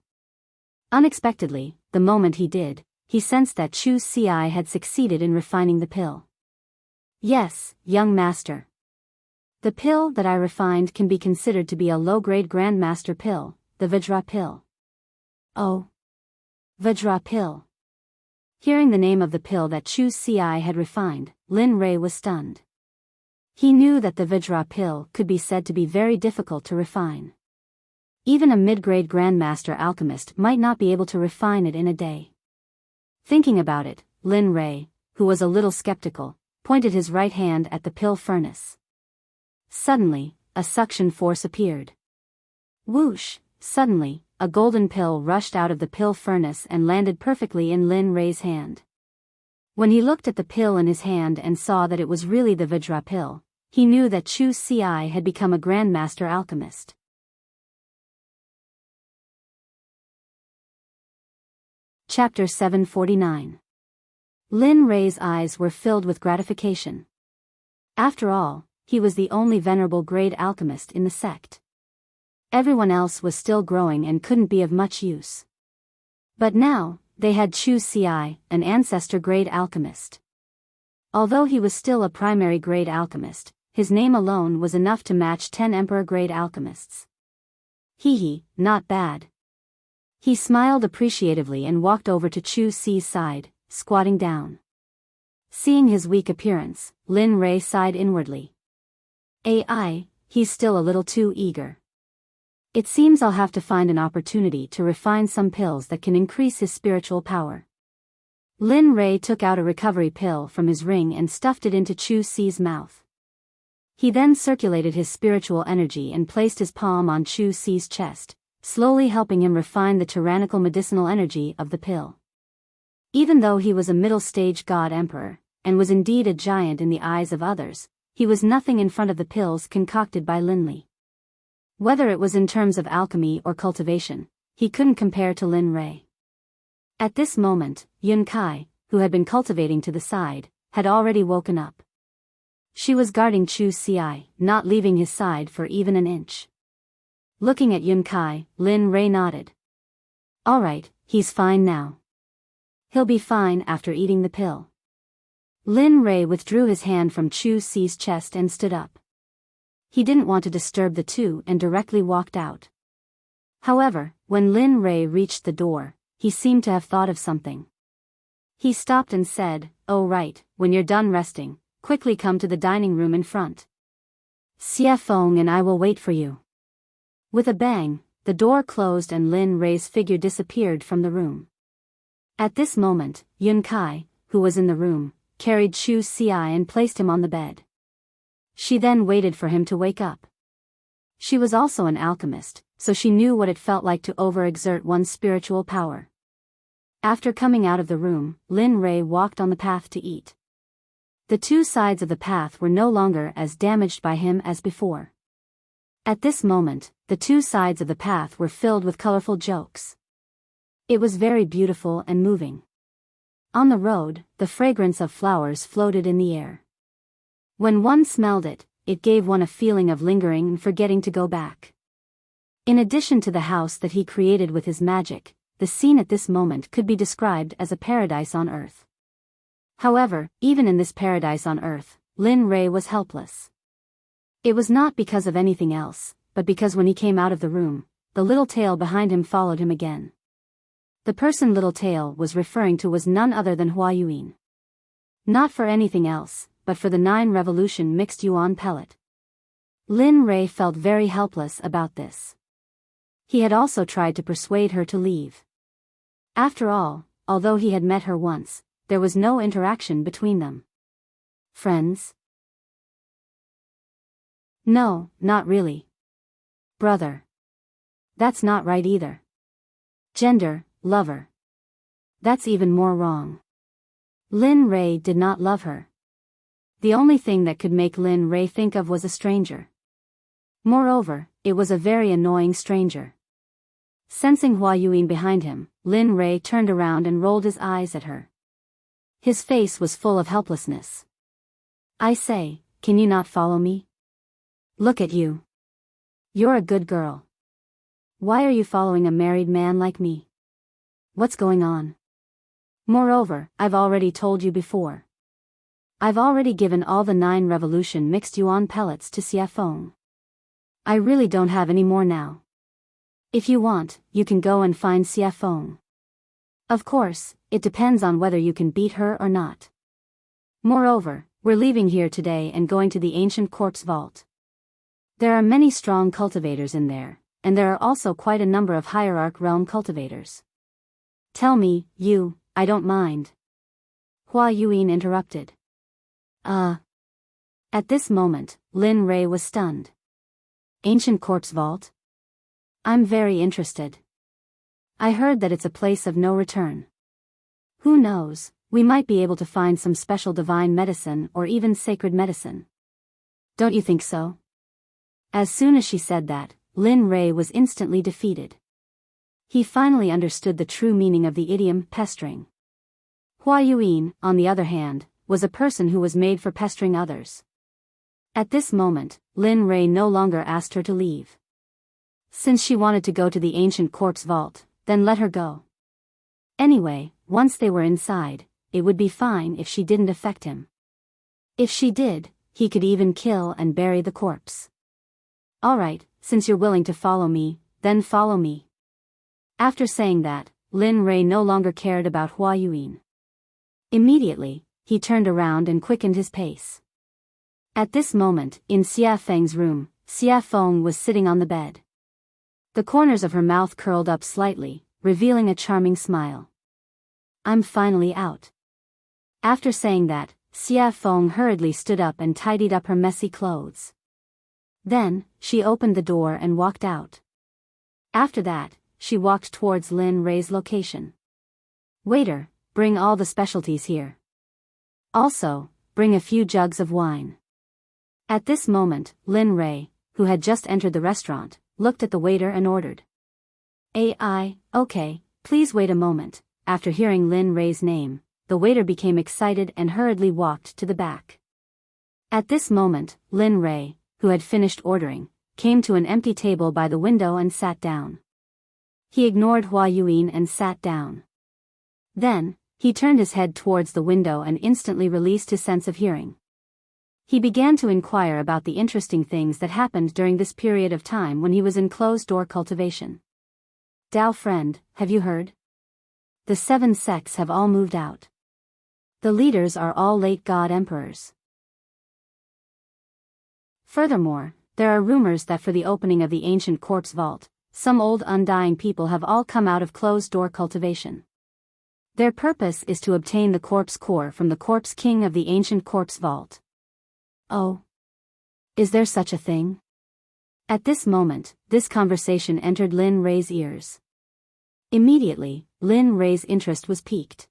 Unexpectedly, the moment he did, he sensed that Chu Ci had succeeded in refining the pill. "Yes, young master. The pill that I refined can be considered to be a low-grade grandmaster pill, the Vajra pill." "Oh. Vajra pill." Hearing the name of the pill that Chu Ci had refined, Lin Rei was stunned. He knew that the Vajra pill could be said to be very difficult to refine. Even a mid-grade Grandmaster alchemist might not be able to refine it in a day. Thinking about it, Lin Rei, who was a little skeptical, pointed his right hand at the pill furnace. Suddenly, a suction force appeared. Whoosh! Suddenly, a golden pill rushed out of the pill furnace and landed perfectly in Lin Rei's hand. When he looked at the pill in his hand and saw that it was really the Vajra pill, he knew that Chu Ci had become a Grandmaster alchemist. Chapter 749. Lin Rei's eyes were filled with gratification. After all, he was the only venerable grade alchemist in the sect. Everyone else was still growing and couldn't be of much use. But now, they had Chu Ci, an ancestor grade alchemist. Although he was still a primary grade alchemist, his name alone was enough to match 10 emperor grade alchemists. Hee, not bad. He smiled appreciatively and walked over to Chu Ci's side, squatting down. Seeing his weak appearance, Lin Rei sighed inwardly. He's still a little too eager. It seems I'll have to find an opportunity to refine some pills that can increase his spiritual power. Lin Rei took out a recovery pill from his ring and stuffed it into Chu Ci's mouth. He then circulated his spiritual energy and placed his palm on Chu Ci's chest, slowly helping him refine the tyrannical medicinal energy of the pill. Even though he was a middle-stage god emperor, and was indeed a giant in the eyes of others, he was nothing in front of the pills concocted by Linli. Whether it was in terms of alchemy or cultivation, he couldn't compare to Lin Rei. At this moment, Yun Kai, who had been cultivating to the side, had already woken up. She was guarding Chu Ci, not leaving his side for even an inch. Looking at Yun Kai, Lin Rei nodded. All right, he's fine now. He'll be fine after eating the pill. Lin Rei withdrew his hand from Chu Ci's chest and stood up. He didn't want to disturb the two and directly walked out. However, when Lin Rei reached the door, he seemed to have thought of something. He stopped and said, "Oh right, when you're done resting, quickly come to the dining room in front. Xie Feng and I will wait for you." With a bang, the door closed and Lin Rei's figure disappeared from the room. At this moment, Yun Kai, who was in the room, carried Chu Ci and placed him on the bed. She then waited for him to wake up. She was also an alchemist, so she knew what it felt like to overexert one's spiritual power. After coming out of the room, Lin Rei walked on the path to eat. The two sides of the path were no longer as damaged by him as before. At this moment, the two sides of the path were filled with colorful jokes. It was very beautiful and moving. On the road, the fragrance of flowers floated in the air. When one smelled it, it gave one a feeling of lingering and forgetting to go back. In addition to the house that he created with his magic, the scene at this moment could be described as a paradise on earth. However, even in this paradise on earth, Lin Rei was helpless. It was not because of anything else, but because when he came out of the room, the little tail behind him followed him again. The person Little Tail was referring to was none other than Hua Yuan. Not for anything else, but for the 9 revolution mixed yuan pellet. Lin Rei felt very helpless about this. He had also tried to persuade her to leave. After all, although he had met her once, there was no interaction between them. Friends? No, not really. Brother. That's not right either. Gender, lover. That's even more wrong. Lin Rei did not love her. The only thing that could make Lin Rei think of was a stranger. Moreover, it was a very annoying stranger. Sensing Hua Yuan behind him, Lin Rei turned around and rolled his eyes at her. His face was full of helplessness. I say, can you not follow me? Look at you. You're a good girl. Why are you following a married man like me? What's going on? Moreover, I've already told you before. I've already given all the 9 revolution mixed yuan pellets to Xie Feng. I really don't have any more now. If you want, you can go and find Xie Feng. Of course, it depends on whether you can beat her or not. Moreover, we're leaving here today and going to the ancient corpse vault. There are many strong cultivators in there, and there are also quite a number of hierarch realm cultivators. Tell me, I don't mind. Hua Yuan interrupted. At this moment, Lin Rei was stunned. Ancient Corpse Vault? I'm very interested. I heard that it's a place of no return. Who knows, we might be able to find some special divine medicine or even sacred medicine. Don't you think so? As soon as she said that, Lin Rei was instantly defeated. He finally understood the true meaning of the idiom pestering. Hua Yuan, on the other hand, was a person who was made for pestering others. At this moment, Lin Rei no longer asked her to leave. Since she wanted to go to the ancient corpse vault, then let her go. Anyway, once they were inside, it would be fine if she didn't affect him. If she did, he could even kill and bury the corpse. Alright, since you're willing to follow me, then follow me. After saying that, Lin Rei no longer cared about Hua Yuan. Immediately, he turned around and quickened his pace. At this moment, in Xia Feng's room, Xia Feng was sitting on the bed. The corners of her mouth curled up slightly, revealing a charming smile. I'm finally out. After saying that, Xia Feng hurriedly stood up and tidied up her messy clothes. Then, she opened the door and walked out. After that, she walked towards Lin Rei's location. Waiter, bring all the specialties here. Also, bring a few jugs of wine. At this moment, Lin Rei, who had just entered the restaurant, looked at the waiter and ordered. Okay, please wait a moment. After hearing Lin Rei's name, the waiter became excited and hurriedly walked to the back. At this moment, Lin Rei, who had finished ordering, came to an empty table by the window and sat down. He ignored Hua Yuan and sat down. Then, he turned his head towards the window and instantly released his sense of hearing. He began to inquire about the interesting things that happened during this period of time when he was in closed-door cultivation. Dao friend, have you heard? The 7 sects have all moved out. The leaders are all late god emperors. Furthermore, there are rumors that for the opening of the ancient corpse vault, some old undying people have all come out of closed-door cultivation. Their purpose is to obtain the corpse core from the corpse king of the ancient corpse vault. Oh. Is there such a thing? At this moment, this conversation entered Lin Rei's ears. Immediately, Lin Rei's interest was piqued.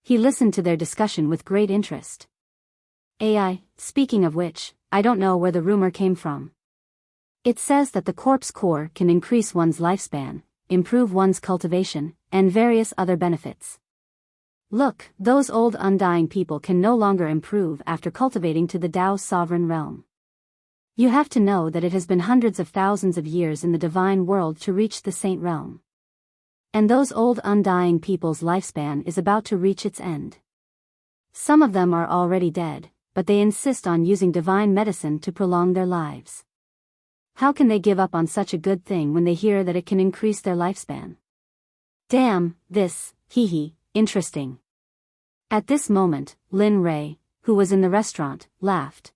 He listened to their discussion with great interest. Speaking of which, I don't know where the rumor came from. It says that the corpse core can increase one's lifespan, improve one's cultivation, and various other benefits. Look, those old undying people can no longer improve after cultivating to the Dao sovereign realm. You have to know that it has been hundreds of thousands of years in the divine world to reach the saint realm. And those old undying people's lifespan is about to reach its end. Some of them are already dead, but they insist on using divine medicine to prolong their lives. How can they give up on such a good thing when they hear that it can increase their lifespan? Damn, interesting. At this moment, Lin Rei, who was in the restaurant, laughed.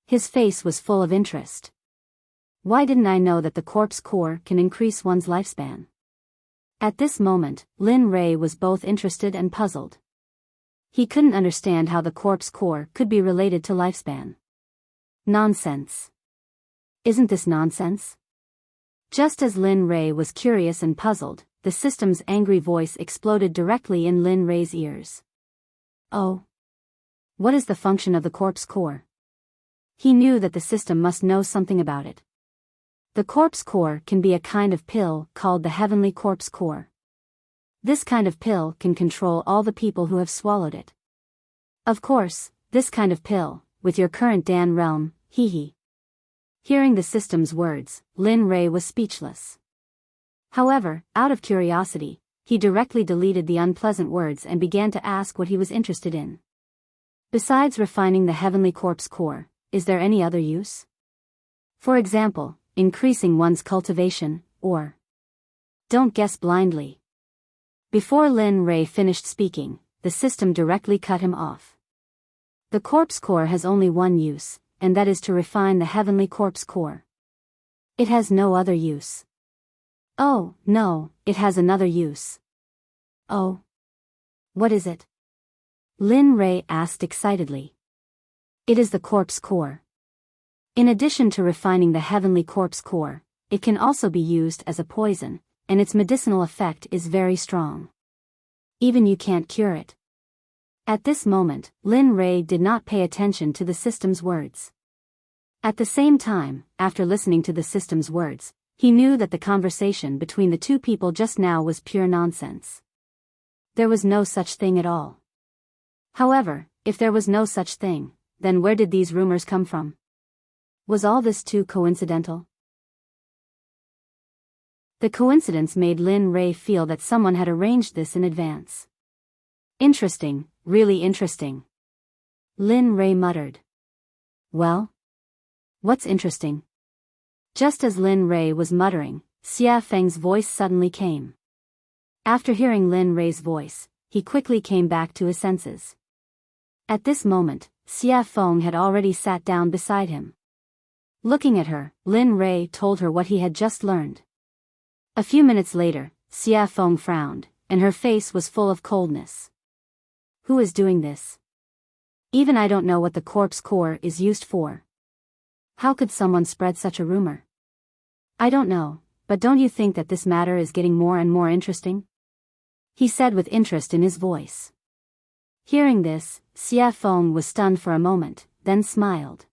His face was full of interest. Why didn't I know that the corpse core can increase one's lifespan? At this moment, Lin Rei was both interested and puzzled. He couldn't understand how the corpse core could be related to lifespan. Nonsense. Isn't this nonsense? Just as Lin Rei was curious and puzzled, the system's angry voice exploded directly in Lin Rei's ears. Oh. What is the function of the corpse core? He knew that the system must know something about it. The corpse core can be a kind of pill called the heavenly corpse core. This kind of pill can control all the people who have swallowed it. Of course, this kind of pill, with your current Dan realm, Hearing the system's words, Lin Rei was speechless. However, out of curiosity, he directly deleted the unpleasant words and began to ask what he was interested in. Besides refining the heavenly corpse core, is there any other use? For example, increasing one's cultivation, or... Don't guess blindly. Before Lin Rei finished speaking, the system directly cut him off. The corpse core has only one use, and that is to refine the heavenly corpse core. It has no other use. Oh, no, it has another use. Oh. What is it? Lin Rei asked excitedly. It is the corpse core. In addition to refining the heavenly corpse core, it can also be used as a poison, and its medicinal effect is very strong. Even you can't cure it. At this moment, Lin Rei did not pay attention to the system's words. At the same time, after listening to the system's words, he knew that the conversation between the two people just now was pure nonsense. There was no such thing at all. However, if there was no such thing, then where did these rumors come from? Was all this too coincidental? The coincidence made Lin Rei feel that someone had arranged this in advance. Interesting, really interesting. Lin Rei muttered. Well? What's interesting? Just as Lin Rei was muttering, Xia Feng's voice suddenly came. After hearing Lin Rei's voice, he quickly came back to his senses. At this moment, Xia Feng had already sat down beside him. Looking at her, Lin Rei told her what he had just learned. A few minutes later, Xia Feng frowned, and her face was full of coldness. Who is doing this? Even I don't know what the corpse core is used for. How could someone spread such a rumor? I don't know, but don't you think that this matter is getting more and more interesting? He said with interest in his voice. Hearing this, Xia Feng was stunned for a moment, then smiled.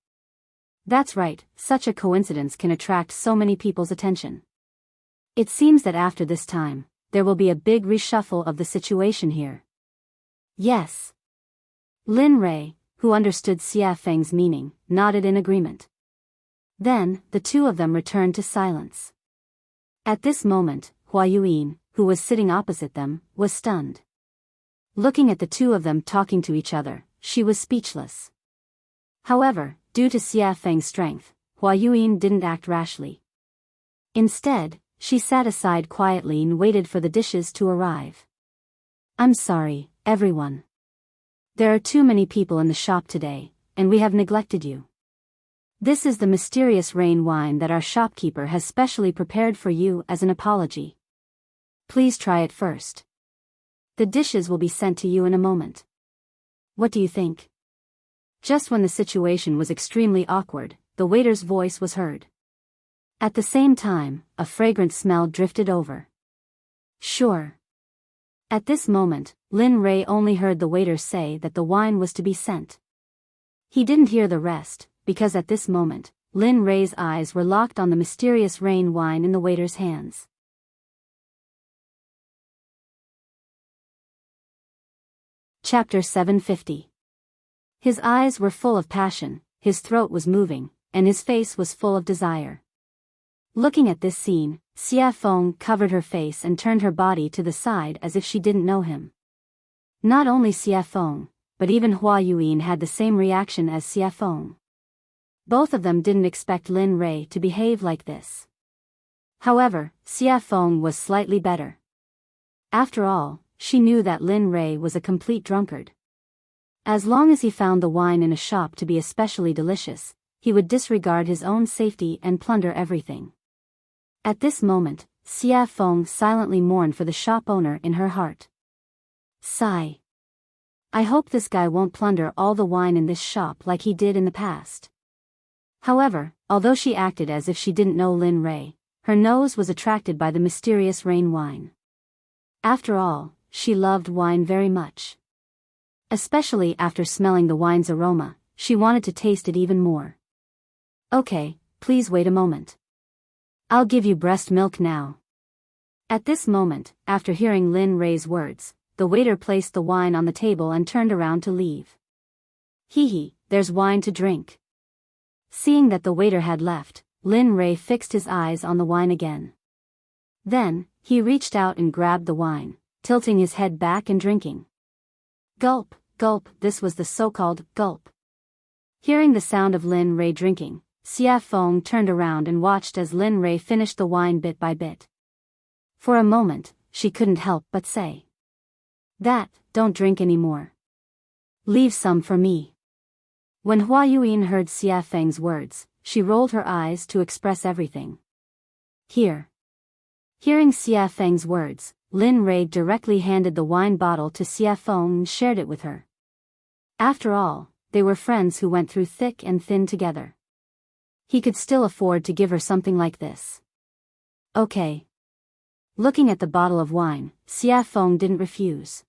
That's right, such a coincidence can attract so many people's attention. It seems that after this time, there will be a big reshuffle of the situation here. Yes. Lin Rei, who understood Xia Feng's meaning, nodded in agreement. Then, the two of them returned to silence. At this moment, Hua Yuyin, who was sitting opposite them, was stunned. Looking at the two of them talking to each other, she was speechless. However, due to Xia Feng's strength, Hua Yuyin didn't act rashly. Instead, she sat aside quietly and waited for the dishes to arrive. I'm sorry, everyone. There are too many people in the shop today, and we have neglected you. This is the mysterious rain wine that our shopkeeper has specially prepared for you as an apology. Please try it first. The dishes will be sent to you in a moment. What do you think? Just when the situation was extremely awkward, the waiter's voice was heard. At the same time, a fragrant smell drifted over. Sure. At this moment, Lin Rei only heard the waiter say that the wine was to be sent. He didn't hear the rest, because at this moment, Lin Rei's eyes were locked on the mysterious rain wine in the waiter's hands. Chapter 750. His eyes were full of passion, his throat was moving, and his face was full of desire. Looking at this scene, Xia Feng covered her face and turned her body to the side as if she didn't know him. Not only Xia Feng, but even Hua Yuyin had the same reaction as Xia Feng. Both of them didn't expect Lin Rei to behave like this. However, Xia Feng was slightly better. After all, she knew that Lin Rei was a complete drunkard. As long as he found the wine in a shop to be especially delicious, he would disregard his own safety and plunder everything. At this moment, Xia Feng silently mourned for the shop owner in her heart. Sigh. I hope this guy won't plunder all the wine in this shop like he did in the past. However, although she acted as if she didn't know Lin Rei, her nose was attracted by the mysterious rain wine. After all, she loved wine very much. Especially after smelling the wine's aroma, she wanted to taste it even more. Okay, please wait a moment. I'll give you breast milk now. At this moment, after hearing Lin Rei's words, the waiter placed the wine on the table and turned around to leave. Hee, there's wine to drink. Seeing that the waiter had left, Lin Rei fixed his eyes on the wine again. Then, he reached out and grabbed the wine, tilting his head back and drinking. Gulp, gulp, this was the so-called gulp. Hearing the sound of Lin Rei drinking, Xia Feng turned around and watched as Lin Rei finished the wine bit by bit. For a moment, she couldn't help but say. Don't drink anymore. Leave some for me. When Hua Yuyin heard Xia Feng's words, she rolled her eyes to express everything. Here. Hearing Xia Feng's words, Lin Rei directly handed the wine bottle to Xia Feng and shared it with her. After all, they were friends who went through thick and thin together. He could still afford to give her something like this. Okay. Looking at the bottle of wine, Xia Feng didn't refuse.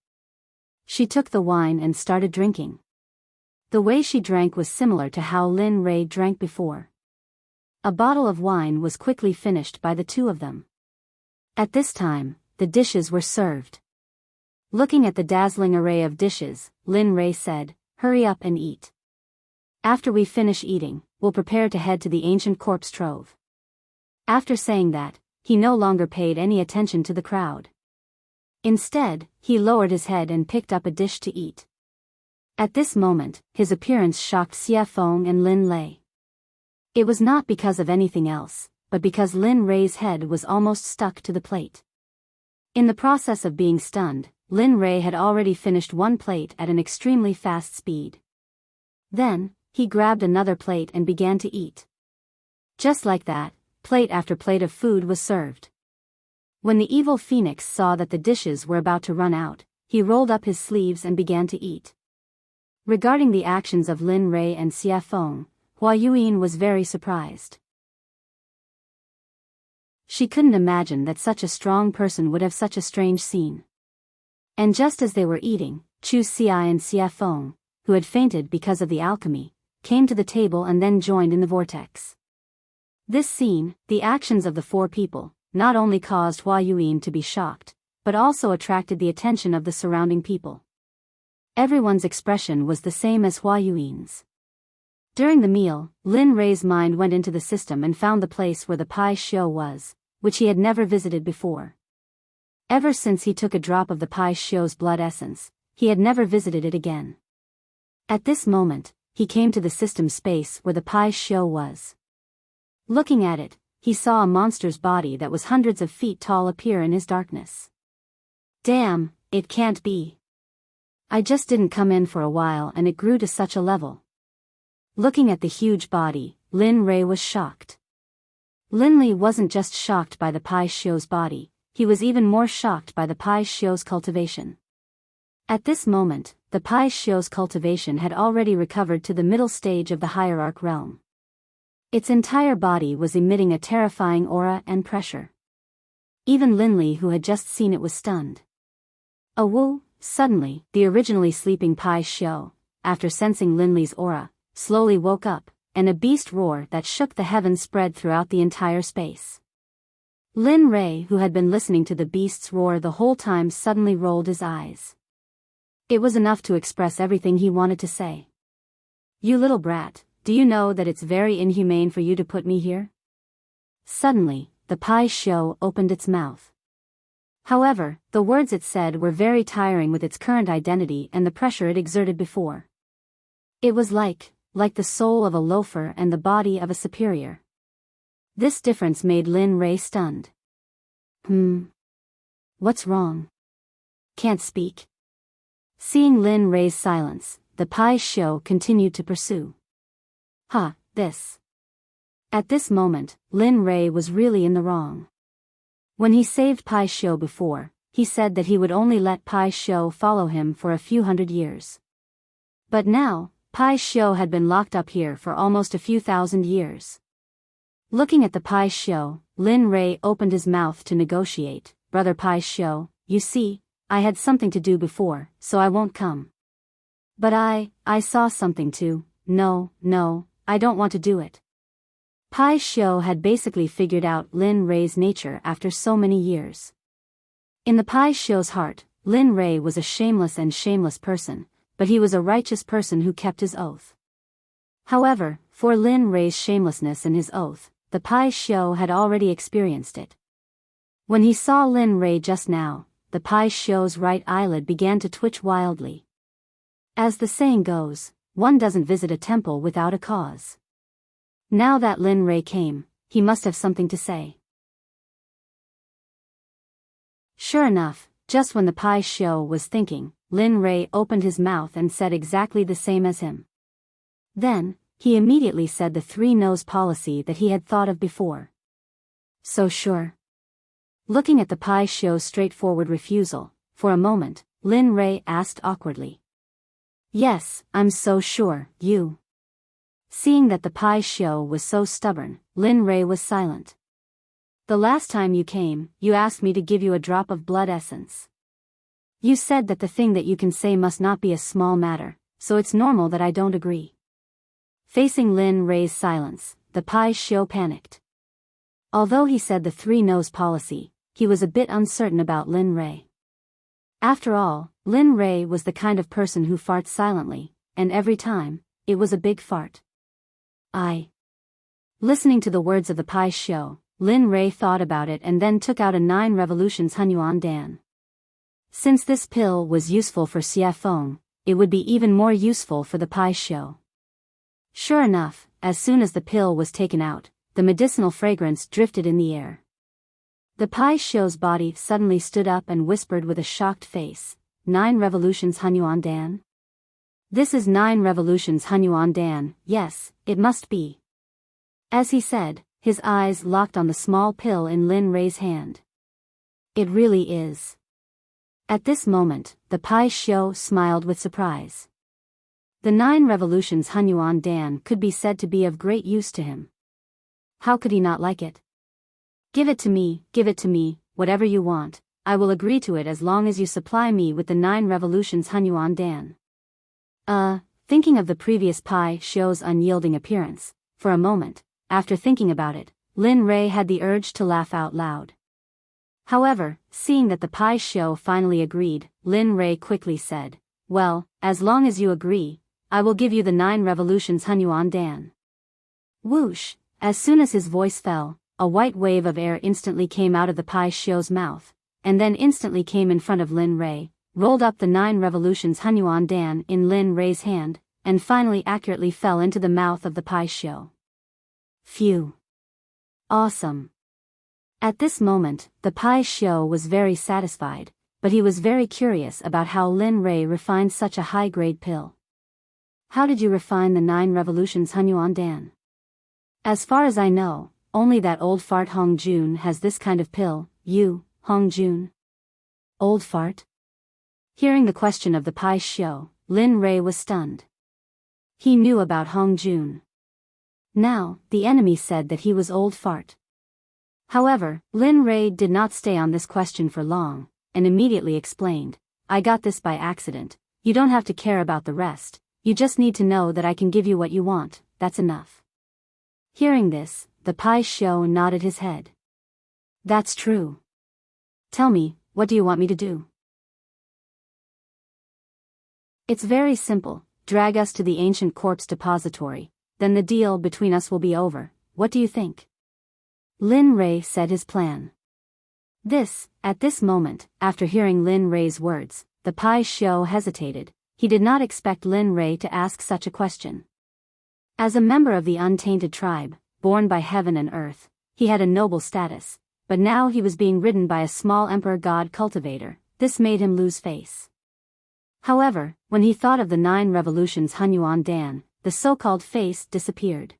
She took the wine and started drinking. The way she drank was similar to how Lin Rei drank before. A bottle of wine was quickly finished by the two of them. At this time, the dishes were served. Looking at the dazzling array of dishes, Lin Rei said, "Hurry up and eat. After we finish eating, we'll prepare to head to the ancient corpse trove." After saying that, he no longer paid any attention to the crowd. Instead, he lowered his head and picked up a dish to eat. At this moment, his appearance shocked Xia Feng and Lin Lei. It was not because of anything else, but because Lin Rei's head was almost stuck to the plate. In the process of being stunned, Lin Rei had already finished one plate at an extremely fast speed. Then, he grabbed another plate and began to eat. Just like that, plate after plate of food was served. When the evil phoenix saw that the dishes were about to run out, he rolled up his sleeves and began to eat. Regarding the actions of Lin Rei and Xia Feng, Hua Yuyin was very surprised. She couldn't imagine that such a strong person would have such a strange scene. And just as they were eating, Chu Xia and Xia Feng, who had fainted because of the alchemy, came to the table and then joined in the vortex. This scene, the actions of the four people, not only caused Hua Yuyin to be shocked, but also attracted the attention of the surrounding people. Everyone's expression was the same as Hua Yuyin's. During the meal, Lin Rei's mind went into the system and found the place where the Pai Xiu was, which he had never visited before. Ever since he took a drop of the Pai Xiu's blood essence, he had never visited it again. At this moment, he came to the system space where the Pai Xiu was. Looking at it, he saw a monster's body that was hundreds of feet tall appear in his darkness. Damn, it can't be. I just didn't come in for a while and it grew to such a level. Looking at the huge body, Lin Rei was shocked. Lin Li wasn't just shocked by the Pai Xiu's body, he was even more shocked by the Pai Xiu's cultivation. At this moment, the Pai Xiu's cultivation had already recovered to the middle stage of the hierarch realm. Its entire body was emitting a terrifying aura and pressure. Even Lin Li, who had just seen it, was stunned. Suddenly, the originally sleeping Pai Xiu, after sensing Lin Li's aura, slowly woke up, and a beast roar that shook the heavens spread throughout the entire space. Lin Rei, who had been listening to the beast's roar the whole time, suddenly rolled his eyes. It was enough to express everything he wanted to say. "You little brat, do you know that it's very inhumane for you to put me here?" Suddenly, the Pai Xiu opened its mouth. However, the words it said were very tiring with its current identity and the pressure it exerted before. It was like the soul of a loafer and the body of a superior. This difference made Lin Rei stunned. What's wrong? Can't speak? Seeing Lin Rei's silence, the Pai Xiu continued to pursue. This. At this moment, Lin Rei was really in the wrong. When he saved Pai Xiu before, he said that he would only let Pai Xiu follow him for a few hundred years. But now, Pai Xiu had been locked up here for almost a few thousand years. Looking at the Pai Xiu, Lin Rei opened his mouth to negotiate. "Brother Pai Xiu, you see, I had something to do before, so I won't come. But I saw something too. No, I don't want to do it." Pai Xiu had basically figured out Lin Rei's nature after so many years. In the Pai Xiu's heart, Lin Rei was a shameless person, but he was a righteous person who kept his oath. However, for Lin Rei's shamelessness and his oath, the Pai Xiu had already experienced it. When he saw Lin Rei just now, the Pai Xiu's right eyelid began to twitch wildly. As the saying goes, one doesn't visit a temple without a cause. Now that Lin Rei came, he must have something to say. Sure enough, just when the Pai Xiu was thinking, Lin Rei opened his mouth and said exactly the same as him. Then, he immediately said the three-nose policy that he had thought of before. So sure? Looking at the Pai Xiu's straightforward refusal, for a moment, Lin Rei asked awkwardly. Yes, I'm so sure, you. Seeing that the Pai Xiu was so stubborn, Lin Rei was silent. The last time you came, you asked me to give you a drop of blood essence. You said that the thing that you can say must not be a small matter, so it's normal that I don't agree. Facing Lin Rei's silence, the Pai Xiu panicked. Although he said the three no's policy, he was a bit uncertain about Lin Rei. After all, Lin Rei was the kind of person who farts silently, and every time, it was a big fart. Listening to the words of the Pai Xiu, Lin Rei thought about it and then took out a 9 revolutions Hunyuan Dan. Since this pill was useful for Xie Feng, it would be even more useful for the Pai Xiu. Sure enough, as soon as the pill was taken out, the medicinal fragrance drifted in the air. The Pai Xiu's body suddenly stood up and whispered with a shocked face, 9 revolutions Hunyuan Dan? This is 9 revolutions Hunyuan Dan, yes, it must be. As he said, his eyes locked on the small pill in Lin Rei's hand. It really is. At this moment, the Pai Xiu smiled with surprise. The 9 revolutions Hunyuan Dan could be said to be of great use to him. How could he not like it? Give it to me, whatever you want, I will agree to it as long as you supply me with the 9 revolutions Hunyuan Dan. Thinking of the previous Pai Xiu's unyielding appearance, for a moment, after thinking about it, Lin Rei had the urge to laugh out loud. However, seeing that the Pai Xiu finally agreed, Lin Rei quickly said, well, as long as you agree, I will give you the 9 revolutions Hunyuan Dan. Whoosh, as soon as his voice fell, a white wave of air instantly came out of the Pai Xiu's mouth, and then instantly came in front of Lin Rei, rolled up the 9 revolutions Hunyuan Dan in Lin Rei's hand, and finally accurately fell into the mouth of the Pai Xiu. Phew. Awesome. At this moment, the Pai Xiu was very satisfied, but he was very curious about how Lin Rei refined such a high-grade pill. How did you refine the 9 revolutions Hunyuan Dan? As far as I know, only that old fart Hong Jun has this kind of pill. You, Hong Jun? Old fart? Hearing the question of the Pai Xiu, Lin Rei was stunned. He knew about Hong Jun. Now, the enemy said that he was old fart. However, Lin Rei did not stay on this question for long, and immediately explained, I got this by accident, you don't have to care about the rest, you just need to know that I can give you what you want, that's enough. Hearing this, the Pai Xiu nodded his head. That's true. Tell me, what do you want me to do? It's very simple, drag us to the ancient corpse depository, then the deal between us will be over, what do you think? Lin Rei said his plan. At this moment, after hearing Lin Rei's words, the Pai Xiu hesitated, he did not expect Lin Rei to ask such a question. As a member of the untainted tribe, born by heaven and earth, he had a noble status, but now he was being ridden by a small emperor god cultivator, this made him lose face. However, when he thought of the 9 revolutions Hunyuan Dan, the so-called face disappeared.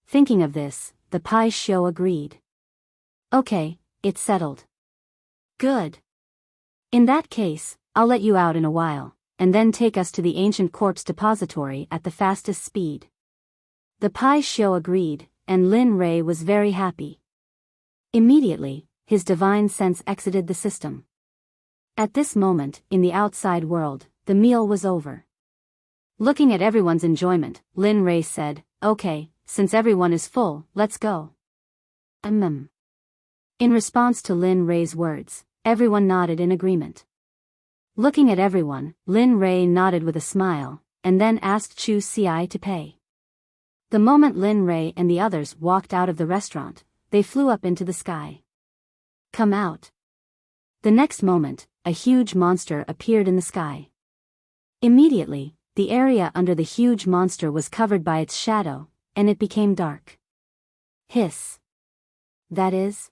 Thinking of this, the Pai Xiu agreed. Okay, it's settled. Good. In that case, I'll let you out in a while, and then take us to the ancient corpse depository at the fastest speed. The Pai Xiu agreed, and Lin Rei was very happy. Immediately, his divine sense exited the system. At this moment, in the outside world, the meal was over. Looking at everyone's enjoyment, Lin Rei said, okay, since everyone is full, let's go. In response to Lin Rei's words, everyone nodded in agreement. Looking at everyone, Lin Rei nodded with a smile, and then asked Chu Xi to pay. The moment Lin Rei and the others walked out of the restaurant, they flew up into the sky. Come out. The next moment, a huge monster appeared in the sky. Immediately, the area under the huge monster was covered by its shadow, and it became dark. Hiss. That is?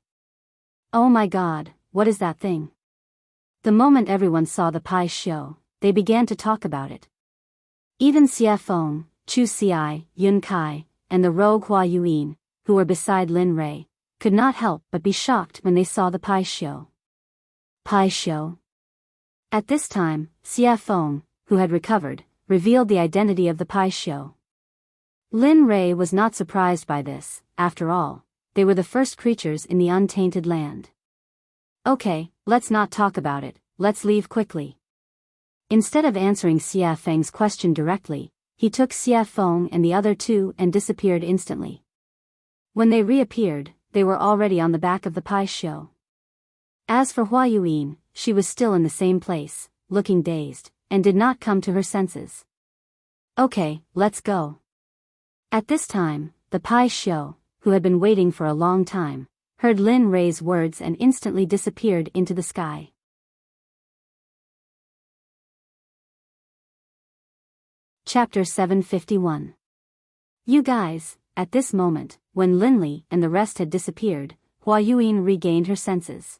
Oh my God, what is that thing? The moment everyone saw the Pai Xiu, they began to talk about it. Even Xie Feng, Chu Xi, Yun Kai, and the rogue Hua Yuan, who were beside Lin Rei, could not help but be shocked when they saw the Pai Xiu. Pai Xiu. At this time, Xia Feng, who had recovered, revealed the identity of the Pai Xiu. Lin Rei was not surprised by this. After all, they were the first creatures in the untainted land. Okay, let's not talk about it, let's leave quickly. Instead of answering Xia Feng's question directly, he took Xia Feng and the other two and disappeared instantly. When they reappeared, they were already on the back of the Pai Xiu. As for Hua Yuan, she was still in the same place, looking dazed, and did not come to her senses. Okay, let's go. At this time, the Pai Xiu, who had been waiting for a long time, heard Lin Rei's words and instantly disappeared into the sky. Chapter 751. You guys. At this moment, when Linli and the rest had disappeared, Hua Yuan regained her senses.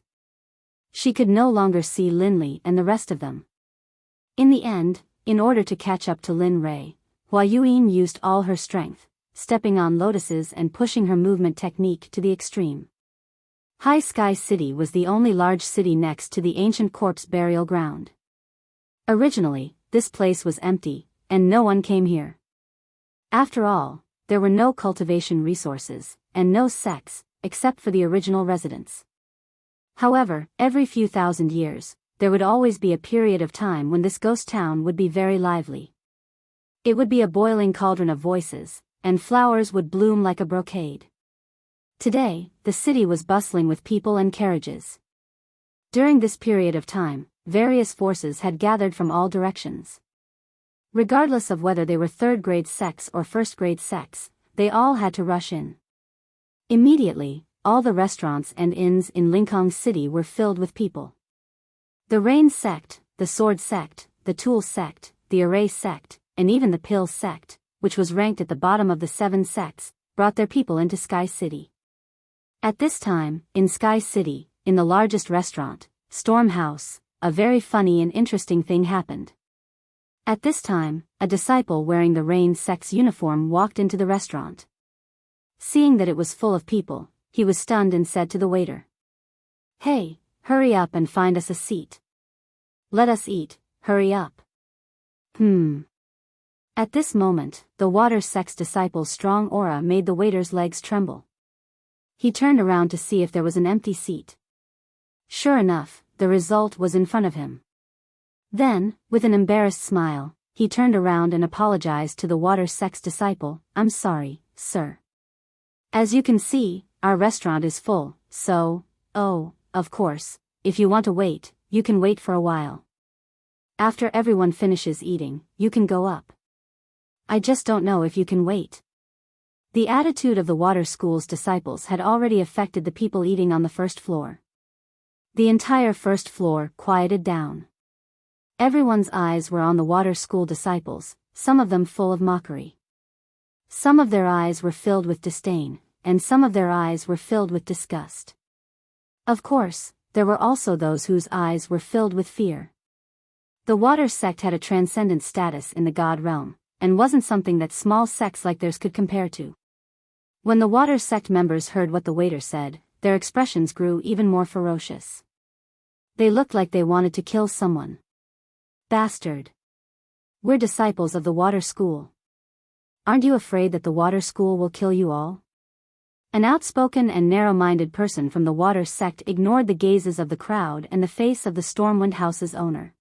She could no longer see Linli and the rest of them. In the end, in order to catch up to Lin Rei, Hua Yuan used all her strength, stepping on lotuses and pushing her movement technique to the extreme. High Sky City was the only large city next to the ancient corpse burial ground. Originally, this place was empty, and no one came here. After all, there were no cultivation resources, and no sects, except for the original residents. However, every few thousand years, there would always be a period of time when this ghost town would be very lively. It would be a boiling cauldron of voices, and flowers would bloom like a brocade. Today, the city was bustling with people and carriages. During this period of time, various forces had gathered from all directions. Regardless of whether they were third-grade sects or first-grade sects, they all had to rush in. Immediately, all the restaurants and inns in Linkhong City were filled with people. The Rain Sect, the Sword Sect, the Tool Sect, the Array Sect, and even the Pill Sect, which was ranked at the bottom of the 7 sects, brought their people into Sky City. At this time, in Sky City, in the largest restaurant, Storm House, a very funny and interesting thing happened. At this time, a disciple wearing the Rain Sect's uniform walked into the restaurant. Seeing that it was full of people, he was stunned and said to the waiter, "Hey, hurry up and find us a seat. Let us eat, hurry up." At this moment, the Water Sect's disciple's strong aura made the waiter's legs tremble. He turned around to see if there was an empty seat. Sure enough, the result was in front of him. Then, with an embarrassed smile, he turned around and apologized to the Water Sect's disciple, "I'm sorry, sir. As you can see, our restaurant is full, so, of course, if you want to wait, you can wait for a while. After everyone finishes eating, you can go up. I just don't know if you can wait." The attitude of the Water School's disciples had already affected the people eating on the first floor. The entire first floor quieted down. Everyone's eyes were on the Water School disciples, some of them full of mockery. Some of their eyes were filled with disdain, and some of their eyes were filled with disgust. Of course, there were also those whose eyes were filled with fear. The Water Sect had a transcendent status in the God realm, and wasn't something that small sects like theirs could compare to. When the Water Sect members heard what the waiter said, their expressions grew even more ferocious. They looked like they wanted to kill someone. "Bastard. We're disciples of the Water School. Aren't you afraid that the Water School will kill you all?" An outspoken and narrow-minded person from the Water Sect ignored the gazes of the crowd and the face of the Stormwind House's owner.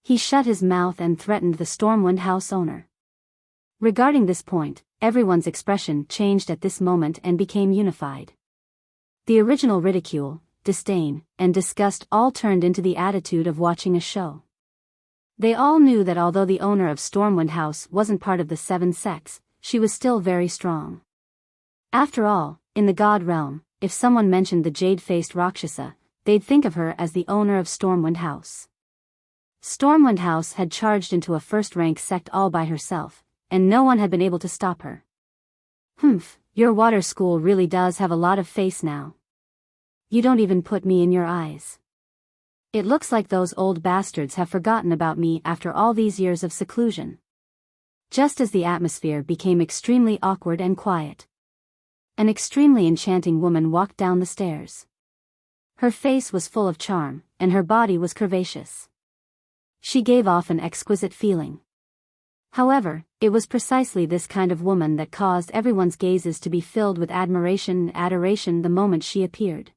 He shut his mouth and threatened the Stormwind House owner. Regarding this point, everyone's expression changed at this moment and became unified. The original ridicule, disdain, and disgust all turned into the attitude of watching a show. They all knew that although the owner of Stormwind House wasn't part of the 7 sects, she was still very strong. After all, in the God realm, if someone mentioned the jade-faced Rakshasa, they'd think of her as the owner of Stormwind House. Stormwind House had charged into a first-rank sect all by herself, and no one had been able to stop her. Your Water School really does have a lot of face now. You don't even put me in your eyes. It looks like those old bastards have forgotten about me after all these years of seclusion. Just as the atmosphere became extremely awkward and quiet, An extremely enchanting woman walked down the stairs. Her face was full of charm, and her body was curvaceous. She gave off an exquisite feeling. However, it was precisely this kind of woman that caused everyone's gazes to be filled with admiration and adoration the moment she appeared.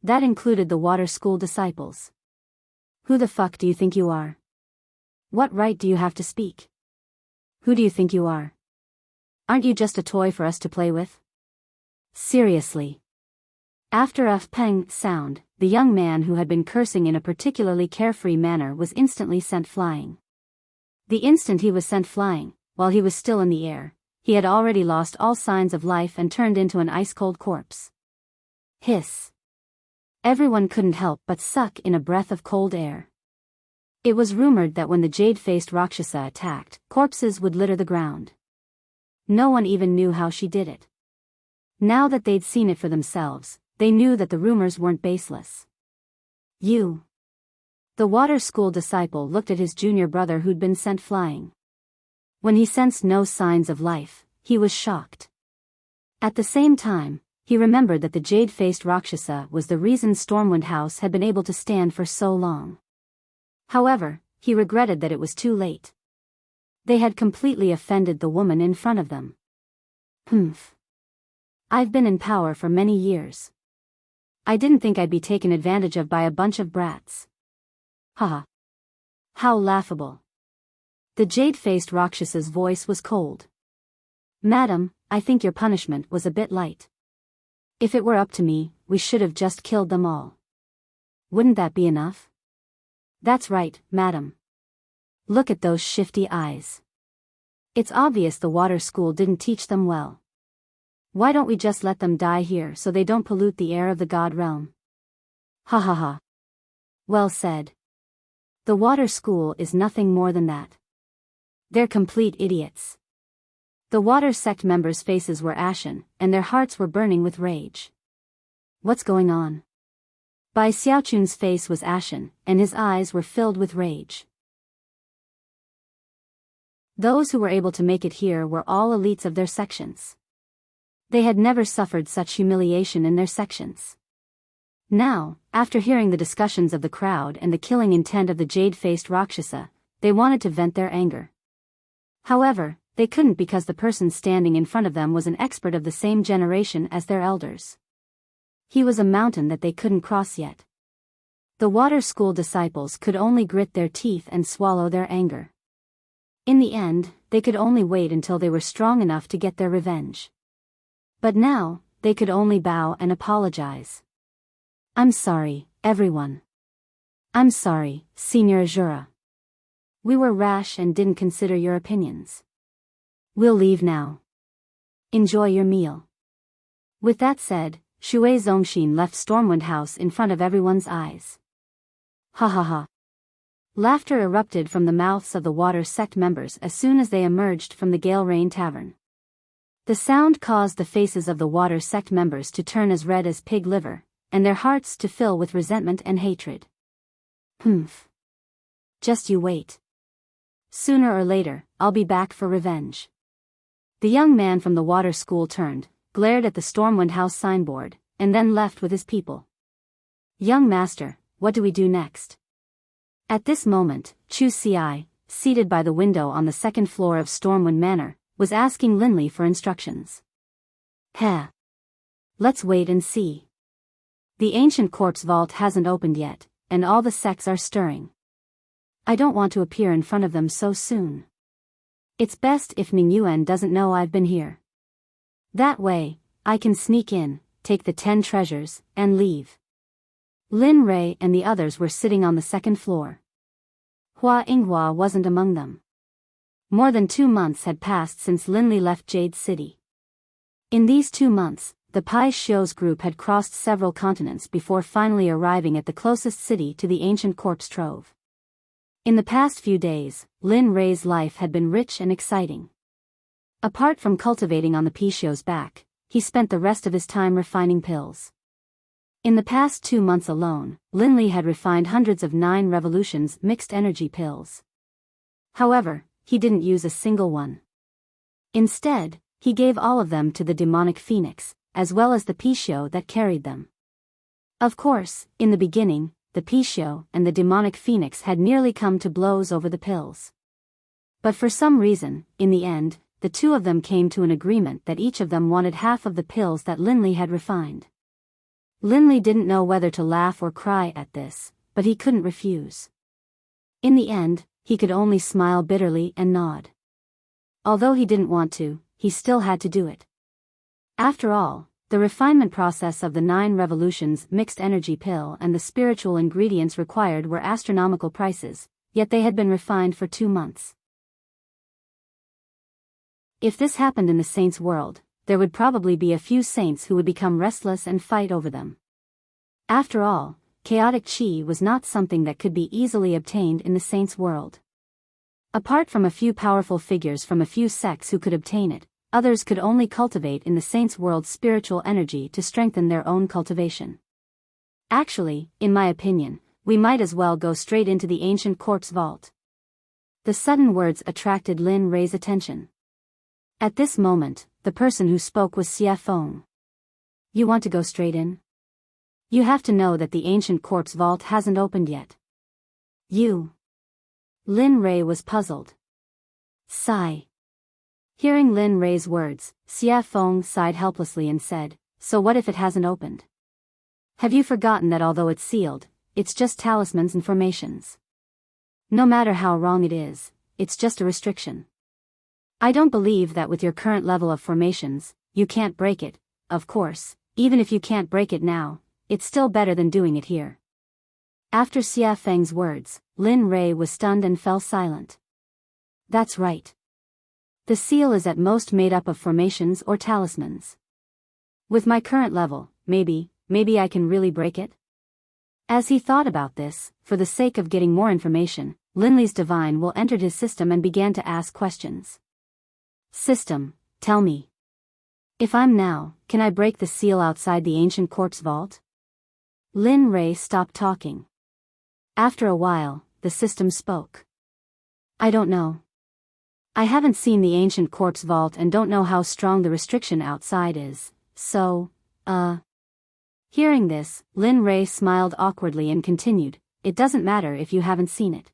That included the water school disciples. Who the fuck do you think you are? What right do you have to speak? Who do you think you are? Aren't you just a toy for us to play with? Seriously. After a peng sound, the young man who had been cursing in a particularly carefree manner was instantly sent flying. The instant he was sent flying, while he was still in the air, he had already lost all signs of life and turned into an ice-cold corpse. Hiss. Everyone couldn't help but suck in a breath of cold air. It was rumored that when the jade-faced Rakshasa attacked, corpses would litter the ground. No one even knew how she did it. Now that they'd seen it for themselves, they knew that the rumors weren't baseless. You. The water school disciple looked at his junior brother who'd been sent flying. When he sensed no signs of life, he was shocked. At the same time, he remembered that the jade-faced Rakshasa was the reason Stormwind House had been able to stand for so long. However, he regretted that it was too late. They had completely offended the woman in front of them. Humph. I've been in power for many years. I didn't think I'd be taken advantage of by a bunch of brats. Haha. How laughable. The jade-faced Rakshasa's voice was cold. Madam, I think your punishment was a bit light. If it were up to me, we should have just killed them all. Wouldn't that be enough? That's right, madam. Look at those shifty eyes. It's obvious the water school didn't teach them well. Why don't we just let them die here so they don't pollute the air of the god realm? Ha ha ha. Well said. The water school is nothing more than that. They're complete idiots. The water sect members' faces were ashen, and their hearts were burning with rage. What's going on? Bai Xiaochun's face was ashen, and his eyes were filled with rage. Those who were able to make it here were all elites of their sections. They had never suffered such humiliation in their sections. Now, after hearing the discussions of the crowd and the killing intent of the jade-faced Rakshasa, they wanted to vent their anger. However, they couldn't because the person standing in front of them was an expert of the same generation as their elders. He was a mountain that they couldn't cross yet. The water school disciples could only grit their teeth and swallow their anger. In the end, they could only wait until they were strong enough to get their revenge. But now, they could only bow and apologize. I'm sorry, everyone. I'm sorry, Senior Azura. We were rash and didn't consider your opinions. We'll leave now. Enjoy your meal. With that said, Shui Zongxin left Stormwind House in front of everyone's eyes. Ha ha ha. Laughter erupted from the mouths of the water sect members as soon as they emerged from the Gale Rain Tavern. The sound caused the faces of the water sect members to turn as red as pig liver, and their hearts to fill with resentment and hatred. Humph. Just you wait. Sooner or later, I'll be back for revenge. The young man from the water school turned, glared at the Stormwind House signboard, and then left with his people. Young master, what do we do next? At this moment, Chu Ci, seated by the window on the second floor of Stormwind Manor, was asking Linley for instructions. Heh. Let's wait and see. The ancient corpse vault hasn't opened yet, and all the sects are stirring. I don't want to appear in front of them so soon. It's best if Ning Yuan doesn't know I've been here. That way, I can sneak in, take the 10 treasures, and leave. Lin Rei and the others were sitting on the second floor. Hua Yinghua wasn't among them. More than 2 months had passed since Linley left Jade City. In these 2 months, the Pai Xiu's group had crossed several continents before finally arriving at the closest city to the ancient corpse trove. In the past few days, Lin Rei's life had been rich and exciting. Apart from cultivating on the Pai Xiu's back, he spent the rest of his time refining pills. In the past 2 months alone, Linley had refined hundreds of 9 revolutions mixed energy pills. However, he didn't use a single one. Instead, he gave all of them to the demonic phoenix, as well as the Biyao that carried them. Of course, in the beginning, the Biyao and the demonic phoenix had nearly come to blows over the pills. But for some reason, in the end, the two of them came to an agreement that each of them wanted half of the pills that Linley had refined. Linley didn't know whether to laugh or cry at this, but he couldn't refuse. In the end, he could only smile bitterly and nod. Although he didn't want to, he still had to do it. After all, the refinement process of the 9 revolutions mixed energy pill and the spiritual ingredients required were astronomical prices, yet they had been refined for 2 months. If this happened in the saints' world, there would probably be a few saints who would become restless and fight over them. After all, chaotic chi was not something that could be easily obtained in the saints' world. Apart from a few powerful figures from a few sects who could obtain it, others could only cultivate in the saints' world spiritual energy to strengthen their own cultivation. Actually, in my opinion, we might as well go straight into the ancient quartz vault. The sudden words attracted Lin Rei's attention. At this moment, the person who spoke was Xie Feng. You want to go straight in? You have to know that the ancient quartz vault hasn't opened yet. You. Lin Rei was puzzled. Sigh. Hearing Lin Rei's words, Xie Feng sighed helplessly and said, so what if it hasn't opened? Have you forgotten that although it's sealed, it's just talismans and formations? No matter how wrong it is, it's just a restriction. I don't believe that with your current level of formations, you can't break it. Of course, even if you can't break it now, it's still better than doing it here. After Xie Feng's words, Lin Rei was stunned and fell silent. That's right. The seal is at most made up of formations or talismans. With my current level, maybe I can really break it? As he thought about this, for the sake of getting more information, Linley's divine will entered his system and began to ask questions. System, tell me. If I'm now, can I break the seal outside the ancient quartz vault? Lin Rei stopped talking. After a while, the system spoke. I don't know. I haven't seen the ancient quartz vault and don't know how strong the restriction outside is, so, Hearing this, Lin Rei smiled awkwardly and continued, it doesn't matter if you haven't seen it.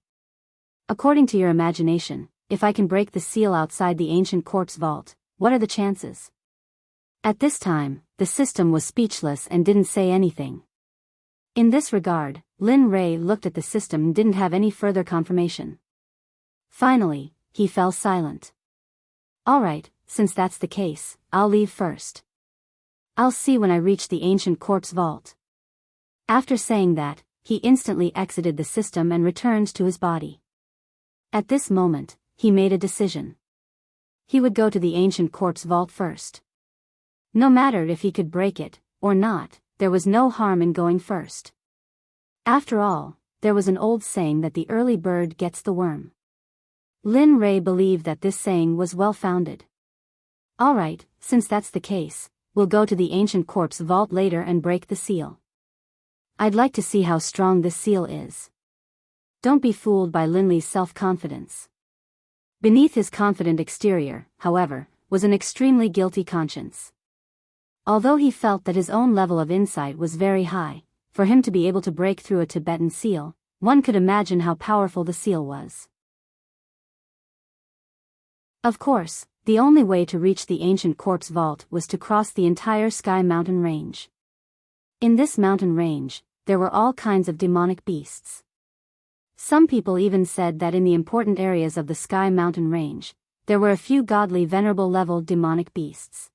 According to your imagination, if I can break the seal outside the ancient quartz vault, what are the chances? At this time, the system was speechless and didn't say anything. In this regard, Lin Rei looked at the system and didn't have any further confirmation. Finally, he fell silent. Alright, since that's the case, I'll leave first. I'll see when I reach the ancient quartz vault. After saying that, he instantly exited the system and returned to his body. At this moment, he made a decision. He would go to the ancient quartz vault first. No matter if he could break it, or not, there was no harm in going first. After all, there was an old saying that the early bird gets the worm. Lin Rei believed that this saying was well-founded. Alright, since that's the case, we'll go to the ancient quartz vault later and break the seal. I'd like to see how strong this seal is. Don't be fooled by Linley's self-confidence. Beneath his confident exterior, however, was an extremely guilty conscience. Although he felt that his own level of insight was very high, for him to be able to break through a Tibetan seal, one could imagine how powerful the seal was. Of course, the only way to reach the ancient quartz vault was to cross the entire Sky Mountain range. In this mountain range, there were all kinds of demonic beasts. Some people even said that in the important areas of the Sky Mountain range, there were a few godly venerable level demonic beasts.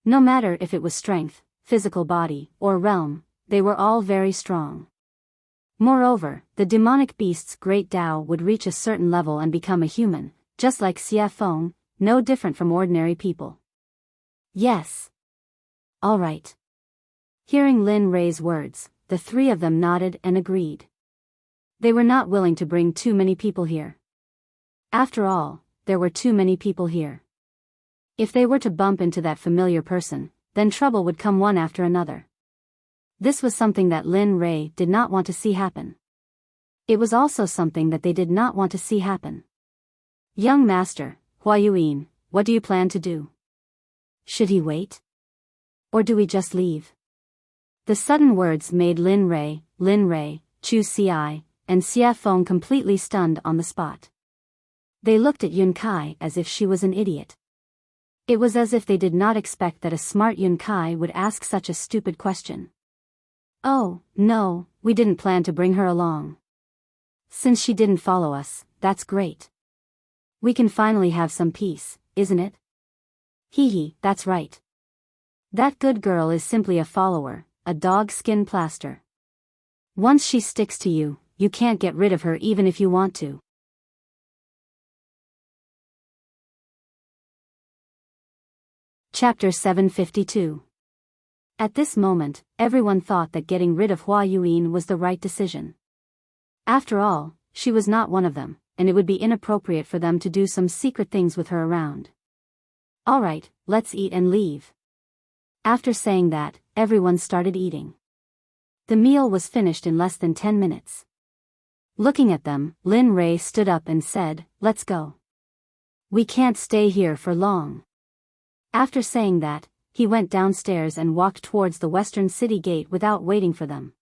No matter if it was strength, physical body, or realm, they were all very strong. Moreover, the demonic beast's great Tao would reach a certain level and become a human, just like Xie Feng, no different from ordinary people. Yes. All right. Hearing Lin Rei's words, the three of them nodded and agreed. They were not willing to bring too many people here. After all, there were too many people here. If they were to bump into that familiar person, then trouble would come one after another. This was something that Lin Rei did not want to see happen. It was also something that they did not want to see happen. Young master, Hua Yuan, what do you plan to do? Should he wait? Or do we just leave? The sudden words made Lin Rei, Chu Ci, and Xie Feng completely stunned on the spot. They looked at Yun Kai as if she was an idiot. It was as if they did not expect that a smart Yun Kai would ask such a stupid question. Oh, no, we didn't plan to bring her along. Since she didn't follow us, that's great. We can finally have some peace, isn't it? Hee, that's right. That good girl is simply a follower, a dog skin plaster. Once she sticks to you, you can't get rid of her even if you want to. Chapter 752. At this moment, everyone thought that getting rid of Hua Yuan was the right decision. After all, she was not one of them, and it would be inappropriate for them to do some secret things with her around. Alright, let's eat and leave. After saying that, everyone started eating. The meal was finished in less than 10 minutes. Looking at them, Lin Rei stood up and said, "Let's go. We can't stay here for long." After saying that, he went downstairs and walked towards the western city gate without waiting for them.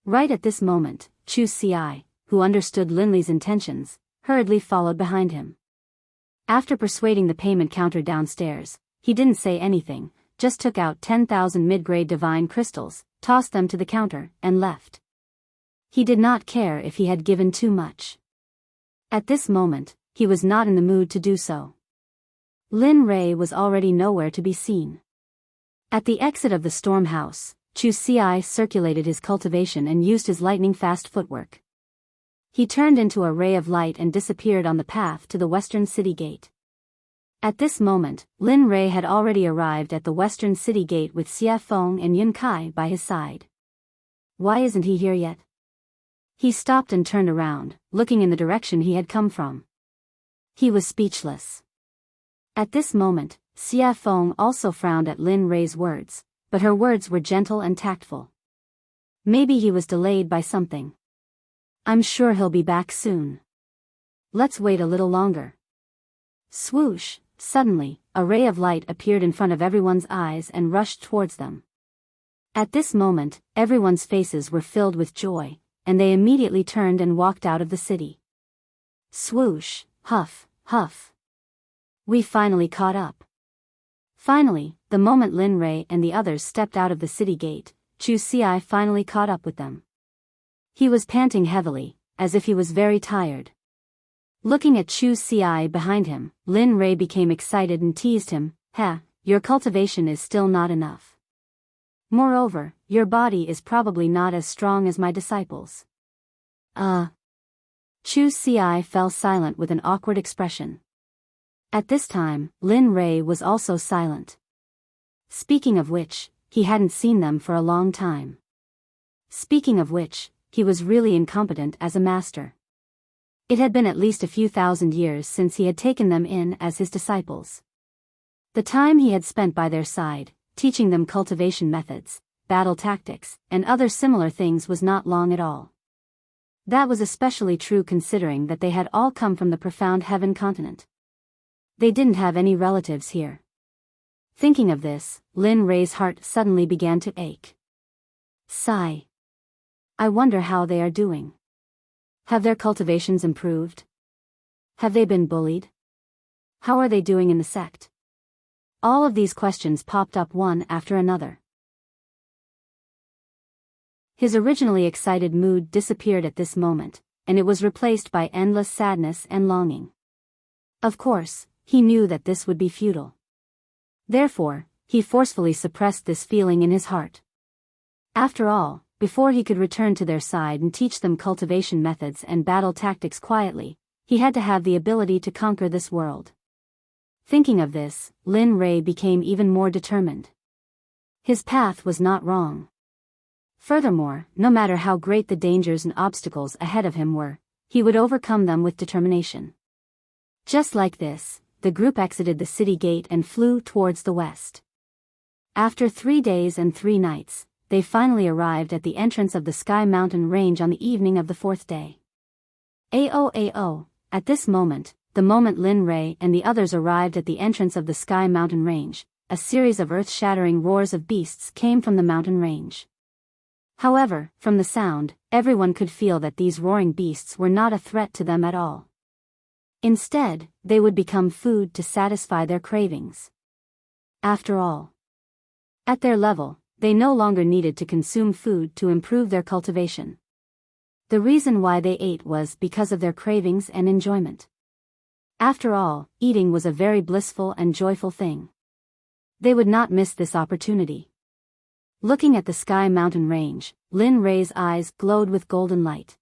Right at this moment, Chu Ci, who understood Lin Li's intentions, hurriedly followed behind him. After persuading the payment counter downstairs, he didn't say anything, just took out 10,000 mid-grade divine crystals, tossed them to the counter, and left. He did not care if he had given too much. At this moment, he was not in the mood to do so. Lin Rei was already nowhere to be seen. At the exit of the storm house, Chu Ci circulated his cultivation and used his lightning-fast footwork. He turned into a ray of light and disappeared on the path to the western city gate. At this moment, Lin Rei had already arrived at the western city gate with Xie Feng and Yun Kai by his side. Why isn't he here yet? He stopped and turned around, looking in the direction he had come from. He was speechless. At this moment, Xie Feng also frowned at Lin Rei's words, but her words were gentle and tactful. Maybe he was delayed by something. I'm sure he'll be back soon. Let's wait a little longer. Swoosh, suddenly, a ray of light appeared in front of everyone's eyes and rushed towards them. At this moment, everyone's faces were filled with joy, and they immediately turned and walked out of the city. Swoosh, huff, huff. We finally caught up. Finally, the moment Lin Rei and the others stepped out of the city gate, Chu Ci finally caught up with them. He was panting heavily, as if he was very tired. Looking at Chu Ci behind him, Lin Rei became excited and teased him, your cultivation is still not enough. Moreover, your body is probably not as strong as my disciples. Chu Ci fell silent with an awkward expression. At this time, Lin Rei was also silent. Speaking of which, he hadn't seen them for a long time. Speaking of which, he was really incompetent as a master. It had been at least a few thousand years since he had taken them in as his disciples. The time he had spent by their side, teaching them cultivation methods, battle tactics, and other similar things was not long at all. That was especially true considering that they had all come from the profound heaven continent. They didn't have any relatives here. Thinking of this, Lin Rei's heart suddenly began to ache. Sigh. I wonder how they are doing. Have their cultivations improved? Have they been bullied? How are they doing in the sect? All of these questions popped up one after another. His originally excited mood disappeared at this moment, and it was replaced by endless sadness and longing. Of course, he knew that this would be futile. Therefore, he forcefully suppressed this feeling in his heart. After all, before he could return to their side and teach them cultivation methods and battle tactics quietly, he had to have the ability to conquer this world. Thinking of this, Lin Rei became even more determined. His path was not wrong. Furthermore, no matter how great the dangers and obstacles ahead of him were, he would overcome them with determination. Just like this, the group exited the city gate and flew towards the west. After 3 days and 3 nights, they finally arrived at the entrance of the Sky Mountain Range on the evening of the 4th day. Ao. At this moment, the moment Lin Rei and the others arrived at the entrance of the Sky Mountain Range, a series of earth-shattering roars of beasts came from the mountain range. However, from the sound, everyone could feel that these roaring beasts were not a threat to them at all. Instead, they would become food to satisfy their cravings. After all, at their level, they no longer needed to consume food to improve their cultivation. The reason why they ate was because of their cravings and enjoyment. After all, eating was a very blissful and joyful thing. They would not miss this opportunity. Looking at the sky mountain range, Lin Rei's eyes glowed with golden light.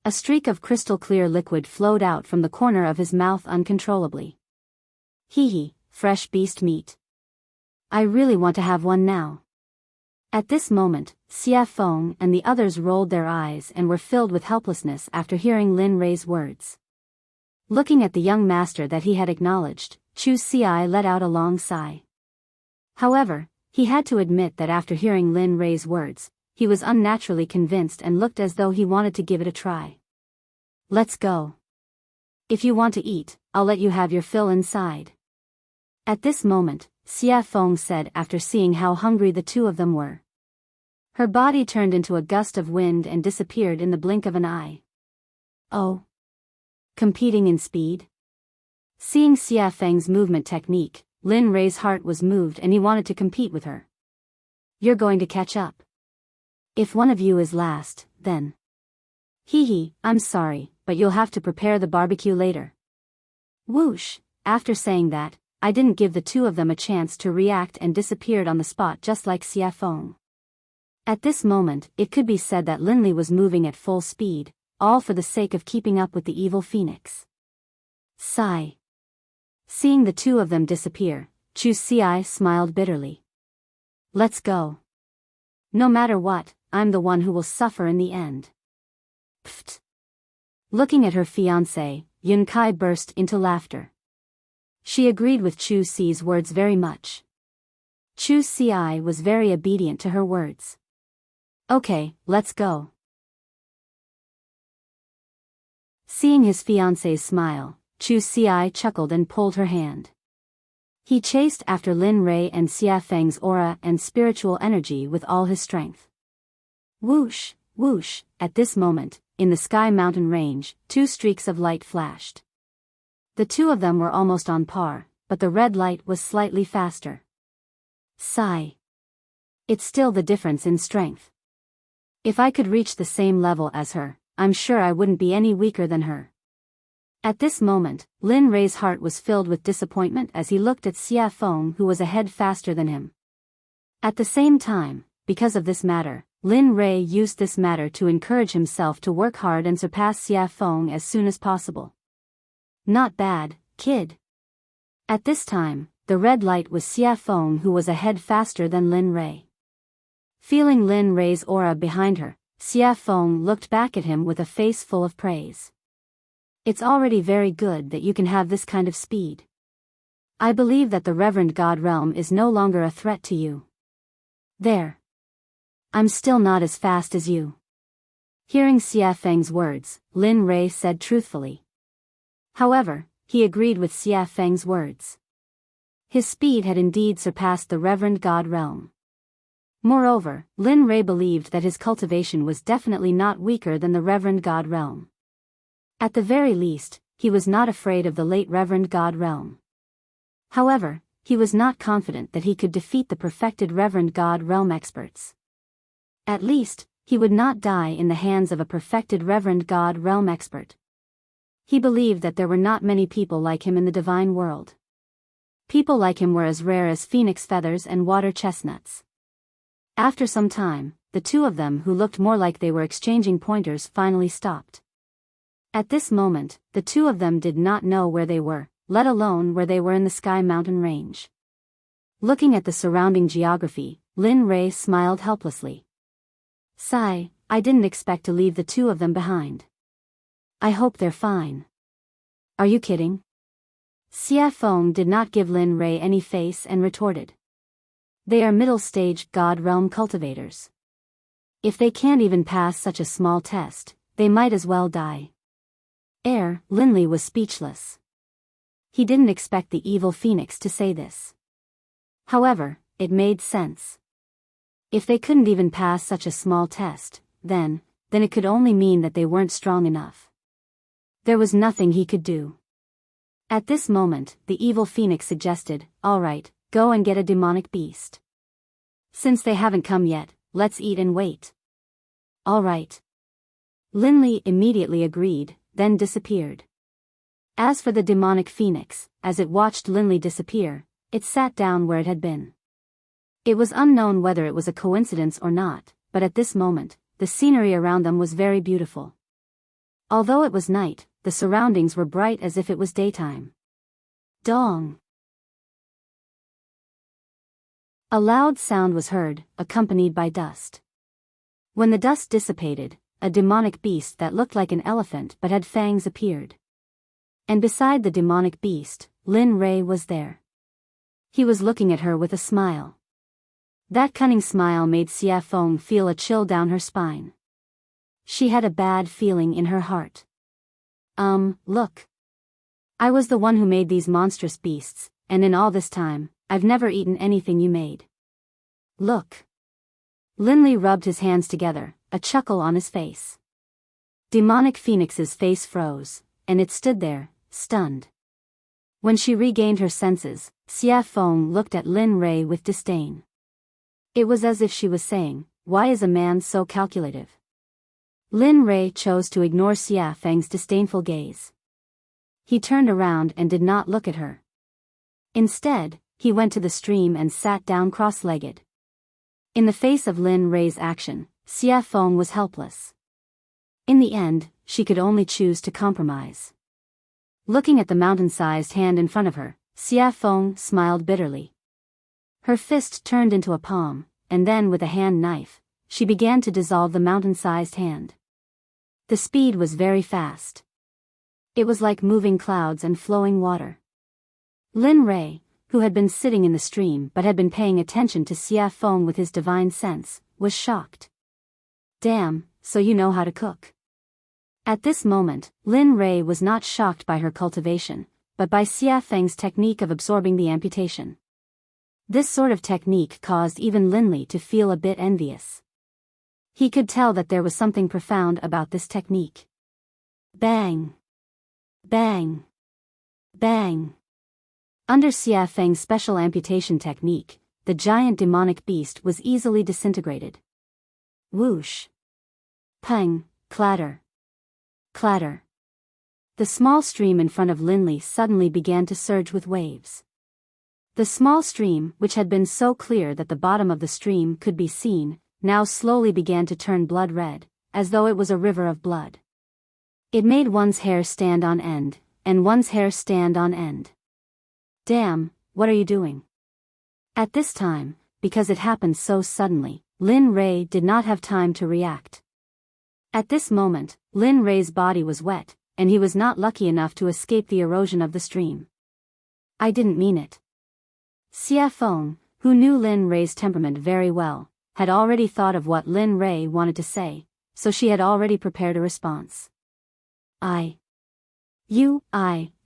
A streak of crystal-clear liquid flowed out from the corner of his mouth uncontrollably. Hee, fresh beast meat. I really want to have one now. At this moment, Xia Feng and the others rolled their eyes and were filled with helplessness after hearing Lin Rei's words. Looking at the young master that he had acknowledged, Chu Xi let out a long sigh. However, he had to admit that after hearing Lin Rei's words, he was unnaturally convinced and looked as though he wanted to give it a try. Let's go. If you want to eat, I'll let you have your fill inside. At this moment, Xia Feng said after seeing how hungry the two of them were. Her body turned into a gust of wind and disappeared in the blink of an eye. Oh. Competing in speed? Seeing Xia Feng's movement technique, Lin Rei's heart was moved and he wanted to compete with her. You're going to catch up. If one of you is last, then. I'm sorry, but you'll have to prepare the barbecue later. Whoosh, after saying that, I didn't give the two of them a chance to react and disappeared on the spot just like Xia Feng. At this moment, it could be said that Linli was moving at full speed, all for the sake of keeping up with the evil phoenix. Sigh. Seeing the two of them disappear, Chu Xi smiled bitterly. Let's go. No matter what, I'm the one who will suffer in the end. Pfft. Looking at her fiancé, Yun Kai burst into laughter. She agreed with Chu Xi's words very much. Chu Xi was very obedient to her words. Okay, let's go. Seeing his fiancé's smile, Chu Xi chuckled and pulled her hand. He chased after Lin Rei and Xia Feng's aura and spiritual energy with all his strength. Whoosh, whoosh, at this moment, in the sky mountain range, two streaks of light flashed. The two of them were almost on par, but the red light was slightly faster. Sigh. It's still the difference in strength. If I could reach the same level as her, I'm sure I wouldn't be any weaker than her. At this moment, Lin Rei's heart was filled with disappointment as he looked at Xia Feng who was ahead faster than him. At the same time, because of this matter, Lin Rei used this matter to encourage himself to work hard and surpass Xia Feng as soon as possible. Not bad, kid. At this time, the red light was Xia Feng who was ahead faster than Lin Rei. Feeling Lin Rei's aura behind her, Xia Feng looked back at him with a face full of praise. It's already very good that you can have this kind of speed. I believe that the Reverend God Realm is no longer a threat to you. There. I'm still not as fast as you. Hearing Xia Feng's words, Lin Rei said truthfully. However, he agreed with Xia Feng's words. His speed had indeed surpassed the Reverend God Realm. Moreover, Lin Rei believed that his cultivation was definitely not weaker than the Reverend God Realm. At the very least, he was not afraid of the late Reverend God Realm. However, he was not confident that he could defeat the perfected Reverend God Realm experts. At least, he would not die in the hands of a perfected Reverend God Realm expert. He believed that there were not many people like him in the divine world. People like him were as rare as phoenix feathers and water chestnuts. After some time, the two of them who looked more like they were exchanging pointers finally stopped. At this moment, the two of them did not know where they were, let alone where they were in the sky mountain range. Looking at the surrounding geography, Lin Rei smiled helplessly. Sigh, I didn't expect to leave the two of them behind. I hope they're fine. Are you kidding? Xia Feng did not give Lin Rei any face and retorted. They are middle-stage God Realm cultivators. If they can't even pass such a small test, they might as well die. Linli was speechless. He didn't expect the evil phoenix to say this. However, it made sense. If they couldn't even pass such a small test, then it could only mean that they weren't strong enough. There was nothing he could do. At this moment, the evil phoenix suggested, "All right, go and get a demonic beast. Since they haven't come yet, let's eat and wait." "All right." Linley immediately agreed, then disappeared. As for the demonic phoenix, as it watched Linley disappear, it sat down where it had been. It was unknown whether it was a coincidence or not, but at this moment, the scenery around them was very beautiful. Although it was night, the surroundings were bright as if it was daytime. Dong! A loud sound was heard, accompanied by dust. When the dust dissipated, a demonic beast that looked like an elephant but had fangs appeared. And beside the demonic beast, Lin Rei was there. He was looking at her with a smile. That cunning smile made Xia Feng feel a chill down her spine. She had a bad feeling in her heart. Look. I was the one who made these monstrous beasts, and in all this time, I've never eaten anything you made. Look. Linley rubbed his hands together, a chuckle on his face. Demonic Phoenix's face froze, and it stood there, stunned. When she regained her senses, Xia Feng looked at Lin Rei with disdain. It was as if she was saying, "Why is a man so calculative?" Lin Rei chose to ignore Xia Feng's disdainful gaze. He turned around and did not look at her. Instead, he went to the stream and sat down cross-legged. In the face of Lin Rei's action, Xia Feng was helpless. In the end, she could only choose to compromise. Looking at the mountain-sized hand in front of her, Xia Feng smiled bitterly. Her fist turned into a palm, and then with a hand knife, she began to dissolve the mountain-sized hand. The speed was very fast. It was like moving clouds and flowing water. Lin Rei, who had been sitting in the stream but had been paying attention to Xia Feng with his divine sense, was shocked. "Damn, so you know how to cook." At this moment, Lin Rei was not shocked by her cultivation, but by Xia Feng's technique of absorbing the amputation. This sort of technique caused even Linley to feel a bit envious. He could tell that there was something profound about this technique. Bang! Bang! Bang! Under Xia Feng's special amputation technique, the giant demonic beast was easily disintegrated. Whoosh! Pang! Clatter! Clatter! The small stream in front of Linley suddenly began to surge with waves. The small stream, which had been so clear that the bottom of the stream could be seen, now slowly began to turn blood red, as though it was a river of blood. It made one's hair stand on end, and one's hair stand on end. "Damn, what are you doing?" At this time, because it happened so suddenly, Lin Rei did not have time to react. At this moment, Lin Rei's body was wet, and he was not lucky enough to escape the erosion of the stream. "I didn't mean it." Xia Feng, who knew Lin Rei's temperament very well, had already thought of what Lin Rei wanted to say, so she had already prepared a response. I.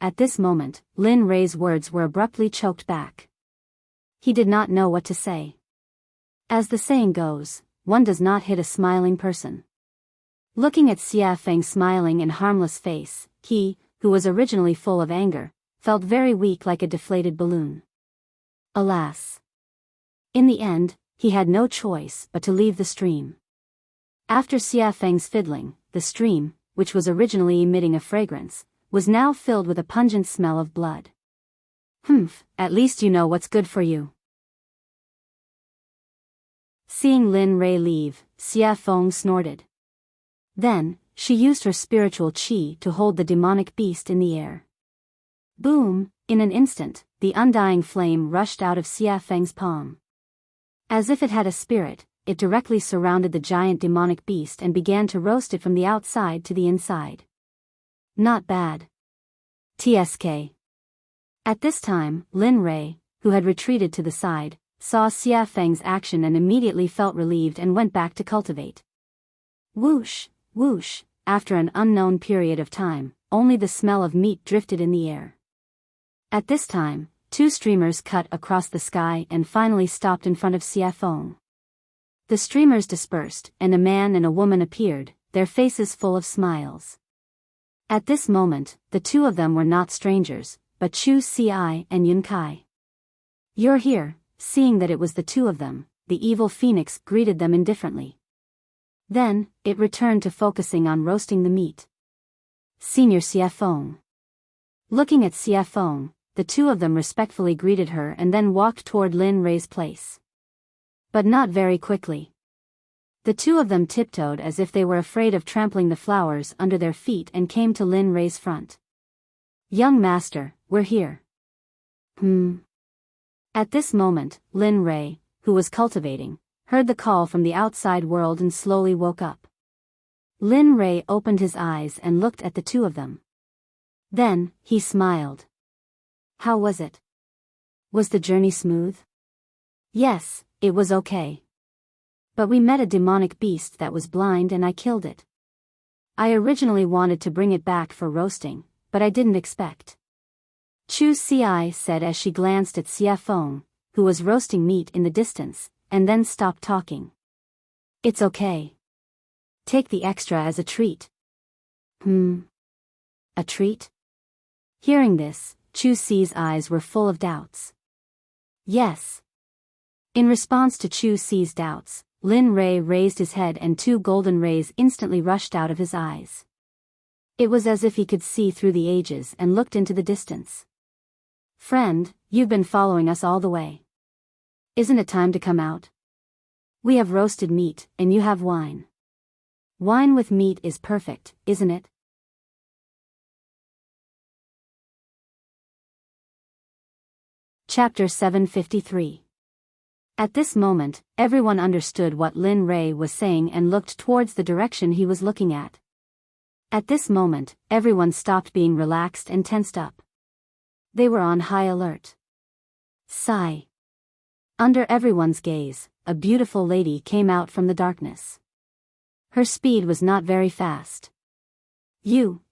At this moment, Lin Rei's words were abruptly choked back. He did not know what to say. As the saying goes, one does not hit a smiling person. Looking at Xia Feng's smiling and harmless face, he, who was originally full of anger, felt very weak like a deflated balloon. Alas! In the end, he had no choice but to leave the stream. After Xia Feng's fiddling, the stream, which was originally emitting a fragrance, was now filled with a pungent smell of blood. "Humph, at least you know what's good for you." Seeing Lin Rei leave, Xia Feng snorted. Then, she used her spiritual qi to hold the demonic beast in the air. Boom! In an instant, the undying flame rushed out of Xia Feng's palm. As if it had a spirit, it directly surrounded the giant demonic beast and began to roast it from the outside to the inside. Not bad. TSK. At this time, Lin Rei, who had retreated to the side, saw Xia Feng's action and immediately felt relieved and went back to cultivate. Whoosh, whoosh, after an unknown period of time, only the smell of meat drifted in the air. At this time, two streamers cut across the sky and finally stopped in front of Xiafeng. The streamers dispersed, and a man and a woman appeared, their faces full of smiles. At this moment, the two of them were not strangers, but Chu Xi and Yun Kai. "You're here." Seeing that it was the two of them, the evil phoenix greeted them indifferently. Then, it returned to focusing on roasting the meat. "Senior Xiafeng." Looking at Xiafeng, the two of them respectfully greeted her and then walked toward Lin Rei's place. But not very quickly. The two of them tiptoed as if they were afraid of trampling the flowers under their feet and came to Lin Rei's front. "Young master, we're here." At this moment, Lin Rei, who was cultivating, heard the call from the outside world and slowly woke up. Lin Rei opened his eyes and looked at the two of them. Then, he smiled. "How was it? Was the journey smooth?" "Yes, it was okay. But we met a demonic beast that was blind and I killed it. I originally wanted to bring it back for roasting, but I didn't expect." Chu Xi said as she glanced at Xiafeng, who was roasting meat in the distance, and then stopped talking. "It's okay. Take the extra as a treat." A treat? Hearing this, Chu Xi's eyes were full of doubts. "Yes." In response to Chu Xi's doubts, Lin Rei raised his head and two golden rays instantly rushed out of his eyes. It was as if he could see through the ages and looked into the distance. "Friend, you've been following us all the way. Isn't it time to come out? We have roasted meat, and you have wine. Wine with meat is perfect, isn't it?" Chapter 753. At this moment, everyone understood what Lin Rei was saying and looked towards the direction he was looking at. At this moment, everyone stopped being relaxed and tensed up. They were on high alert. Sigh. Under everyone's gaze, a beautiful lady came out from the darkness. Her speed was not very fast.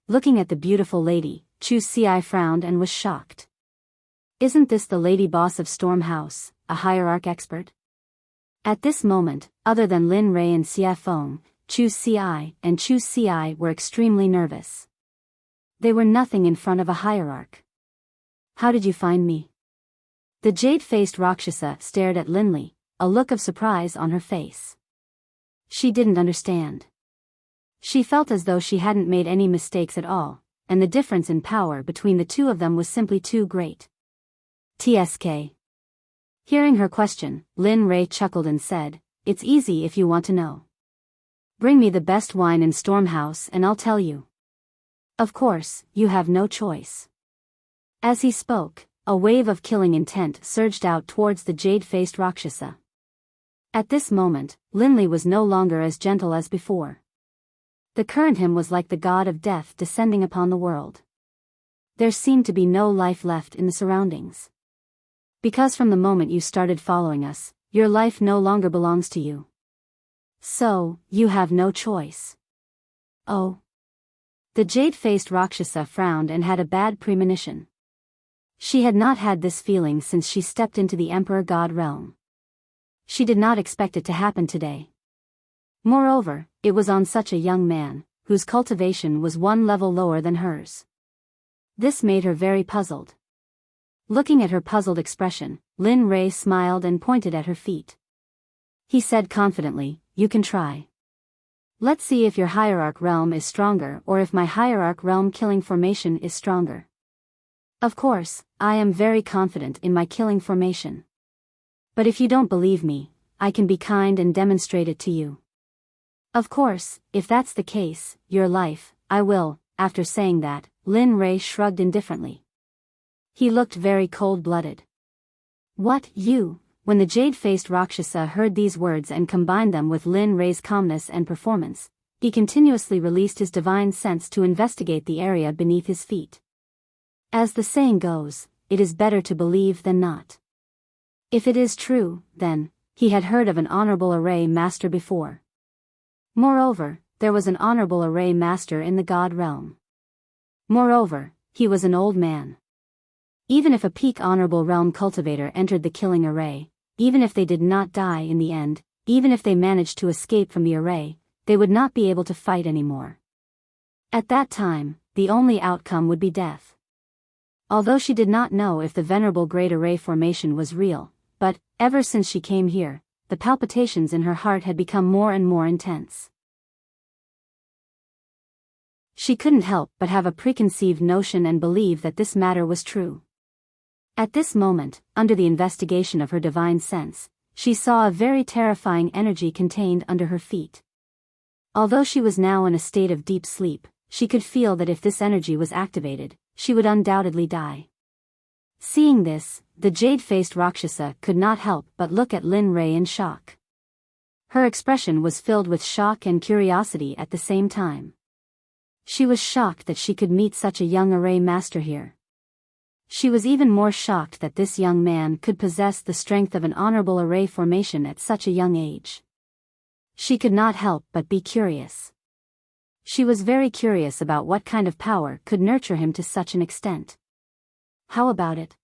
Looking at the beautiful lady, Chu Xi frowned and was shocked. "Isn't this the lady boss of Storm House, a hierarch expert?" At this moment, other than Lin Rei and Xiafeng, Chu Xi were extremely nervous. They were nothing in front of a hierarch. "How did you find me?" The jade-faced Rakshasa stared at Linli, a look of surprise on her face. She didn't understand. She felt as though she hadn't made any mistakes at all, and the difference in power between the two of them was simply too great. "TSK." Hearing her question, Lin Rei chuckled and said, "It's easy if you want to know. Bring me the best wine in Storm House and I'll tell you. Of course, you have no choice." As he spoke, a wave of killing intent surged out towards the jade-faced Rakshasa. At this moment, Linli was no longer as gentle as before. The current him was like the god of death descending upon the world. There seemed to be no life left in the surroundings. "Because from the moment you started following us, your life no longer belongs to you. So, you have no choice." "Oh." The jade-faced Rakshasa frowned and had a bad premonition. She had not had this feeling since she stepped into the Emperor God realm. She did not expect it to happen today. Moreover, it was on such a young man, whose cultivation was one level lower than hers. This made her very puzzled. Looking at her puzzled expression, Lin Rei smiled and pointed at her feet. He said confidently, "You can try. Let's see if your hierarch realm is stronger or if my hierarch realm killing formation is stronger. Of course, I am very confident in my killing formation. But if you don't believe me, I can be kind and demonstrate it to you. Of course, if that's the case, your life, I will." After saying that, Lin Rei shrugged indifferently. He looked very cold-blooded. "What, you?" When the jade-faced Rakshasa heard these words and combined them with Lin Rei's calmness and performance, he continuously released his divine sense to investigate the area beneath his feet. As the saying goes, it is better to believe than not. If it is true, then, he had heard of an honorable array master before. Moreover, there was an honorable array master in the god realm. Moreover, he was an old man. Even if a peak honorable realm cultivator entered the killing array, even if they did not die in the end, even if they managed to escape from the array, they would not be able to fight anymore. At that time, the only outcome would be death. Although she did not know if the venerable great array formation was real, but, ever since she came here, the palpitations in her heart had become more and more intense. She couldn't help but have a preconceived notion and believe that this matter was true. At this moment, under the investigation of her divine sense, she saw a very terrifying energy contained under her feet. Although she was now in a state of deep sleep, she could feel that if this energy was activated, she would undoubtedly die. Seeing this, the jade-faced Rakshasa could not help but look at Lin Rei in shock. Her expression was filled with shock and curiosity at the same time. She was shocked that she could meet such a young array master here. She was even more shocked that this young man could possess the strength of an honorable array formation at such a young age. She could not help but be curious. She was very curious about what kind of power could nurture him to such an extent. How about it?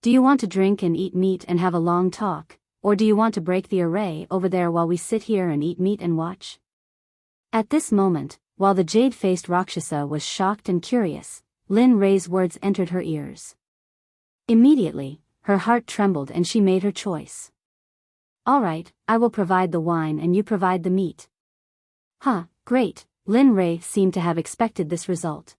Do you want to drink and eat meat and have a long talk, or do you want to break the array over there while we sit here and eat meat and watch? At this moment, while the jade-faced Rakshasa was shocked and curious, Lin Rei's words entered her ears. Immediately, her heart trembled and she made her choice. All right, I will provide the wine and you provide the meat. Huh, great, Lin Rei seemed to have expected this result.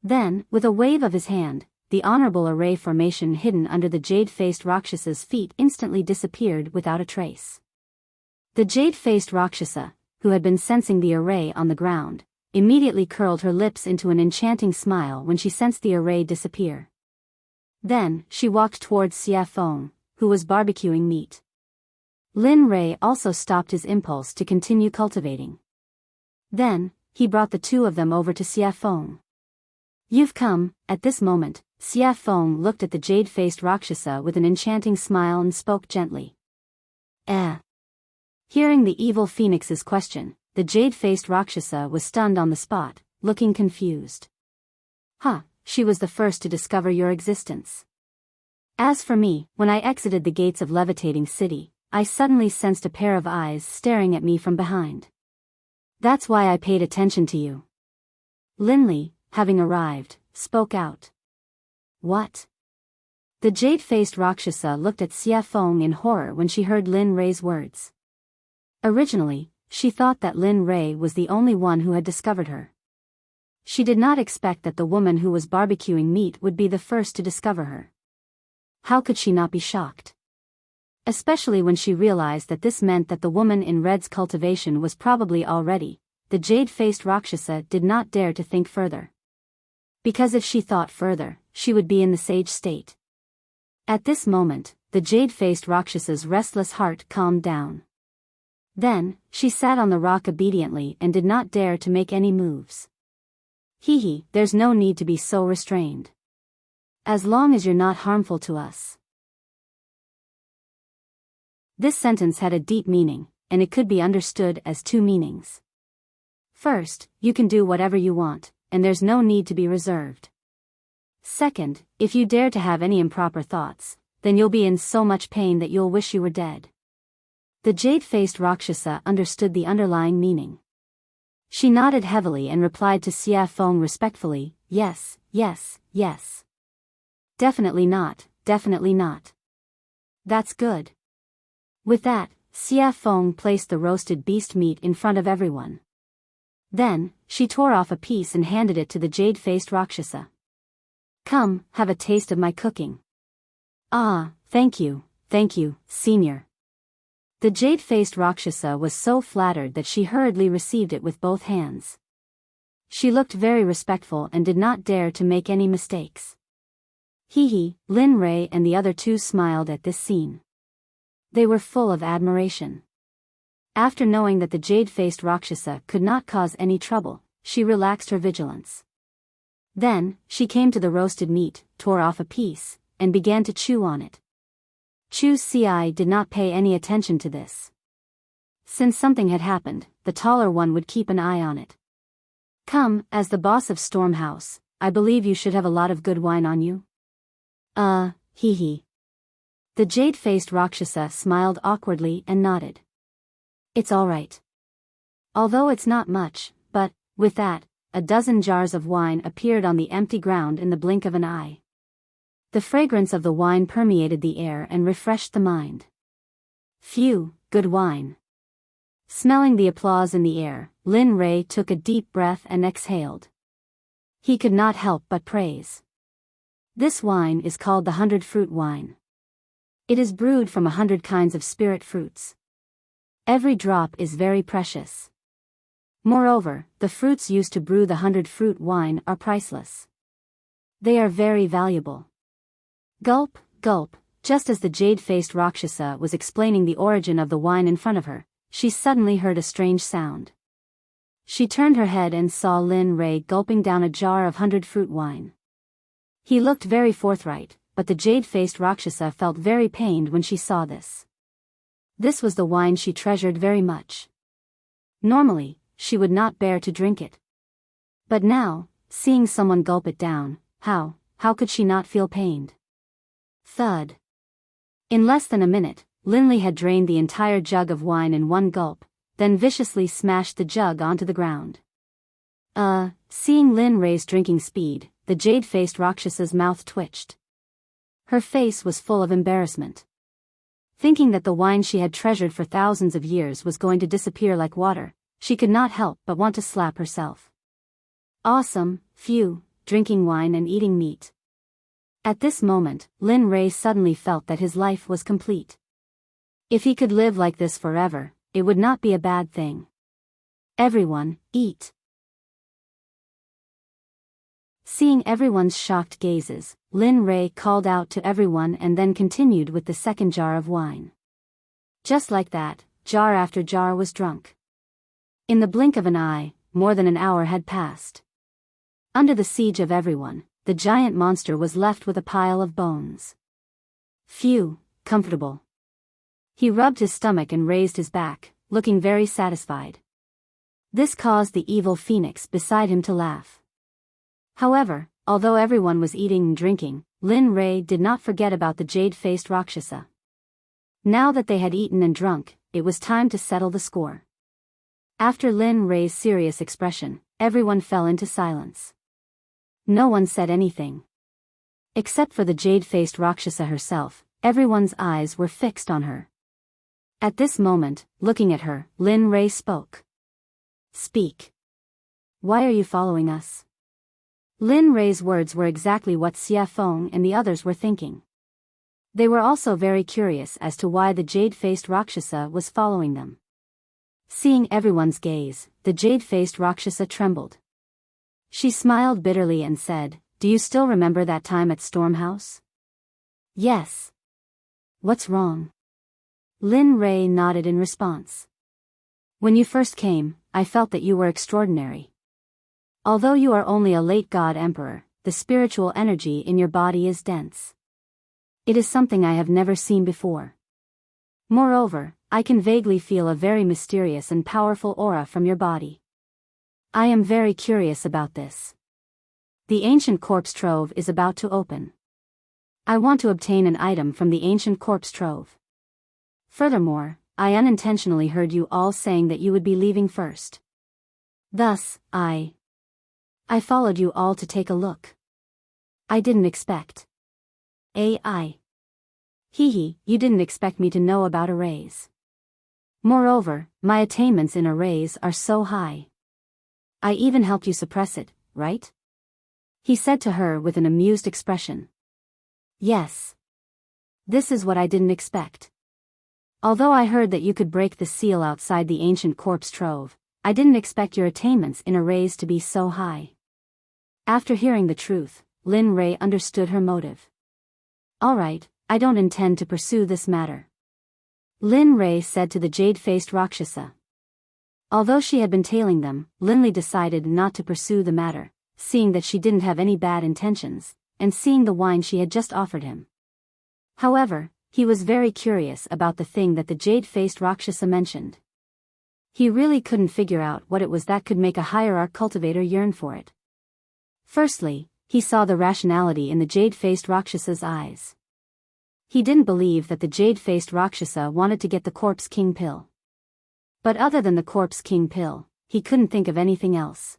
Then, with a wave of his hand, the honorable array formation hidden under the jade-faced Rakshasa's feet instantly disappeared without a trace. The jade-faced Rakshasa, who had been sensing the array on the ground, immediately curled her lips into an enchanting smile when she sensed the array disappear. Then, she walked towards Xia Feng, who was barbecuing meat. Lin Rei also stopped his impulse to continue cultivating. Then, he brought the two of them over to Xia Feng. You've come. At this moment, Xia Feng looked at the jade-faced Rakshasa with an enchanting smile and spoke gently. Hearing the evil phoenix's question, the jade-faced Rakshasa was stunned on the spot, looking confused. She was the first to discover your existence. As for me, when I exited the gates of Levitating City, I suddenly sensed a pair of eyes staring at me from behind. That's why I paid attention to you. Linley, having arrived, spoke out. What? The jade-faced Rakshasa looked at Xia Feng in horror when she heard Lin Rei's words. Originally, she thought that Lin Rei was the only one who had discovered her. She did not expect that the woman who was barbecuing meat would be the first to discover her. How could she not be shocked? Especially when she realized that this meant that the woman in red's cultivation was probably already. The jade-faced Rakshasa did not dare to think further. Because if she thought further, she would be in the sage state. At this moment, the jade-faced Rakshasa's restless heart calmed down. Then, she sat on the rock obediently and did not dare to make any moves. There's no need to be so restrained. As long as you're not harmful to us. This sentence had a deep meaning, and it could be understood as two meanings. First, you can do whatever you want, and there's no need to be reserved. Second, if you dare to have any improper thoughts, then you'll be in so much pain that you'll wish you were dead. The jade-faced Rakshasa understood the underlying meaning. She nodded heavily and replied to Xia Feng respectfully, yes. Definitely not. That's good. With that, Xia Feng placed the roasted beast meat in front of everyone. Then, she tore off a piece and handed it to the jade-faced Rakshasa. Come, have a taste of my cooking. Thank you, Senior. The jade-faced Rakshasa was so flattered that she hurriedly received it with both hands. She looked very respectful and did not dare to make any mistakes. Lin Rei and the other two smiled at this scene. They were full of admiration. After knowing that the jade-faced Rakshasa could not cause any trouble, she relaxed her vigilance. Then, she came to the roasted meat, tore off a piece, and began to chew on it. Chu Ci did not pay any attention to this. Since something had happened, the taller one would keep an eye on it. Come, as the boss of Storm House, I believe you should have a lot of good wine on you. Hee hee. The jade-faced Rakshasa smiled awkwardly and nodded. It's all right. Although it's not much, but, with that, a dozen jars of wine appeared on the empty ground in the blink of an eye. The fragrance of the wine permeated the air and refreshed the mind. Phew, good wine. Smelling the applause in the air, Lin Rei took a deep breath and exhaled. He could not help but praise. This wine is called the 100-fruit wine. It is brewed from 100 kinds of spirit fruits. Every drop is very precious. Moreover, the fruits used to brew the 100-fruit wine are priceless. They are very valuable. Gulp, gulp, just as the jade-faced Rakshasa was explaining the origin of the wine in front of her, she suddenly heard a strange sound. She turned her head and saw Lin Rei gulping down a jar of 100-fruit wine. He looked very forthright, but the jade-faced Rakshasa felt very pained when she saw this. This was the wine she treasured very much. Normally, she would not bear to drink it. But now, seeing someone gulp it down, how could she not feel pained? Thud. In less than a minute, Linley had drained the entire jug of wine in one gulp, then viciously smashed the jug onto the ground. Seeing Lin Rei's drinking speed, the jade-faced Rakshasa's mouth twitched. Her face was full of embarrassment. Thinking that the wine she had treasured for thousands of years was going to disappear like water, she could not help but want to slap herself. Awesome, phew, drinking wine and eating meat. At this moment, Lin Rei suddenly felt that his life was complete. If he could live like this forever, it would not be a bad thing. Everyone, eat. Seeing everyone's shocked gazes, Lin Rei called out to everyone and then continued with the second jar of wine. Just like that, jar after jar was drunk. In the blink of an eye, more than an hour had passed. Under the siege of everyone, the giant monster was left with a pile of bones. Phew, comfortable. He rubbed his stomach and raised his back, looking very satisfied. This caused the evil phoenix beside him to laugh. However, although everyone was eating and drinking, Lin Rei did not forget about the jade-faced Rakshasa. Now that they had eaten and drunk, it was time to settle the score. After Lin Rei's serious expression, everyone fell into silence. No one said anything. Except for the jade-faced Rakshasa herself, everyone's eyes were fixed on her. At this moment, looking at her, Lin Rei spoke. Speak. Why are you following us? Lin Rei's words were exactly what Xia Feng and the others were thinking. They were also very curious as to why the jade-faced Rakshasa was following them. Seeing everyone's gaze, the jade-faced Rakshasa trembled. She smiled bitterly and said, Do you still remember that time at Stormhouse? Yes. What's wrong? Lin Rei nodded in response. When you first came, I felt that you were extraordinary. Although you are only a late god emperor, the spiritual energy in your body is dense. It is something I have never seen before. Moreover, I can vaguely feel a very mysterious and powerful aura from your body. I am very curious about this. The ancient corpse trove is about to open. I want to obtain an item from the ancient corpse trove. Furthermore, I unintentionally heard you all saying that you would be leaving first. Thus, I followed you all to take a look. I didn't expect. AI. Hee, you didn't expect me to know about arrays. Moreover, my attainments in arrays are so high. I even helped you suppress it, right? He said to her with an amused expression. Yes. This is what I didn't expect. Although I heard that you could break the seal outside the ancient corpse trove, I didn't expect your attainments in arrays to be so high. After hearing the truth, Lin Rei understood her motive. Alright, I don't intend to pursue this matter. Lin Rei said to the jade-faced Rakshasa. Although she had been tailing them, Linley decided not to pursue the matter, seeing that she didn't have any bad intentions, and seeing the wine she had just offered him. However, he was very curious about the thing that the jade-faced Rakshasa mentioned. He really couldn't figure out what it was that could make a hierarch cultivator yearn for it. Firstly, he saw the rationality in the jade-faced Rakshasa's eyes. He didn't believe that the jade-faced Rakshasa wanted to get the Corpse King pill. But other than the Corpse King pill, he couldn't think of anything else.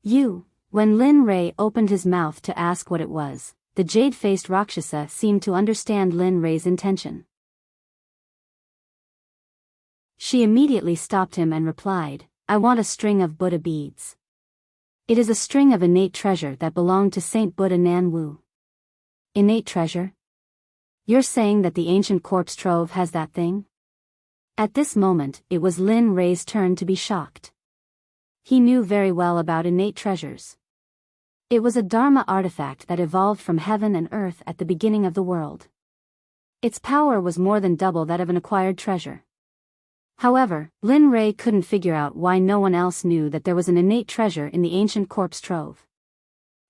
When Lin Rei opened his mouth to ask what it was, the jade-faced Rakshasa seemed to understand Lin Rei's intention. She immediately stopped him and replied, "I want a string of Buddha beads. It is a string of innate treasure that belonged to Saint Buddha Nan Wu." Innate treasure? You're saying that the ancient corpse trove has that thing? At this moment, it was Lin Rei's turn to be shocked. He knew very well about innate treasures. It was a Dharma artifact that evolved from heaven and earth at the beginning of the world. Its power was more than double that of an acquired treasure. However, Lin Rei couldn't figure out why no one else knew that there was an innate treasure in the ancient corpse trove.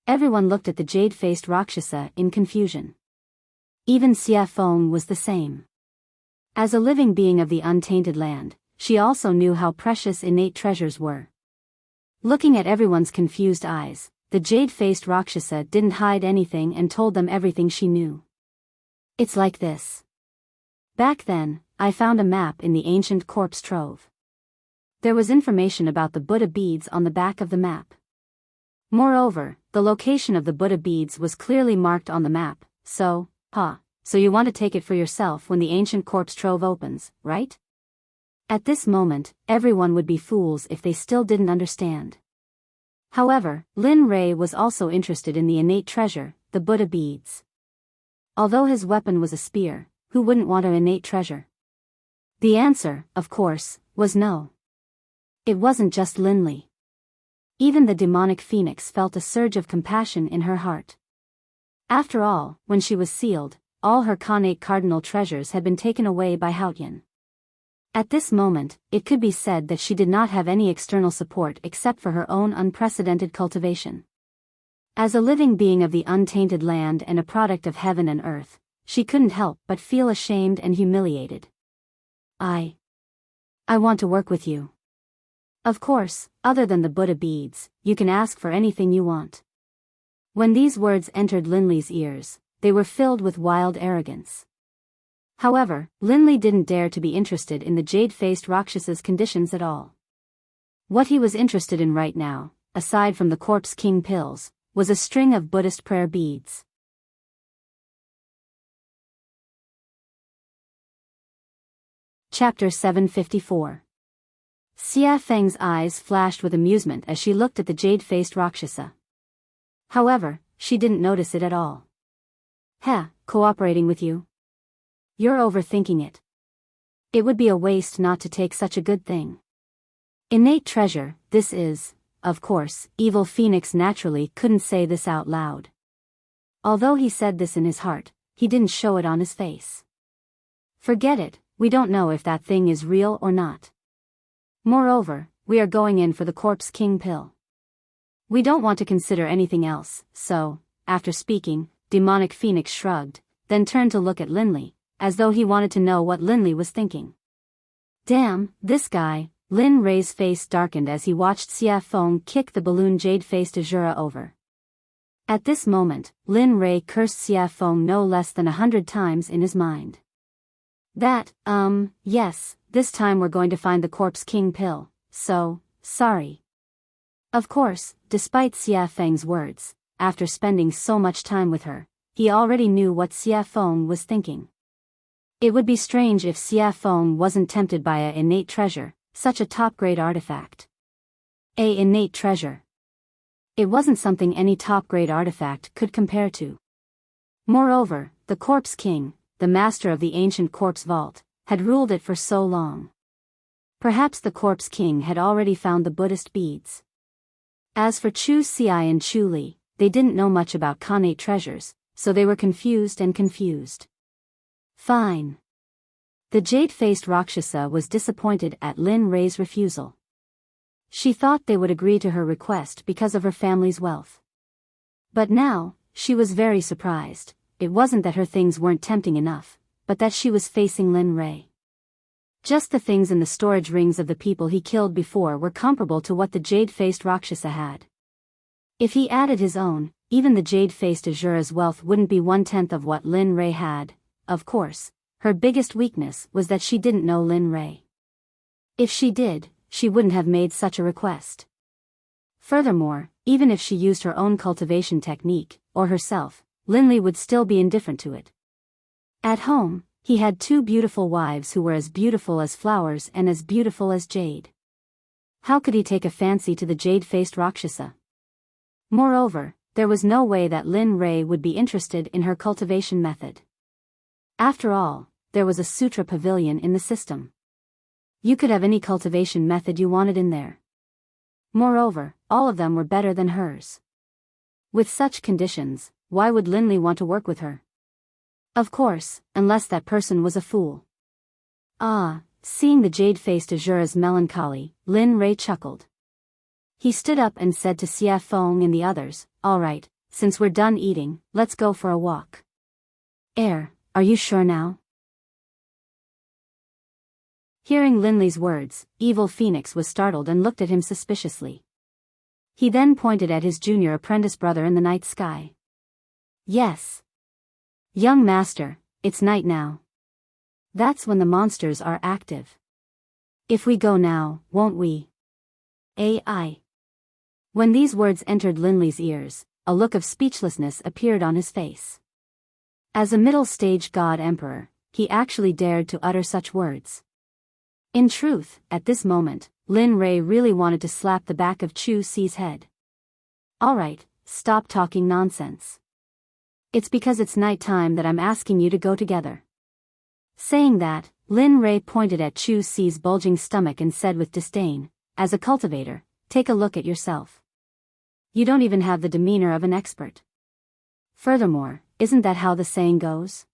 Everyone looked at the jade-faced Rakshasa in confusion. Even Xia Feng was the same. As a living being of the untainted land, she also knew how precious innate treasures were. Looking at everyone's confused eyes, the jade-faced Rakshasa didn't hide anything and told them everything she knew. It's like this. Back then, I found a map in the ancient corpse trove. There was information about the Buddha beads on the back of the map. Moreover, the location of the Buddha beads was clearly marked on the map, so you want to take it for yourself when the ancient corpse trove opens, right? At this moment, everyone would be fools if they still didn't understand. However, Lin Rei was also interested in the innate treasure, the Buddha beads. Although his weapon was a spear, who wouldn't want an innate treasure? The answer, of course, was no. It wasn't just Linley. Even the demonic phoenix felt a surge of compassion in her heart. After all, when she was sealed, all her Khanate cardinal treasures had been taken away by Haotian. At this moment, it could be said that she did not have any external support except for her own unprecedented cultivation. As a living being of the untainted land and a product of heaven and earth, she couldn't help but feel ashamed and humiliated. I want to work with you. Of course, other than the Buddha beads, you can ask for anything you want. When these words entered Linley's ears, they were filled with wild arrogance. However, Linley didn't dare to be interested in the jade-faced Rakshasa's conditions at all. What he was interested in right now, aside from the Corpse King pills, was a string of Buddhist prayer beads. Chapter 754. Xia Feng's eyes flashed with amusement as she looked at the jade-faced Rakshasa. However, she didn't notice it at all. Cooperating with you? You're overthinking it. It would be a waste not to take such a good thing. Innate treasure, this is, of course, Evil Phoenix naturally couldn't say this out loud. Although he said this in his heart, he didn't show it on his face. Forget it, we don't know if that thing is real or not. Moreover, we are going in for the Corpse King pill. We don't want to consider anything else, so, after speaking, Demonic Phoenix shrugged, then turned to look at Linley, as though he wanted to know what Linley was thinking. Damn, this guy. Lin Rei's face darkened as he watched Xia Feng kick the balloon jade-faced Azura over. At this moment, Lin Rei cursed Xia Feng no less than 100 times in his mind. Yes, this time we're going to find the Corpse King pill, so, sorry. Of course, despite Xia Feng's words, after spending so much time with her, he already knew what Xia Feng was thinking. It would be strange if Xia Feng wasn't tempted by a innate treasure, such a top-grade artifact. A innate treasure. It wasn't something any top-grade artifact could compare to. Moreover, the Corpse King, the master of the ancient corpse vault, had ruled it for so long. Perhaps the Corpse King had already found the Buddhist beads. As for Chu Xiai and Chu Li, they didn't know much about Khanate treasures, so they were confused. Fine. The jade-faced Rakshasa was disappointed at Lin Rei's refusal. She thought they would agree to her request because of her family's wealth. But now, she was very surprised. It wasn't that her things weren't tempting enough, but that she was facing Lin Rei. Just the things in the storage rings of the people he killed before were comparable to what the jade-faced Rakshasa had. If he added his own, even the jade-faced Azura's wealth wouldn't be 1/10 of what Lin Ray had. Of course, her biggest weakness was that she didn't know Lin Ray. If she did, she wouldn't have made such a request. Furthermore, even if she used her own cultivation technique, or herself, Linley would still be indifferent to it. At home, he had 2 beautiful wives who were as beautiful as flowers and as beautiful as jade. How could he take a fancy to the jade-faced Rakshasa? Moreover, there was no way that Lin Ray would be interested in her cultivation method. After all, there was a sutra pavilion in the system. You could have any cultivation method you wanted in there. Moreover, all of them were better than hers. With such conditions, why would Linley want to work with her? Of course, unless that person was a fool. Seeing the jade-faced Azura's melancholy, Lin Ray chuckled. He stood up and said to Xia Feng and the others, "All right, since we're done eating, let's go for a walk." Are you sure now?" Hearing Linley's words, Evil Phoenix was startled and looked at him suspiciously. He then pointed at his junior apprentice brother in the night sky. "Yes. Young master, it's night now. That's when the monsters are active. If we go now, won't we?" Ai. When these words entered Linley's ears, a look of speechlessness appeared on his face. As a middle-stage god-emperor, he actually dared to utter such words. In truth, at this moment, Lin Ray really wanted to slap the back of Chu Si's head. "All right, stop talking nonsense. It's because it's night time that I'm asking you to go together." Saying that, Lin Ray pointed at Chu Si's bulging stomach and said with disdain, "As a cultivator, take a look at yourself. You don't even have the demeanor of an expert. Furthermore, isn't that how the saying goes?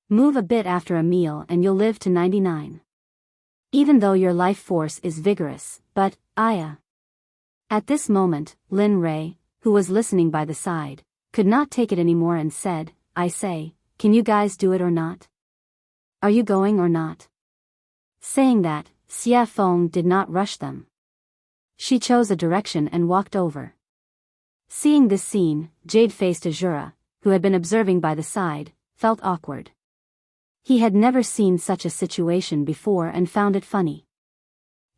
Move a bit after a meal and you'll live to 99. Even though your life force is vigorous, but, At this moment, Lin Ray, who was listening by the side, could not take it anymore and said, "I say, can you guys do it or not? Are you going or not?" Saying that, Xia Feng did not rush them. She chose a direction and walked over. Seeing this scene, jade-faced Azura, who had been observing by the side, felt awkward. He had never seen such a situation before and found it funny.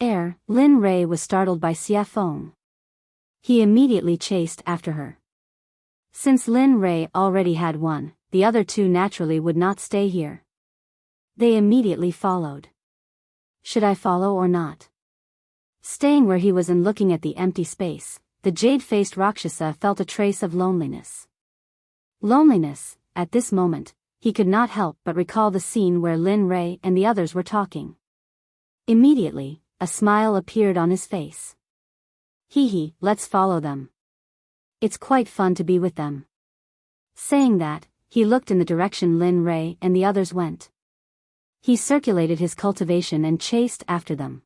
Lin Ray was startled by Xia Feng. He immediately chased after her. Since Lin Ray already had one, the other 2 naturally would not stay here. They immediately followed. Should I follow or not? Staying where he was and looking at the empty space, the jade-faced Rakshasa felt a trace of loneliness. At this moment, he could not help but recall the scene where Lin Ray and the others were talking. Immediately, a smile appeared on his face. "Hee, let's follow them. It's quite fun to be with them." Saying that, he looked in the direction Lin Ray and the others went. He circulated his cultivation and chased after them.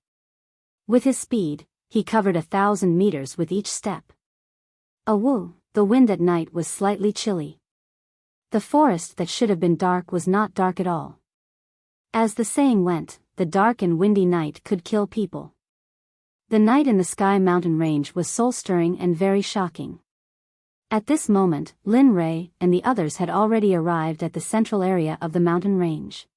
With his speed, he covered 1,000 meters with each step. The wind at night was slightly chilly. The forest that should have been dark was not dark at all. As the saying went, the dark and windy night could kill people. The night in the Sky Mountain Range was soul-stirring and very shocking. At this moment, Lin Ray and the others had already arrived at the central area of the mountain range.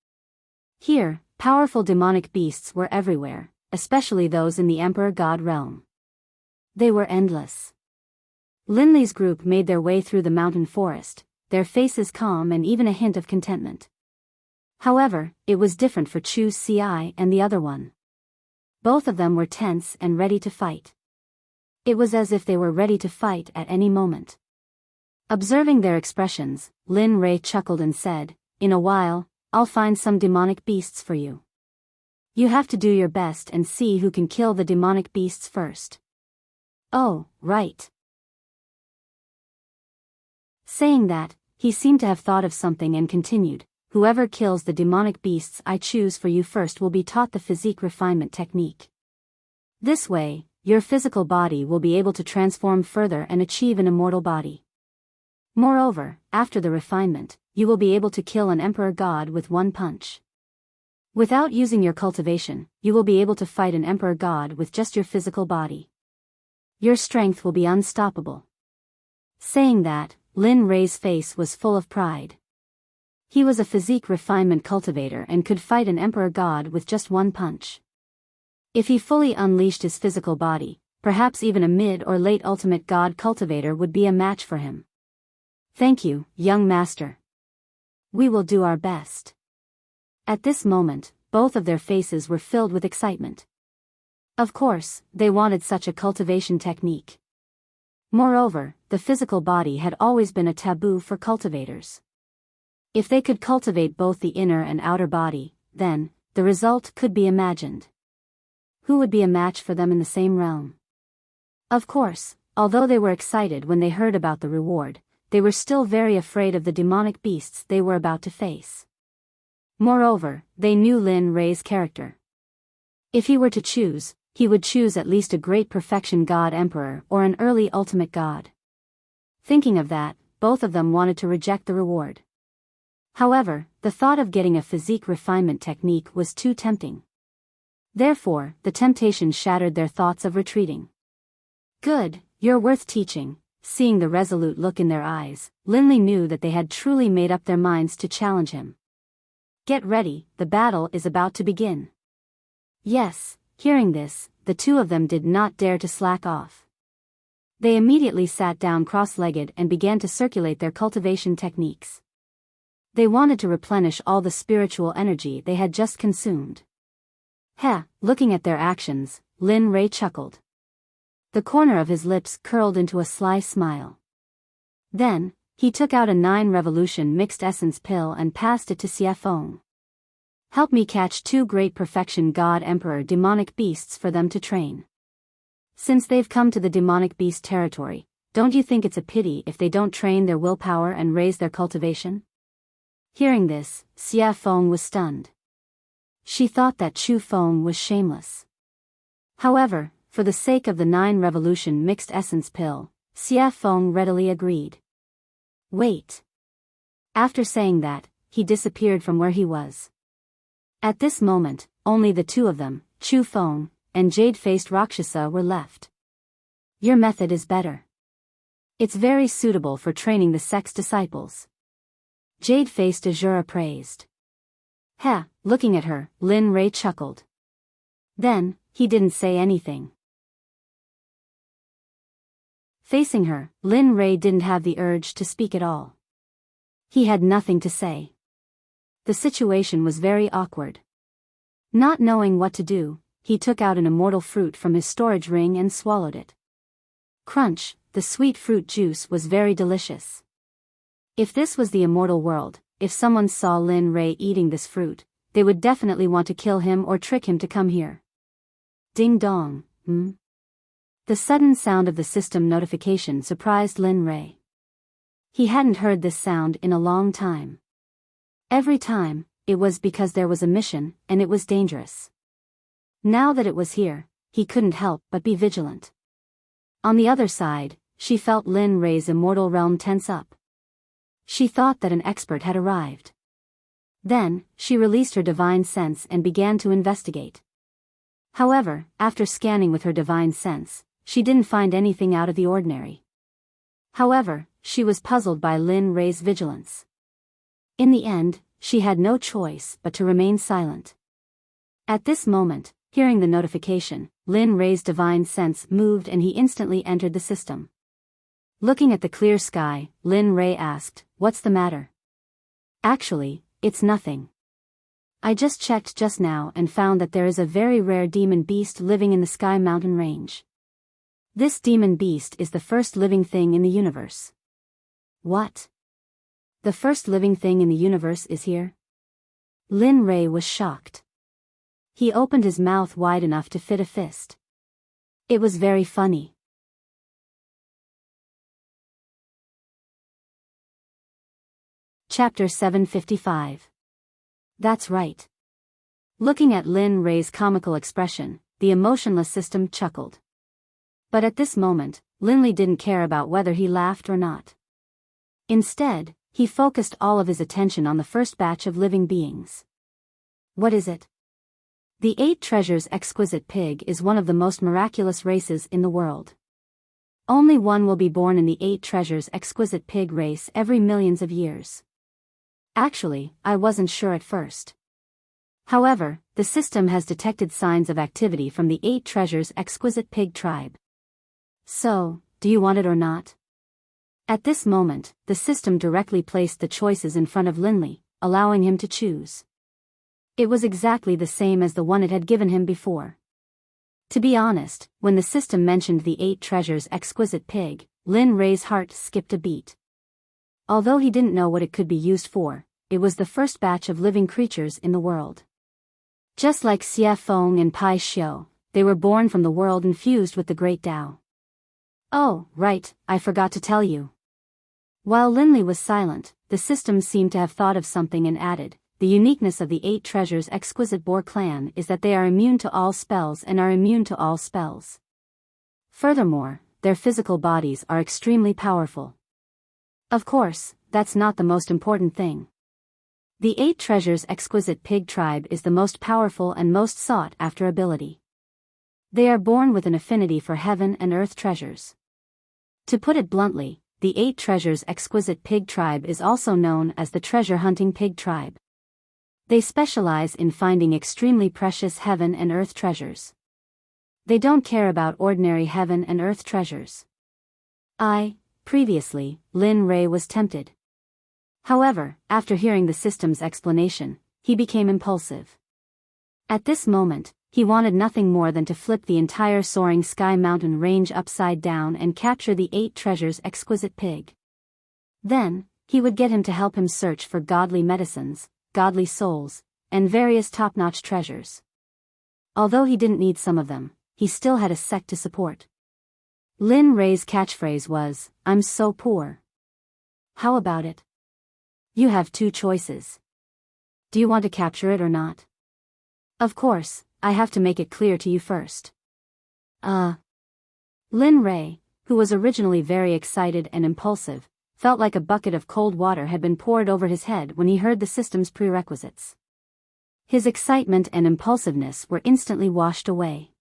Here, powerful demonic beasts were everywhere, especially those in the Emperor God realm. They were endless. Linley's group made their way through the mountain forest, their faces calm and even a hint of contentment. However, it was different for Chu Si and the other one. Both of them were tense and ready to fight. It was as if they were ready to fight at any moment. Observing their expressions, Lin Ray chuckled and said, "In a while, I'll find some demonic beasts for you. You have to do your best and see who can kill the demonic beasts first." "Oh, right." Saying that, he seemed to have thought of something and continued, "Whoever kills the demonic beasts I choose for you first will be taught the physique refinement technique. This way, your physical body will be able to transform further and achieve an immortal body. Moreover, after the refinement, you will be able to kill an emperor god with one punch. Without using your cultivation, you will be able to fight an emperor god with just your physical body. Your strength will be unstoppable. Saying that, Lin Rei's face was full of pride. He was a physique refinement cultivator and could fight an emperor god with just one punch. If he fully unleashed his physical body, perhaps even a mid or late ultimate god cultivator would be a match for him. Thank you, young master. We will do our best. At this moment, both of their faces were filled with excitement. Of course, they wanted such a cultivation technique. Moreover, the physical body had always been a taboo for cultivators. If they could cultivate both the inner and outer body, then, the result could be imagined. Who would be a match for them in the same realm? Of course, although they were excited when they heard about the reward, they were still very afraid of the demonic beasts they were about to face. Moreover, they knew Lin Rei's character. If he were to choose, he would choose at least a great perfection god emperor or an early ultimate god. Thinking of that, both of them wanted to reject the reward. However, the thought of getting a physique refinement technique was too tempting. Therefore, the temptation shattered their thoughts of retreating. Good, you're worth teaching. Seeing the resolute look in their eyes, Linley knew that they had truly made up their minds to challenge him. Get ready, the battle is about to begin. Yes, hearing this, the two of them did not dare to slack off. They immediately sat down cross-legged and began to circulate their cultivation techniques. They wanted to replenish all the spiritual energy they had just consumed. Looking at their actions, Lin Rei chuckled. The corner of his lips curled into a sly smile. Then, he took out a 9-revolution mixed essence pill and passed it to Xie Feng. Help me catch 2 great perfection god emperor demonic beasts for them to train. Since they've come to the demonic beast territory, don't you think it's a pity if they don't train their willpower and raise their cultivation? Hearing this, Xie Feng was stunned. She thought that Chu Feng was shameless. However, for the sake of the 9-revolution mixed essence pill, Xie Feng readily agreed. Wait. After saying that, he disappeared from where he was. At this moment, only the two of them, Chu Feng and jade-faced Rakshasa, were left. Your method is better. It's very suitable for training the Sect's disciples. Jade-faced Azura praised. Looking at her, Lin Rei chuckled. Then, he didn't say anything. Facing her, Lin Rei didn't have the urge to speak at all. He had nothing to say. The situation was very awkward. Not knowing what to do, he took out an immortal fruit from his storage ring and swallowed it. Crunch, the sweet fruit juice was very delicious. If this was the immortal world, if someone saw Lin Rei eating this fruit, they would definitely want to kill him or trick him to come here. Ding dong, The sudden sound of the system notification surprised Lin Rei. He hadn't heard this sound in a long time. Every time, it was because there was a mission, and it was dangerous. Now that it was here, he couldn't help but be vigilant. On the other side, she felt Lin Rei's immortal realm tense up. She thought that an expert had arrived. Then, she released her divine sense and began to investigate. However, after scanning with her divine sense, she didn't find anything out of the ordinary. However, she was puzzled by Lin Rei's vigilance. In the end, she had no choice but to remain silent. At this moment, hearing the notification, Lin Rei's divine sense moved and he instantly entered the system. Looking at the clear sky, Lin Rei asked, "What's the matter?" "Actually, it's nothing. I just checked just now and found that there is a very rare demon beast living in the Sky Mountain range. This demon beast is the first living thing in the universe." "What? The first living thing in the universe is here?" Lin Rei was shocked. He opened his mouth wide enough to fit a fist. It was very funny. Chapter 755. That's right. Looking at Lin Rei's comical expression, the emotionless system chuckled. But at this moment, Linley didn't care about whether he laughed or not. Instead, he focused all of his attention on the first batch of living beings. What is it? The 8 Treasures exquisite pig is one of the most miraculous races in the world. Only one will be born in the 8 treasures exquisite pig race every millions of years. Actually, I wasn't sure at first. However, the system has detected signs of activity from the 8 treasures exquisite pig tribe. So, do you want it or not? At this moment, the system directly placed the choices in front of Linley, allowing him to choose. It was exactly the same as the one it had given him before. To be honest, when the system mentioned the 8 treasures exquisite pig, Lin Rei's heart skipped a beat. Although he didn't know what it could be used for, it was the first batch of living creatures in the world. Just like Xie Feng and Pai Xiu, they were born from the world infused with the great Tao. Oh, right, I forgot to tell you. While Linley was silent, the system seemed to have thought of something and added, the uniqueness of the 8 treasures exquisite boar clan is that they are immune to all spells and are immune to all spells. Furthermore, their physical bodies are extremely powerful. Of course, that's not the most important thing. The 8 treasures exquisite pig tribe is the most powerful and most sought after ability. They are born with an affinity for heaven and earth treasures. To put it bluntly, the 8 treasures exquisite pig tribe is also known as the treasure hunting pig tribe. They specialize in finding extremely precious heaven and earth treasures. They don't care about ordinary heaven and earth treasures. Previously, Lin Rei was tempted. However, after hearing the system's explanation, he became impulsive. At this moment, he wanted nothing more than to flip the entire soaring sky mountain range upside down and capture the 8 treasures exquisite pig. Then, he would get him to help him search for godly medicines, godly souls, and various top-notch treasures. Although he didn't need some of them, he still had a sect to support. Lin Rei's catchphrase was, "I'm so poor." How about it? You have 2 choices. Do you want to capture it or not? Of course, I have to make it clear to you first. Lin Rei, who was originally very excited and impulsive, felt like a bucket of cold water had been poured over his head when he heard the system's prerequisites. His excitement and impulsiveness were instantly washed away.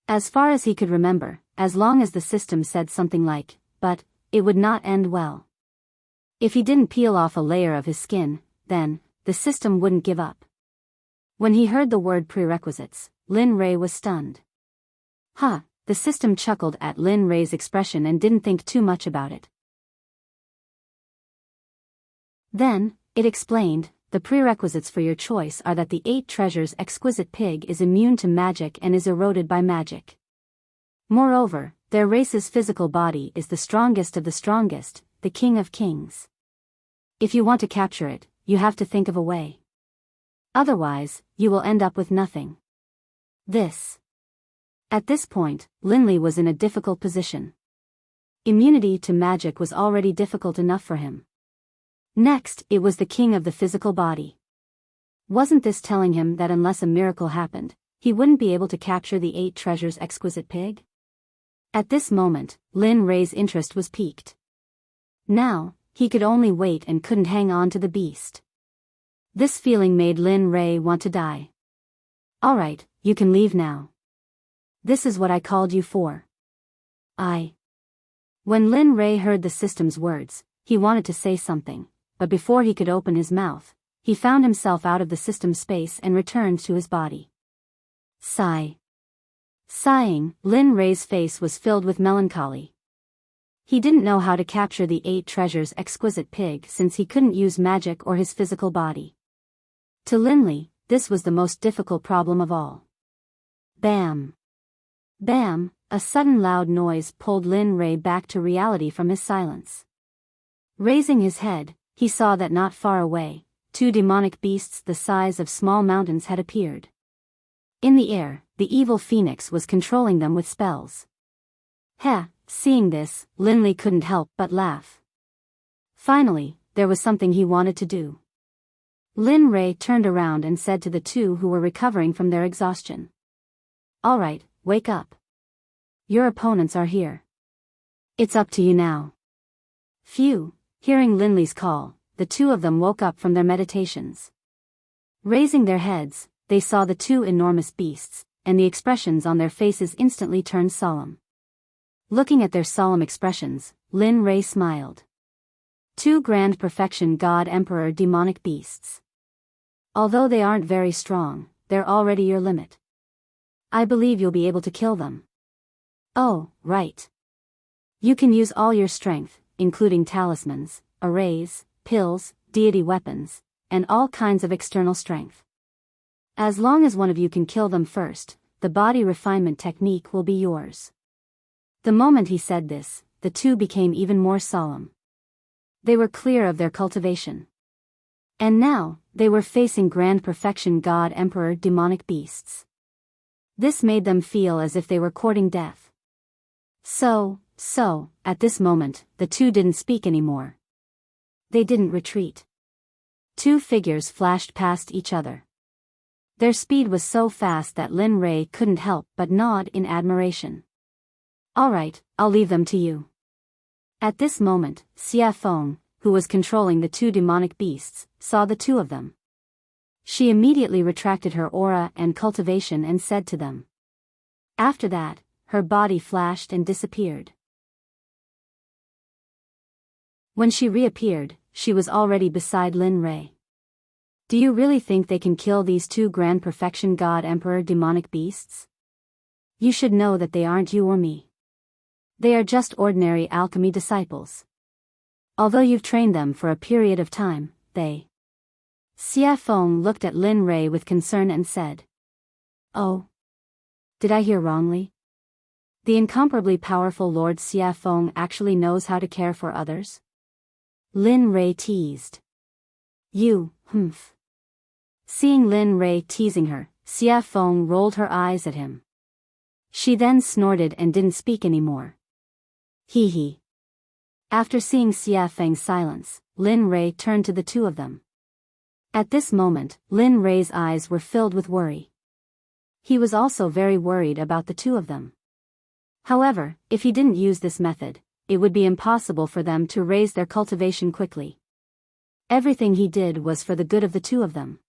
As far as he could remember, as long as the system said something like, "but," it would not end well. If he didn't peel off a layer of his skin, then, the system wouldn't give up. When he heard the word prerequisites, Lin Rei was stunned. The system chuckled at Lin Rei's expression and didn't think too much about it. Then, it explained, the prerequisites for your choice are that the 8 treasures exquisite pig is immune to magic and is eroded by magic. Moreover, their race's physical body is the strongest of the strongest, the king of kings. If you want to capture it, you have to think of a way. Otherwise, you will end up with nothing. At this point, Linley was in a difficult position. Immunity to magic was already difficult enough for him. Next, it was the king of the physical body. Wasn't this telling him that unless a miracle happened, he wouldn't be able to capture the 8 treasures exquisite pig? At this moment, Lin Rei's interest was piqued. Now, he could only wait and couldn't hang on to the beast. This feeling made Lin Rei want to die. Alright, you can leave now. This is what I called you for. When Lin Rei heard the system's words, he wanted to say something, but before he could open his mouth, he found himself out of the system space and returned to his body. Sigh. Sighing, Lin Rei's face was filled with melancholy. He didn't know how to capture the 8 treasures exquisite pig since he couldn't use magic or his physical body. To Linley, this was the most difficult problem of all. Bam! Bam! A sudden loud noise pulled Lin Rei back to reality from his silence. Raising his head, he saw that not far away, 2 demonic beasts the size of small mountains had appeared. In the air, the evil phoenix was controlling them with spells. Seeing this, Linley couldn't help but laugh. Finally, there was something he wanted to do. Lin Rei turned around and said to the 2 who were recovering from their exhaustion. Alright, wake up. Your opponents are here. It's up to you now. Phew, hearing Linley's call, the 2 of them woke up from their meditations. Raising their heads, they saw the 2 enormous beasts, and the expressions on their faces instantly turned solemn. Looking at their solemn expressions, Lin Rei smiled. 2 grand perfection God Emperor demonic beasts. Although they aren't very strong, they're already your limit. I believe you'll be able to kill them. Oh, right. You can use all your strength, including talismans, arrays, pills, deity weapons, and all kinds of external strength. As long as one of you can kill them first, the body refinement technique will be yours. The moment he said this, the two became even more solemn. They were clear of their cultivation. And now, they were facing grand perfection God Emperor demonic beasts. This made them feel as if they were courting death. So, at this moment, the two didn't speak anymore. They didn't retreat. 2 figures flashed past each other. Their speed was so fast that Lin Rei couldn't help but nod in admiration. All right, I'll leave them to you. At this moment, Xia Feng, who was controlling the 2 demonic beasts, saw the 2 of them. She immediately retracted her aura and cultivation and said to them. After that, her body flashed and disappeared. When she reappeared, she was already beside Lin Rei. Do you really think they can kill these 2 grand perfection God Emperor demonic beasts? You should know that they aren't you or me. They are just ordinary alchemy disciples. Although you've trained them for a period of time, they... Xia Feng looked at Lin Rei with concern and said. Oh. Did I hear wrongly? The incomparably powerful Lord Xia Feng actually knows how to care for others? Lin Rei teased. You, humph. Seeing Lin Rei teasing her, Xia Feng rolled her eyes at him. She then snorted and didn't speak anymore. Hee hee. After seeing Xia Feng's silence, Lin Rei turned to the 2 of them. At this moment, Lin Rei's eyes were filled with worry. He was also very worried about the 2 of them. However, if he didn't use this method, it would be impossible for them to raise their cultivation quickly. Everything he did was for the good of the 2 of them.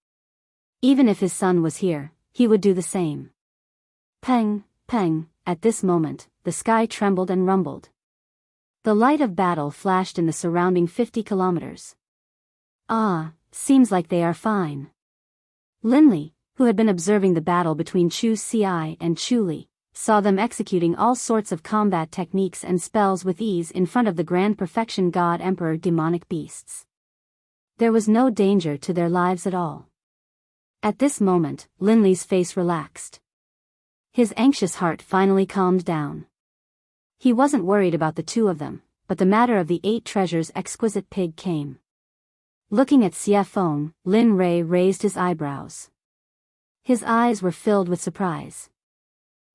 Even if his son was here, he would do the same. Peng, peng, at this moment, the sky trembled and rumbled. The light of battle flashed in the surrounding 50 kilometers. Ah, seems like they are fine. Linli, who had been observing the battle between Chu Xi and Chu Li, saw them executing all sorts of combat techniques and spells with ease in front of the grand perfection God Emperor demonic beasts. There was no danger to their lives at all. At this moment, Linli's face relaxed. His anxious heart finally calmed down. He wasn't worried about the 2 of them, but the matter of the 8 treasures exquisite pig came. Looking at Xia Feng, Lin Rei raised his eyebrows. His eyes were filled with surprise.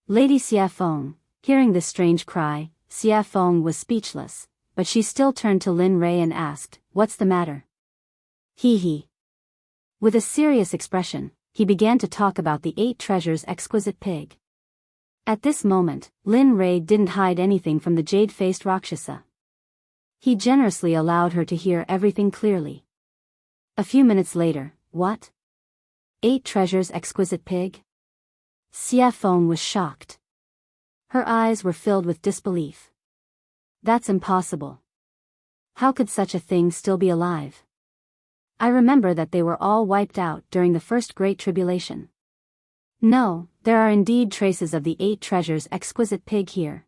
Lady Xia Feng, hearing this strange cry, Xia Feng was speechless, but she still turned to Lin Rei and asked, "What's the matter?" Hee hee. With a serious expression, he began to talk about the 8 treasures exquisite pig. At this moment, Lin Rei didn't hide anything from the jade-faced Rakshasa. He generously allowed her to hear everything clearly. A few minutes later, what? 8 treasures exquisite pig? Xia Feng was shocked. Her eyes were filled with disbelief. That's impossible. How could such a thing still be alive? I remember that they were all wiped out during the first Great Tribulation. No, there are indeed traces of the 8 treasures exquisite pig here.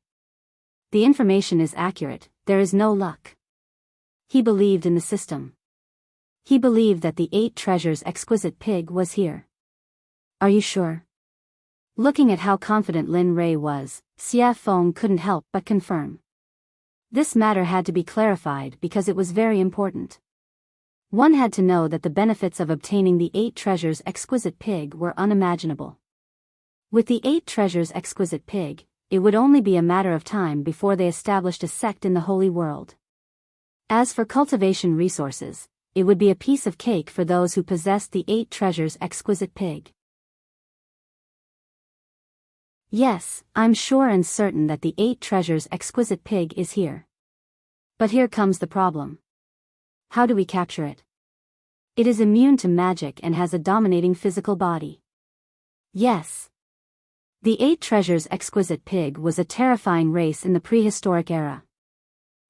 The information is accurate, there is no luck. He believed in the system. He believed that the 8 treasures exquisite pig was here. Are you sure? Looking at how confident Lin Rei was, Xia Feng couldn't help but confirm. This matter had to be clarified because it was very important. One had to know that the benefits of obtaining the 8 treasures exquisite pig were unimaginable. With the 8 treasures exquisite pig, it would only be a matter of time before they established a sect in the Holy World. As for cultivation resources, it would be a piece of cake for those who possessed the 8 treasures exquisite pig. Yes, I'm sure and certain that the 8 treasures exquisite pig is here. But here comes the problem. How do we capture it? It is immune to magic and has a dominating physical body. Yes. The 8 Treasures Exquisite Pig was a terrifying race in the prehistoric era.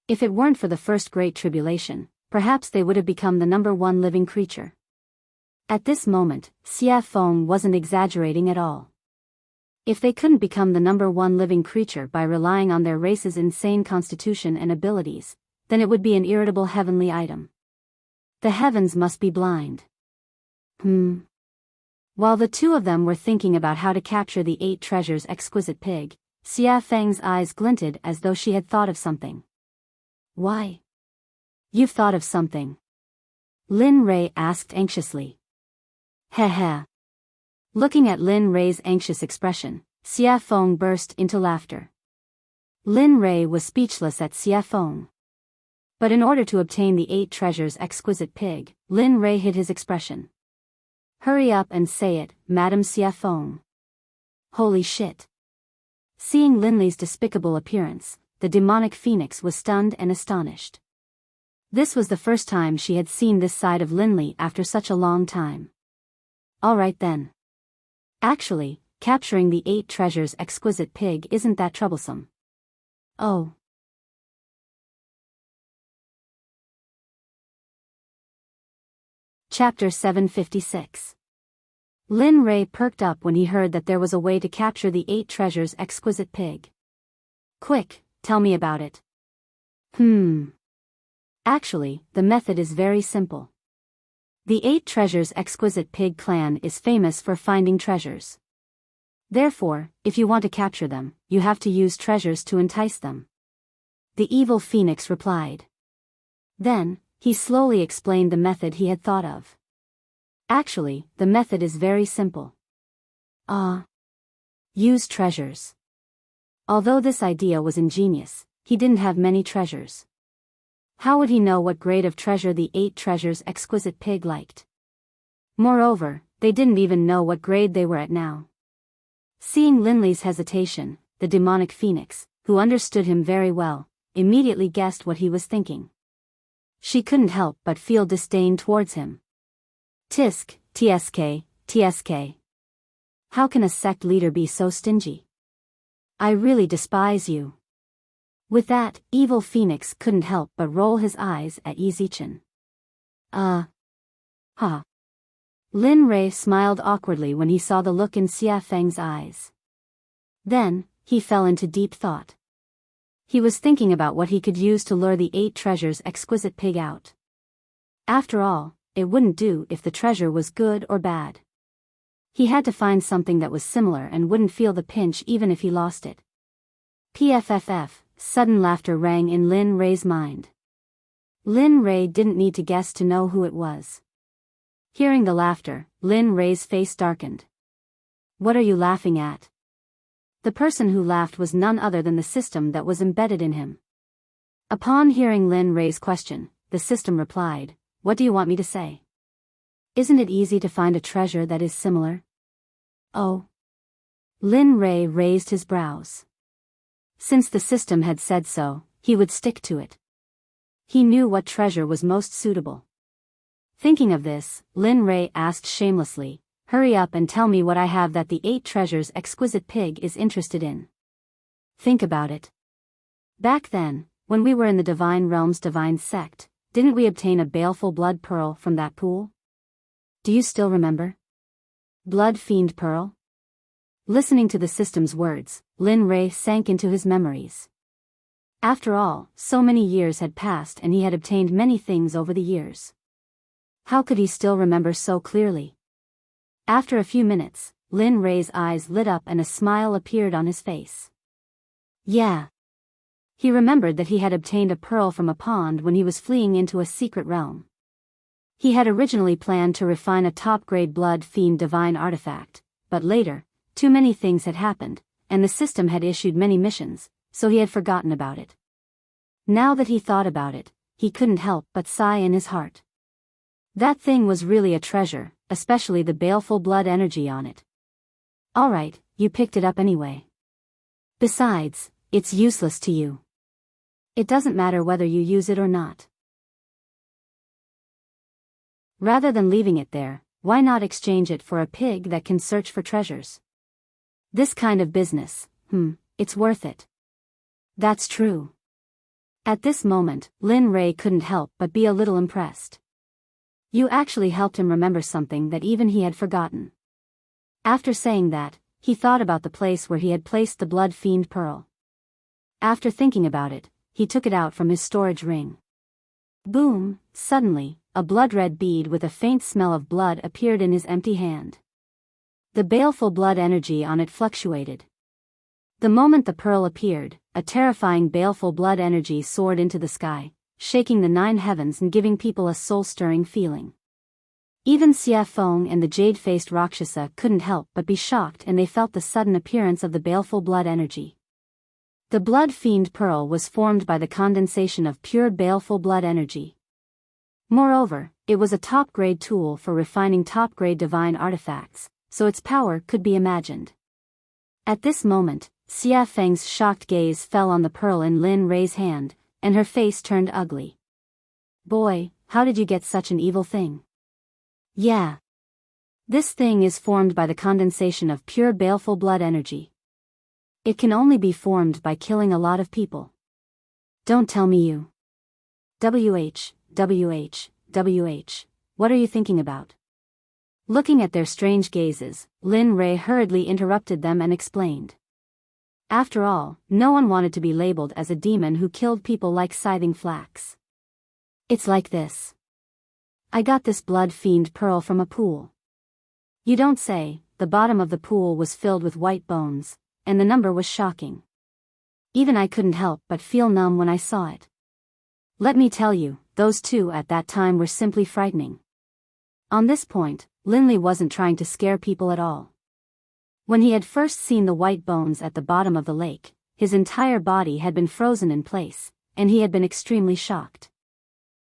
If it weren't for the first Great Tribulation, perhaps they would have become the #1 living creature. At this moment, Xia Feng wasn't exaggerating at all. If they couldn't become the #1 living creature by relying on their race's insane constitution and abilities, then it would be an irritable heavenly item. The heavens must be blind. While the two of them were thinking about how to capture the 8 Treasures Exquisite Pig, Xia Feng's eyes glinted as though she had thought of something. Why? You've thought of something? Lin Rei asked anxiously. Heh. Looking at Lin Rei's anxious expression, Xia Feng burst into laughter. Lin Rei was speechless at Xia Feng. But in order to obtain the 8 Treasures Exquisite Pig, Lin Rei hid his expression. Hurry up and say it, Madam Xia Feng. Holy shit. Seeing Linley's despicable appearance, the demonic phoenix was stunned and astonished. This was the first time she had seen this side of Linley after such a long time. All right then. Actually, capturing the 8 Treasures Exquisite Pig isn't that troublesome. Oh. Chapter 756. Lin Rei perked up when he heard that there was a way to capture the 8 Treasures Exquisite Pig. Quick, tell me about it. Actually, the method is very simple. The 8 Treasures Exquisite Pig clan is famous for finding treasures. Therefore, if you want to capture them, you have to use treasures to entice them. The evil phoenix replied. Then, he slowly explained the method he had thought of. Actually, the method is very simple. Use treasures. Although this idea was ingenious, he didn't have many treasures. How would he know what grade of treasure the 8 Treasures Exquisite Pig liked? Moreover, they didn't even know what grade they were at now. Seeing Linley's hesitation, the demonic phoenix, who understood him very well, immediately guessed what he was thinking. She couldn't help but feel disdain towards him. TSK. How can a sect leader be so stingy? I really despise you. With that, evil phoenix couldn't help but roll his eyes at Yi Zichen. Lin Rei smiled awkwardly when he saw the look in Xia Feng's eyes. Then, he fell into deep thought. He was thinking about what he could use to lure the 8 Treasures Exquisite Pig out. After all, it wouldn't do if the treasure was good or bad. He had to find something that was similar and wouldn't feel the pinch even if he lost it. PFFF, sudden laughter rang in Lin Rei's mind. Lin Rei didn't need to guess to know who it was. Hearing the laughter, Lin Rei's face darkened. What are you laughing at? The person who laughed was none other than the system that was embedded in him. Upon hearing Lin Rei's question, the system replied, What do you want me to say? Isn't it easy to find a treasure that is similar? Oh. Lin Rei raised his brows. Since the system had said so, he would stick to it. He knew what treasure was most suitable. Thinking of this, Lin Rei asked shamelessly, Hurry up and tell me what I have that the 8 Treasures Exquisite Pig is interested in. Think about it. Back then, when we were in the Divine Realm's Divine Sect, didn't we obtain a baleful blood pearl from that pool? Do you still remember? Blood Fiend Pearl? Listening to the system's words, Lin Rei sank into his memories. After all, so many years had passed and he had obtained many things over the years. How could he still remember so clearly? After a few minutes, Lin Rei's eyes lit up and a smile appeared on his face. Yeah. He remembered that he had obtained a pearl from a pond when he was fleeing into a secret realm. He had originally planned to refine a top-grade blood fiend divine artifact, but later, too many things had happened, and the system had issued many missions, so he had forgotten about it. Now that he thought about it, he couldn't help but sigh in his heart. That thing was really a treasure, especially the baleful blood energy on it. Alright, you picked it up anyway. Besides, it's useless to you. It doesn't matter whether you use it or not. Rather than leaving it there, why not exchange it for a pig that can search for treasures? This kind of business, it's worth it. That's true. At this moment, Lin Ray couldn't help but be a little impressed. You actually helped him remember something that even he had forgotten. After saying that, he thought about the place where he had placed the blood fiend pearl. After thinking about it, he took it out from his storage ring. Boom! Suddenly, a blood-red bead with a faint smell of blood appeared in his empty hand. The baleful blood energy on it fluctuated. The moment the pearl appeared, a terrifying baleful blood energy soared into the sky, shaking the 9 heavens and giving people a soul-stirring feeling. Even Xia Feng and the jade-faced Rakshasa couldn't help but be shocked, and they felt the sudden appearance of the baleful blood energy. The blood fiend pearl was formed by the condensation of pure baleful blood energy. Moreover, it was a top-grade tool for refining top-grade divine artifacts, so its power could be imagined. At this moment, Xia Feng's shocked gaze fell on the pearl in Lin Ray's hand, and her face turned ugly. Boy, how did you get such an evil thing? Yeah. This thing is formed by the condensation of pure baleful blood energy. It can only be formed by killing a lot of people. Don't tell me you. WH, what are you thinking about? Looking at their strange gazes, Lin Ray hurriedly interrupted them and explained. After all, no one wanted to be labeled as a demon who killed people like scything flax. It's like this. I got this blood fiend pearl from a pool. You don't say. The bottom of the pool was filled with white bones, and the number was shocking. Even I couldn't help but feel numb when I saw it. Let me tell you, those two at that time were simply frightening. On this point, Linley wasn't trying to scare people at all. When he had first seen the white bones at the bottom of the lake, his entire body had been frozen in place, and he had been extremely shocked.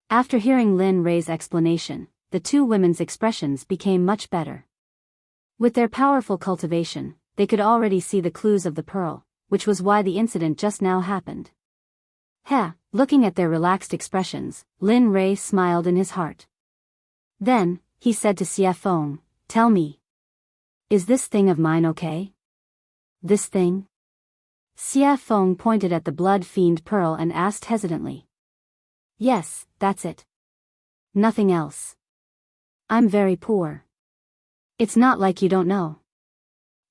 After hearing Lin Ray's explanation, the two women's expressions became much better. With their powerful cultivation, they could already see the clues of the pearl, which was why the incident just now happened. Looking at their relaxed expressions, Lin Ray smiled in his heart. Then, he said to Xia Feng, tell me. Is this thing of mine okay? This thing? Xia Feng pointed at the blood fiend pearl and asked hesitantly. Yes, that's it. Nothing else. I'm very poor. It's not like you don't know.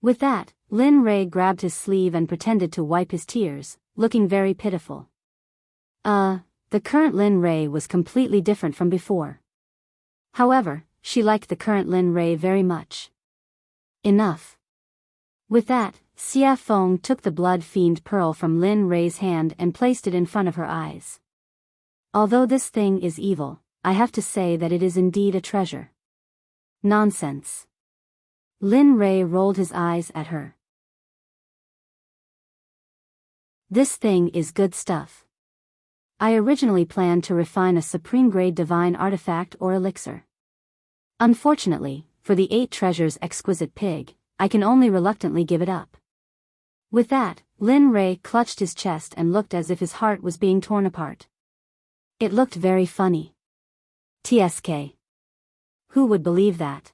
With that, Lin Ray grabbed his sleeve and pretended to wipe his tears, looking very pitiful. The current Lin Ray was completely different from before. However, she liked the current Lin Ray very much. Enough. With that, Xia Feng took the blood fiend pearl from Lin Ray's hand and placed it in front of her eyes. Although this thing is evil, I have to say that it is indeed a treasure. Nonsense. Lin Ray rolled his eyes at her. This thing is good stuff. I originally planned to refine a supreme-grade divine artifact or elixir. Unfortunately, for the 8 treasures exquisite pig, I can only reluctantly give it up. With that, Lin Ray clutched his chest and looked as if his heart was being torn apart. It looked very funny. TSK. Who would believe that?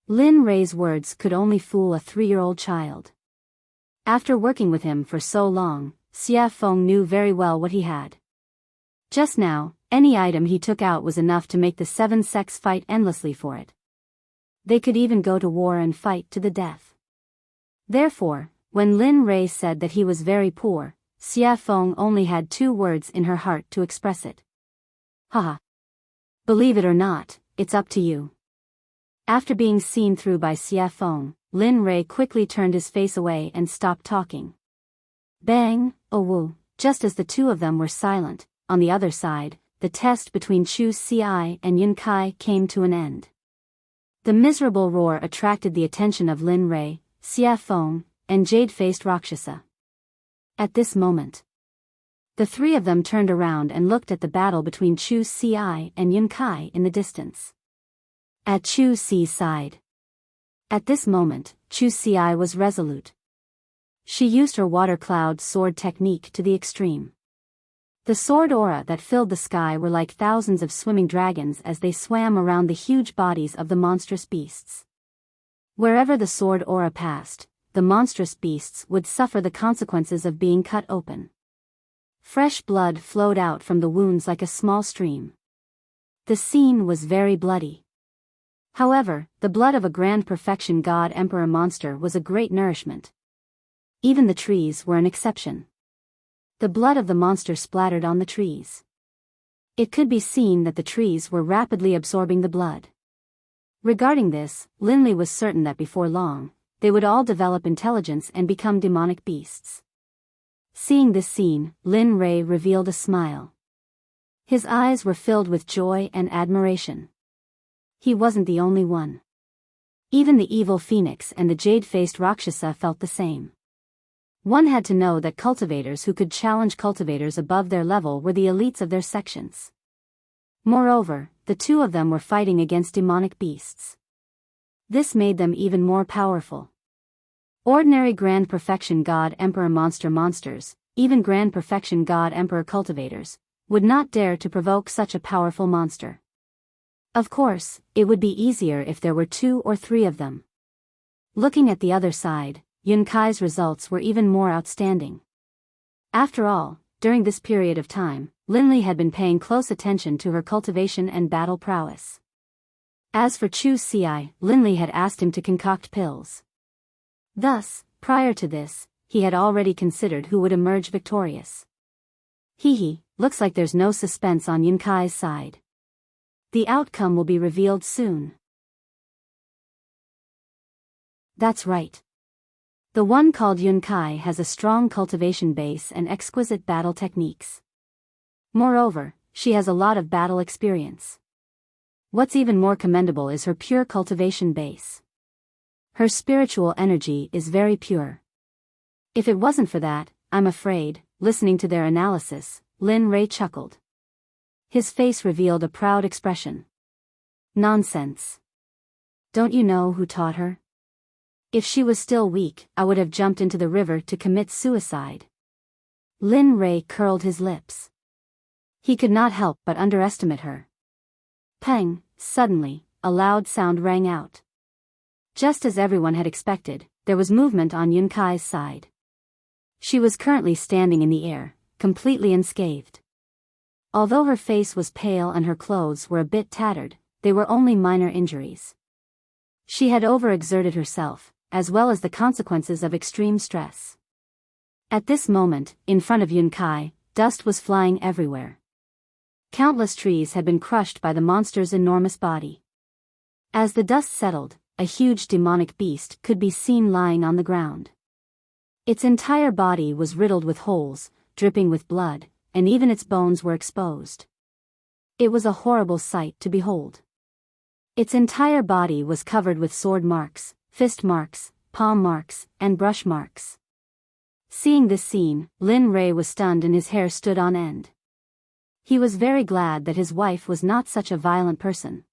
Lin Ray's words could only fool a 3-year-old child. After working with him for so long, Xia Feng knew very well what he had. Just now, any item he took out was enough to make the 7 sects fight endlessly for it. They could even go to war and fight to the death. Therefore, when Lin Ray said that he was very poor, Xia Feng only had 2 words in her heart to express it. Haha. Believe it or not, it's up to you. After being seen through by Xia Feng, Lin Ray quickly turned his face away and stopped talking. Bang, oh woo, just as the two of them were silent, on the other side, the test between Chu Ci and Yun Kai came to an end. The miserable roar attracted the attention of Lin Ray, Xia Feng, and jade-faced Rakshasa. At this moment, the 3 of them turned around and looked at the battle between Chu Ci and Yun Kai in the distance. At Chu Ci's side. At this moment, Chu Ci was resolute. She used her water cloud sword technique to the extreme. The sword aura that filled the sky were like thousands of swimming dragons as they swam around the huge bodies of the monstrous beasts. Wherever the sword aura passed, the the monstrous beasts would suffer the consequences of being cut open. Fresh blood flowed out from the wounds like a small stream. The scene was very bloody. However, the blood of a grand perfection god emperor monster was a great nourishment. Even the trees were an exception. The blood of the monster splattered on the trees. It could be seen that the trees were rapidly absorbing the blood. Regarding this, Linley was certain that before long, they would all develop intelligence and become demonic beasts. Seeing this scene, Lin Rei revealed a smile. His eyes were filled with joy and admiration. He wasn't the only one. Even the evil phoenix and the jade-faced Rakshasa felt the same. One had to know that cultivators who could challenge cultivators above their level were the elites of their sections. Moreover, the two of them were fighting against demonic beasts. This made them even more powerful. Ordinary Grand Perfection God Emperor monsters, even Grand Perfection God Emperor cultivators, would not dare to provoke such a powerful monster. Of course, it would be easier if there were 2 or 3 of them. Looking at the other side, Yun Kai's results were even more outstanding. After all, during this period of time, Linley had been paying close attention to her cultivation and battle prowess. As for Chu Ci, Linley had asked him to concoct pills. Thus, prior to this, he had already considered who would emerge victorious. Looks like there's no suspense on Yun Kai's side. The outcome will be revealed soon. That's right. The one called Yun Kai has a strong cultivation base and exquisite battle techniques. Moreover, she has a lot of battle experience. What's even more commendable is her pure cultivation base. Her spiritual energy is very pure. If it wasn't for that, I'm afraid, listening to their analysis, Lin Rei chuckled. His face revealed a proud expression. Nonsense. Don't you know who taught her? If she was still weak, I would have jumped into the river to commit suicide. Lin Rei curled his lips. He could not help but underestimate her. Pang! Suddenly, a loud sound rang out. Just as everyone had expected, there was movement on Yun Kai's side. She was currently standing in the air, completely unscathed. Although her face was pale and her clothes were a bit tattered, they were only minor injuries. She had overexerted herself, as well as the consequences of extreme stress. At this moment, in front of Yun Kai, dust was flying everywhere. Countless trees had been crushed by the monster's enormous body. As the dust settled, a huge demonic beast could be seen lying on the ground. Its entire body was riddled with holes, dripping with blood, and even its bones were exposed. It was a horrible sight to behold. Its entire body was covered with sword marks, fist marks, palm marks, and brush marks. Seeing this scene, Lin Rei was stunned and his hair stood on end. He was very glad that his wife was not such a violent person.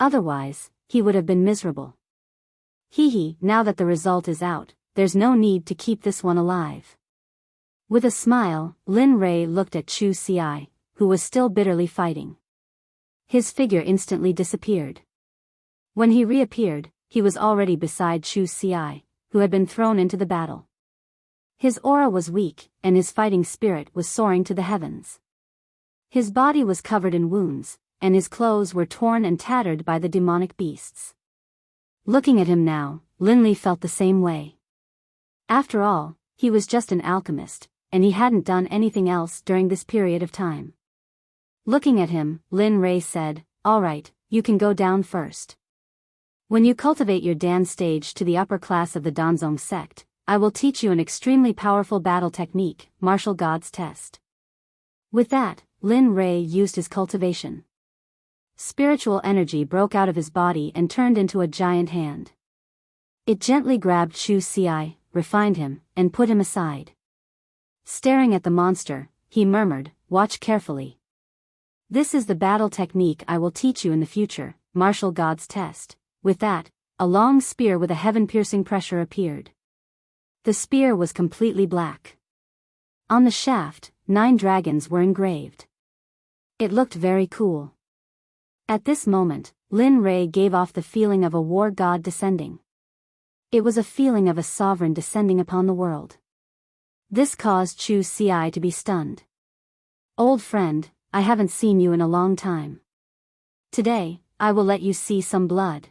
Otherwise, he would have been miserable. Now that the result is out, there's no need to keep this one alive. With a smile, Lin Rei looked at Chu Ci, who was still bitterly fighting. His figure instantly disappeared. When he reappeared, he was already beside Chu Ci, who had been thrown into the battle. His aura was weak, and his fighting spirit was soaring to the heavens. His body was covered in wounds, and his clothes were torn and tattered by the demonic beasts. Looking at him now, Linley felt the same way. After all, he was just an alchemist, and he hadn't done anything else during this period of time. Looking at him, Lin Rei said, "All right, you can go down first. When you cultivate your Dan stage to the upper class of the Danzong sect, I will teach you an extremely powerful battle technique, Martial God's Test." With that, Lin Rei used his cultivation. Spiritual energy broke out of his body and turned into a giant hand. It gently grabbed Chu Ci, refined him, and put him aside. Staring at the monster, he murmured, "Watch carefully. This is the battle technique I will teach you in the future, Martial God's Test." With that, a long spear with a heaven-piercing pressure appeared. The spear was completely black. On the shaft, 9 dragons were engraved. It looked very cool. At this moment, Lin Rei gave off the feeling of a war god descending. It was a feeling of a sovereign descending upon the world. This caused Chu Xi to be stunned. Old friend, I haven't seen you in a long time. Today, I will let you see some blood.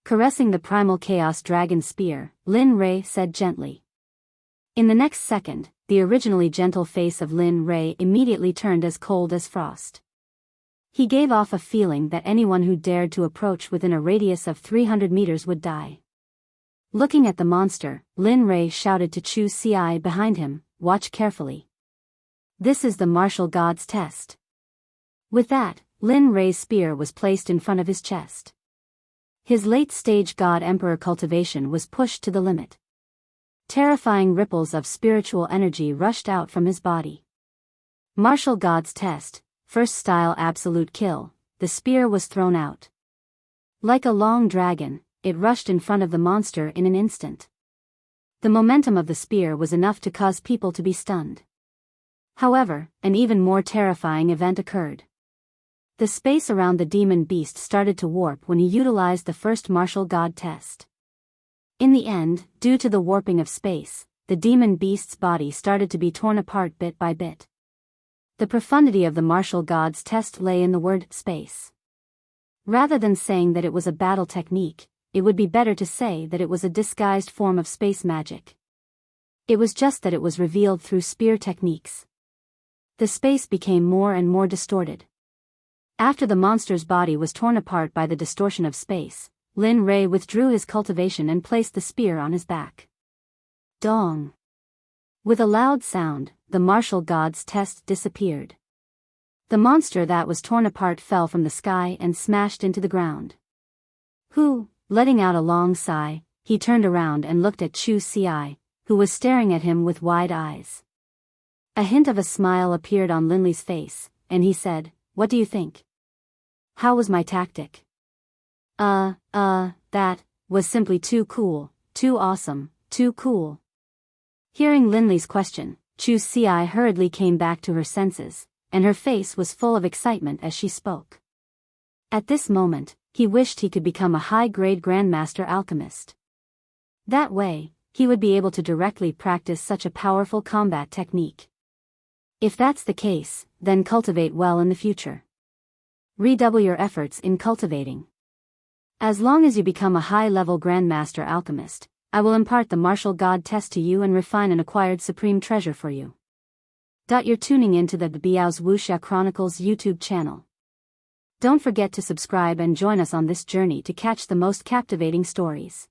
Caressing the primal chaos dragon spear, Lin Rei said gently. In the next second, the originally gentle face of Lin Rei immediately turned as cold as frost. He gave off a feeling that anyone who dared to approach within a radius of 300 meters would die. Looking at the monster, Lin Rei shouted to Chu Xi behind him, "Watch carefully. This is the martial god's test." With that, Lin Rei's spear was placed in front of his chest. His late-stage god emperor cultivation was pushed to the limit. Terrifying ripples of spiritual energy rushed out from his body. Martial god's test, first style absolute kill, the spear was thrown out. Like a long dragon, it rushed in front of the monster in an instant. The momentum of the spear was enough to cause people to be stunned. However, an even more terrifying event occurred. The space around the demon beast started to warp when he utilized the first martial god test. In the end, due to the warping of space, the demon beast's body started to be torn apart bit by bit. The profundity of the martial god's test lay in the word space. Rather than saying that it was a battle technique, it would be better to say that it was a disguised form of space magic. It was just that it was revealed through spear techniques. The space became more and more distorted. After the monster's body was torn apart by the distortion of space, Lin Rei withdrew his cultivation and placed the spear on his back. Dong! With a loud sound, the martial god's test disappeared. The monster that was torn apart fell from the sky and smashed into the ground. Letting out a long sigh, he turned around and looked at Chu Xi, who was staring at him with wide eyes. A hint of a smile appeared on Linley's face, and he said, "What do you think? How was my tactic?" That was simply too cool, too awesome, too cool." Hearing Linley's question, Chu Xi hurriedly came back to her senses, and her face was full of excitement as she spoke. At this moment, he wished he could become a high-grade Grandmaster Alchemist. That way, he would be able to directly practice such a powerful combat technique. If that's the case, then cultivate well in the future. Redouble your efforts in cultivating. As long as you become a high-level Grandmaster Alchemist, I will impart the martial god test to you and refine an acquired supreme treasure for you. You're tuning into the Biyao's Wuxia Chronicles YouTube channel. Don't forget to subscribe and join us on this journey to catch the most captivating stories.